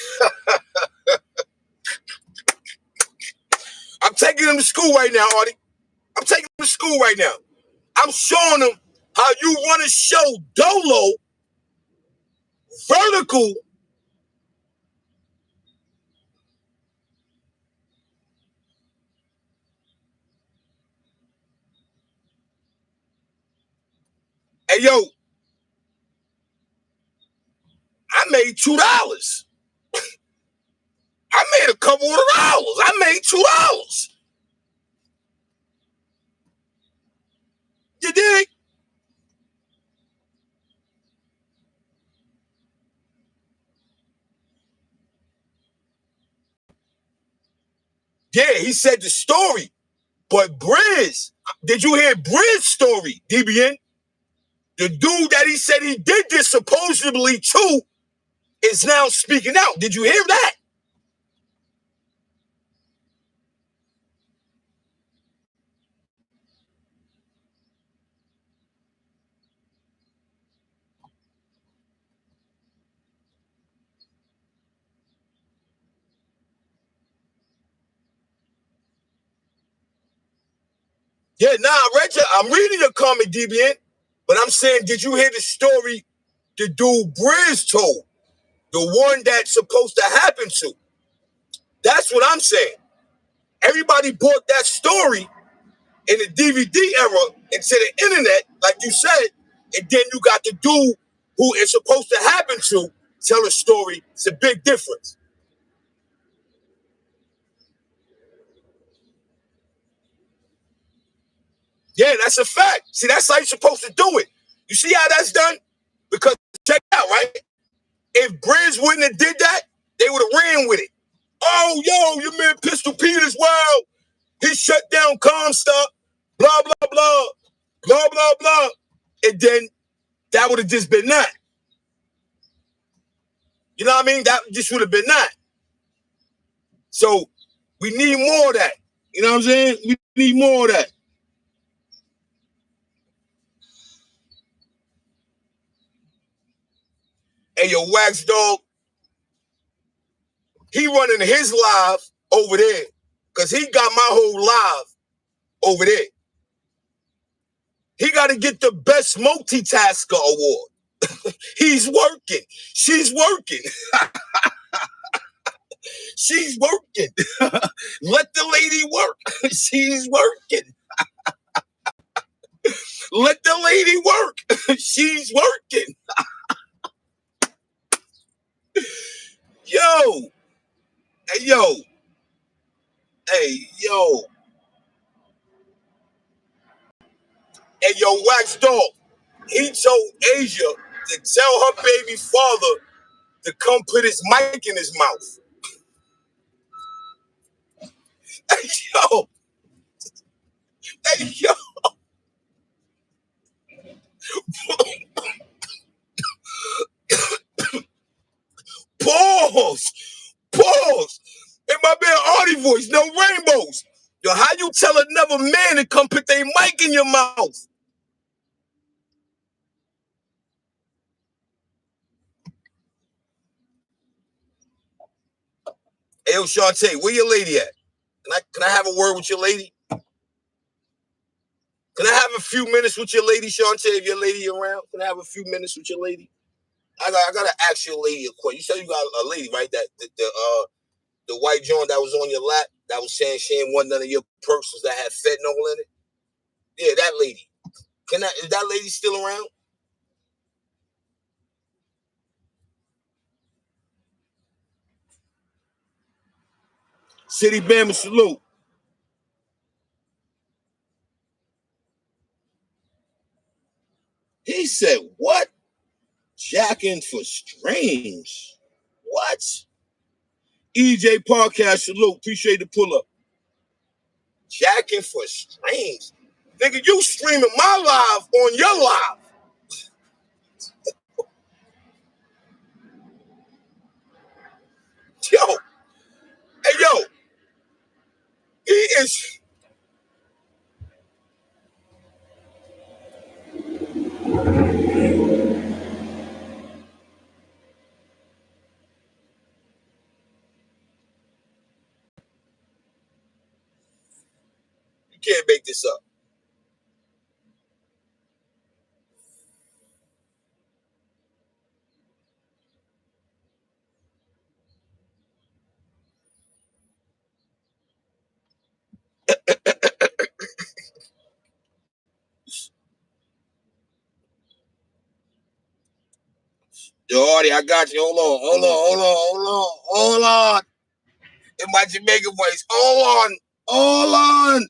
I'm taking him to school right now, Artie. I'm taking him to school right now. I'm showing him how you want to show Dolo vertical. Hey, yo, I made $2. I made a couple of dollars. I made $2. You dig? Yeah, he said the story. But Brizz, did you hear Brizz's story, DBN? The dude that he said he did this supposedly to is now speaking out. Did you hear that? Yeah, nah, I read you. I'm reading your comment, DBN. But I'm saying, did you hear the story the dude Brizz told? The one that's supposed to happen to? That's what I'm saying. Everybody bought that story in the DVD era into the internet, like you said, and then you got the dude who it's supposed to happen to tell a story. It's a big difference. Yeah, that's a fact. See, that's how you're supposed to do it. You see how that's done? Because check it out, right? If Brizz wouldn't have did that, they would have ran with it. Oh, yo, your man Pistol Pete as well. He shut down Comstock. blah, blah, blah, blah, blah, blah. And then that would have just been that. You know what I mean? That just would have been that. So we need more of that. You know what I'm saying? We need more of that. And your Wax Dog, he running his live over there. Because he got my whole live over there. He got to get the best multitasker award. He's working. She's working. She's working. Let the lady work. She's working. Let the lady work. She's working. Yo. Hey, yo. Hey, yo. Hey, yo, Wax Dog. He told Asia to tell her baby father to come put his mic in his mouth. Hey, yo. Hey, yo. Pause. Pause. In my man Artie voice, no rainbows. Yo, how you tell another man to come put their mic in your mouth? Hey, yo, Shantae, where your lady at? Can I have a word with your lady? Can I have a few minutes with your lady, Shantae, if your lady around? Can I have a few minutes with your lady? I gotta ask your lady a question. You said you got a lady, right? That the white joint that was on your lap that was saying she ain't want none of your purses that had fentanyl in it. Yeah, that lady. Is that lady still around? City Bama salute. He said, what? Jacking for streams. What? EJ Podcast salute. Appreciate the pull up. Jacking for streams. Nigga, you streaming my live on your live. Yo. Hey, yo. He is. You can't make this up. Yo, Artie, I got you. Hold on. In my Jamaican voice. Hold on.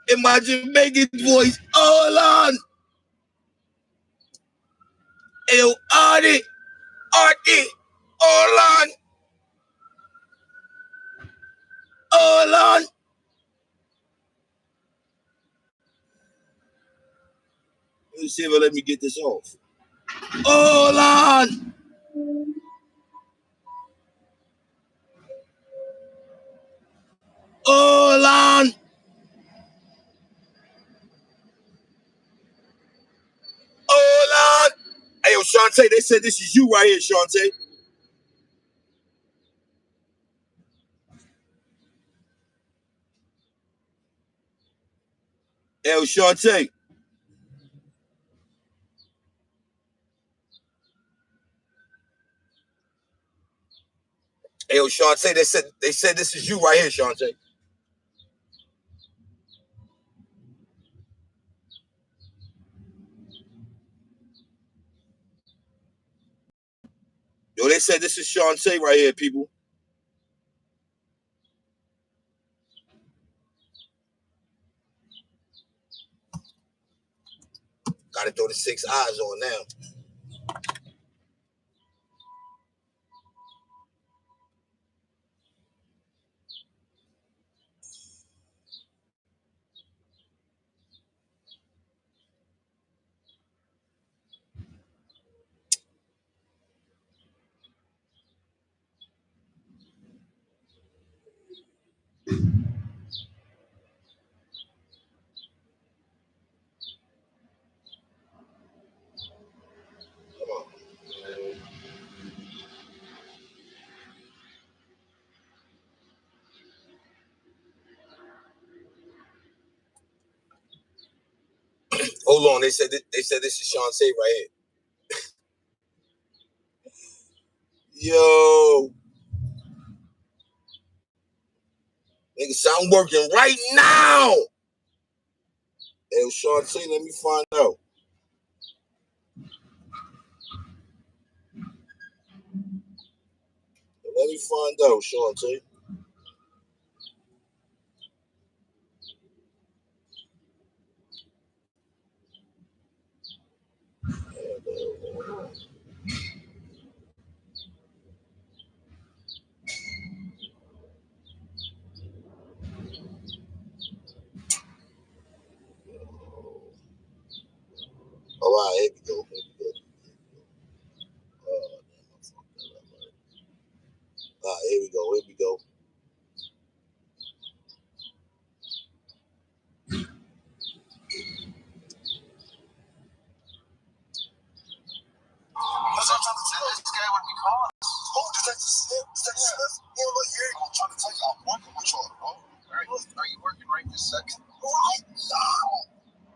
In my Jamaican voice. Hold on. Yo, Artie. Hold on. Let me see if let me get this off. Hold on. Hey, yo, Shantae, they said this is you right here, Shantae. Hey, yo, Shantae. Hey, yo, Shantae, they said this is you right here, Shantae. Yo, they said this is Shantae right here, people. Gotta throw the 6 eyes on now. Hold on, they said this is Shantae right here. Yo, nigga, sound working right now. Hey, Shantae, let me find out. Let me find out, Shantae. All right, here we go. Here we go. That's what I'm trying to tell this guy when we call us. Oh, Detective Smith? Detective Smith? Yeah, look here. I'm trying to tell you, I'm working with y'all, bro. Are you working right this second? Right now.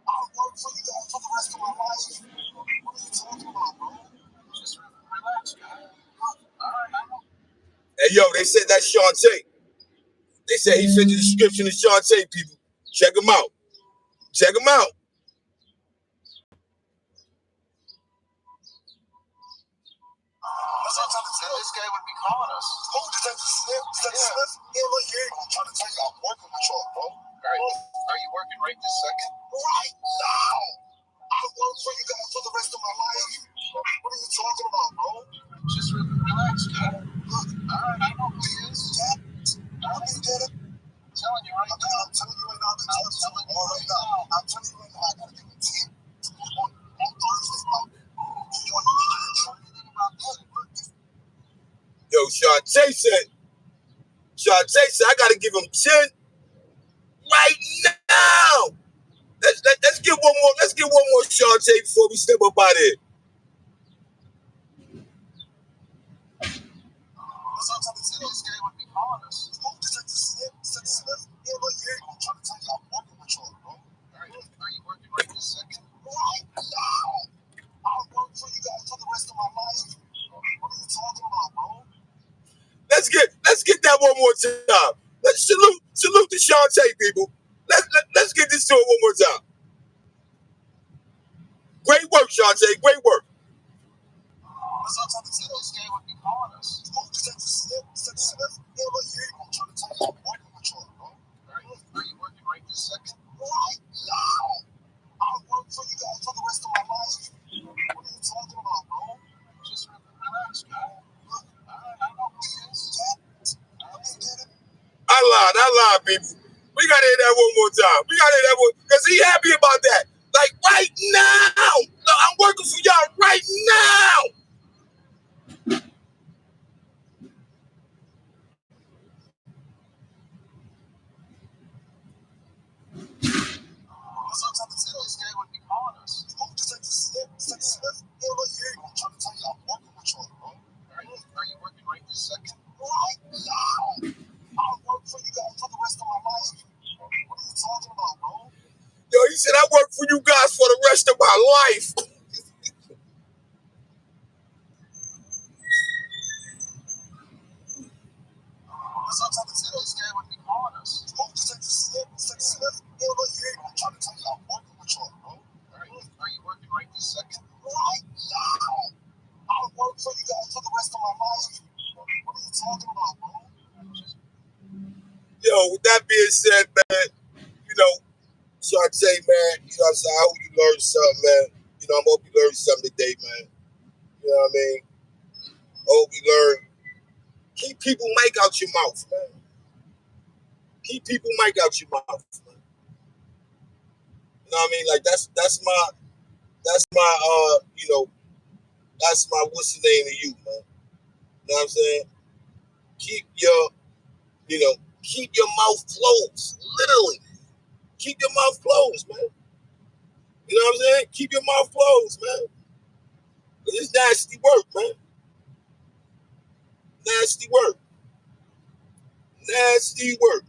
I'll work for you guys for the rest of my life. What are you talking about, bro? Just relax, guy. All right, I know. Hey, yo, they said that's Shantae. They said he sent the description of Shantae, people. Check him out. Check him out. That's what I'm trying to tell this guy would be calling us. Oh, Detective Smith? Detective Smith? Yeah, look here. I'm trying to tell you, I'm working with y'all, bro. Are you working right this second? Right now. I'll work for you guys for the rest of my life. What are you talking about, bro? Just relax, guy. Look, all right, I know who he is. Yeah. I mean, get it. I'm telling you right now. I'm telling you right now. I'm telling you right now. I'm telling you right now. I gotta give him 10 on Thursday, bro. You want to know anything about that? Yo, Shantae said, I gotta give him 10 right now. Let's get one more. Let's get one more Shantae before we step up out of here. What's up, this guy would be calling us. Oh, Detective Smith? Detective Smith? Yeah, look here. I'm trying to tell you, I'm working with y'all, bro. Are you working right this second? Right now. I'll work for you guys for the rest of my life. What are you talking about, bro? Let's get that one more time. Let's salute the Shantae, people. Let's get this to it one more time. Great work, Shantae. Great work. What's up, this guy would be calling us. Oh, Detective Smith? Detective Smith? Yeah, look here. I'm trying to tell you, I'm working with y'all, bro. Are you working right this second? Right now. I'll work for you guys for the rest of my life. What are you talking about, bro? Just relax, guy. Look, I know who he is. Yeah. I mean, get it. I lied, people. We gotta hear that one more time. We gotta hear that one because he happy about that. Like right now. No, I'm working for y'all right now. What's up, this guy would be calling us. Oh, Detective Smith? Detective Smith? Yeah, look here. I'm trying to tell you, I'm working with y'all, bro. Are you working right this second? Right now. I'll work for you guys for the rest of my life. What are you talking about, bro? Yo, he said I work for you guys for the rest of my life. What's up, this guy would be calling us. Oh, Detective Smith? Detective Smith? Yeah, look here. I'm trying to tell you, I'm working with y'all, bro. Are you working right this second? Right now. I'll work for you guys for the rest of my life. What are you talking about, bro? Yo, with that being said, man, you know, Shantae, man, you know what I'm saying? I hope you learned something, man. You know, I hope you learned something today, man. You know what I mean? I hope you learn. Keep people mic out your mouth, man. Keep people mic out your mouth, man. You know what I mean? Like that's my you know, that's my what's the name to you, man. You know what I'm saying? Keep your, you know, keep your mouth closed. Literally. Keep your mouth closed, man. You know what I'm saying? Keep your mouth closed, man. It's nasty work, man. Nasty work. Nasty work.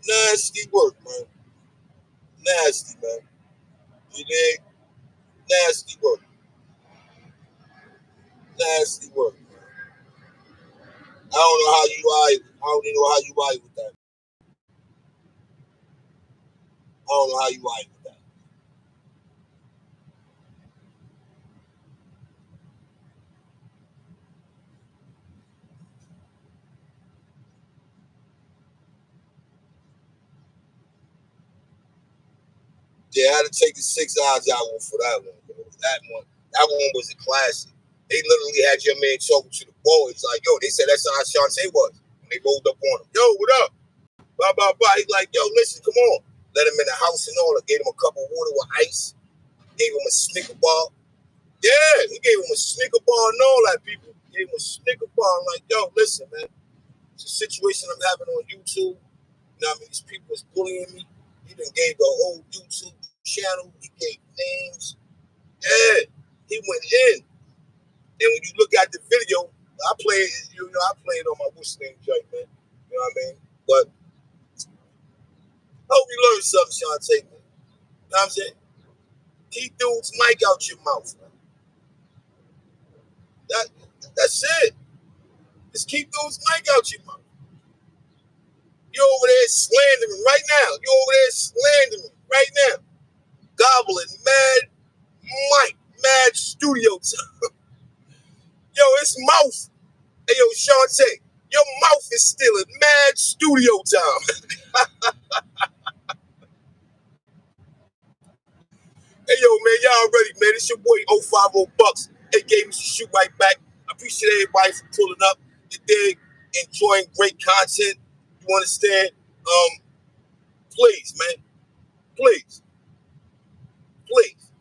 Nasty work, man. Nasty, man. You dig? Nasty work. Nasty work. I don't know how you ride. I don't even know how you ride with that. I don't know how you ride with that. Yeah, I had to take the 6 hours out for that one. That one was a classic. They literally had your man talking to the boys like, yo, they said that's how Shantae was. When they rolled up on him. Yo, what up? Blah, blah, blah. He's like, yo, listen, come on. Let him in the house and all. I gave him a cup of water with ice. Gave him a Snicker bar. Yeah, he gave him a Snicker bar and all that, people. Gave him a Snicker bar. I'm like, yo, listen, man. It's a situation I'm having on YouTube. You know what I mean? These people is bullying me. He done gave the whole YouTube channel. He gave names. Yeah, he went in. And when you look at the video, I play it on my what's name joint, man. You know what I mean? But I hope you learn something, Shantae, man. You know what I'm saying? Keep dude's mic out your mouth, man. That's it. Just keep dude's mic out your mouth. You're over there slandering right now. You're over there slandering right now. Gobbling mad mic, mad studio time. Yo, it's mouth. Hey, yo, Shantae, your mouth is still in mad studio time. Hey, yo, man, y'all ready, man. It's your boy 050 Bucks. They gave me some shoot right back. I appreciate everybody for pulling up. You dig? Enjoying great content. You understand? Please, man. Please. Please.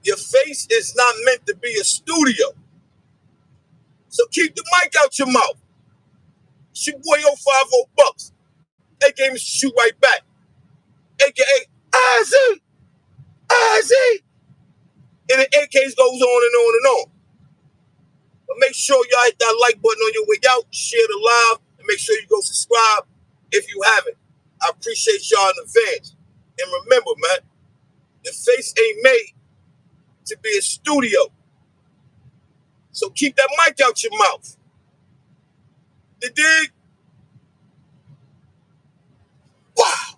Your face is not meant to be a studio. So keep the mic out your mouth. It's your boy 050 Bucks. They gave me some shoot right back. AKA Ozzy. Ozzy. And the AKs goes on and on and on. But make sure y'all hit that like button on your way out, share the live, and make sure you go subscribe if you haven't. I appreciate y'all in advance. And remember, man, the face ain't made to be a studio. So keep that mic out your mouth. You dig? Wow.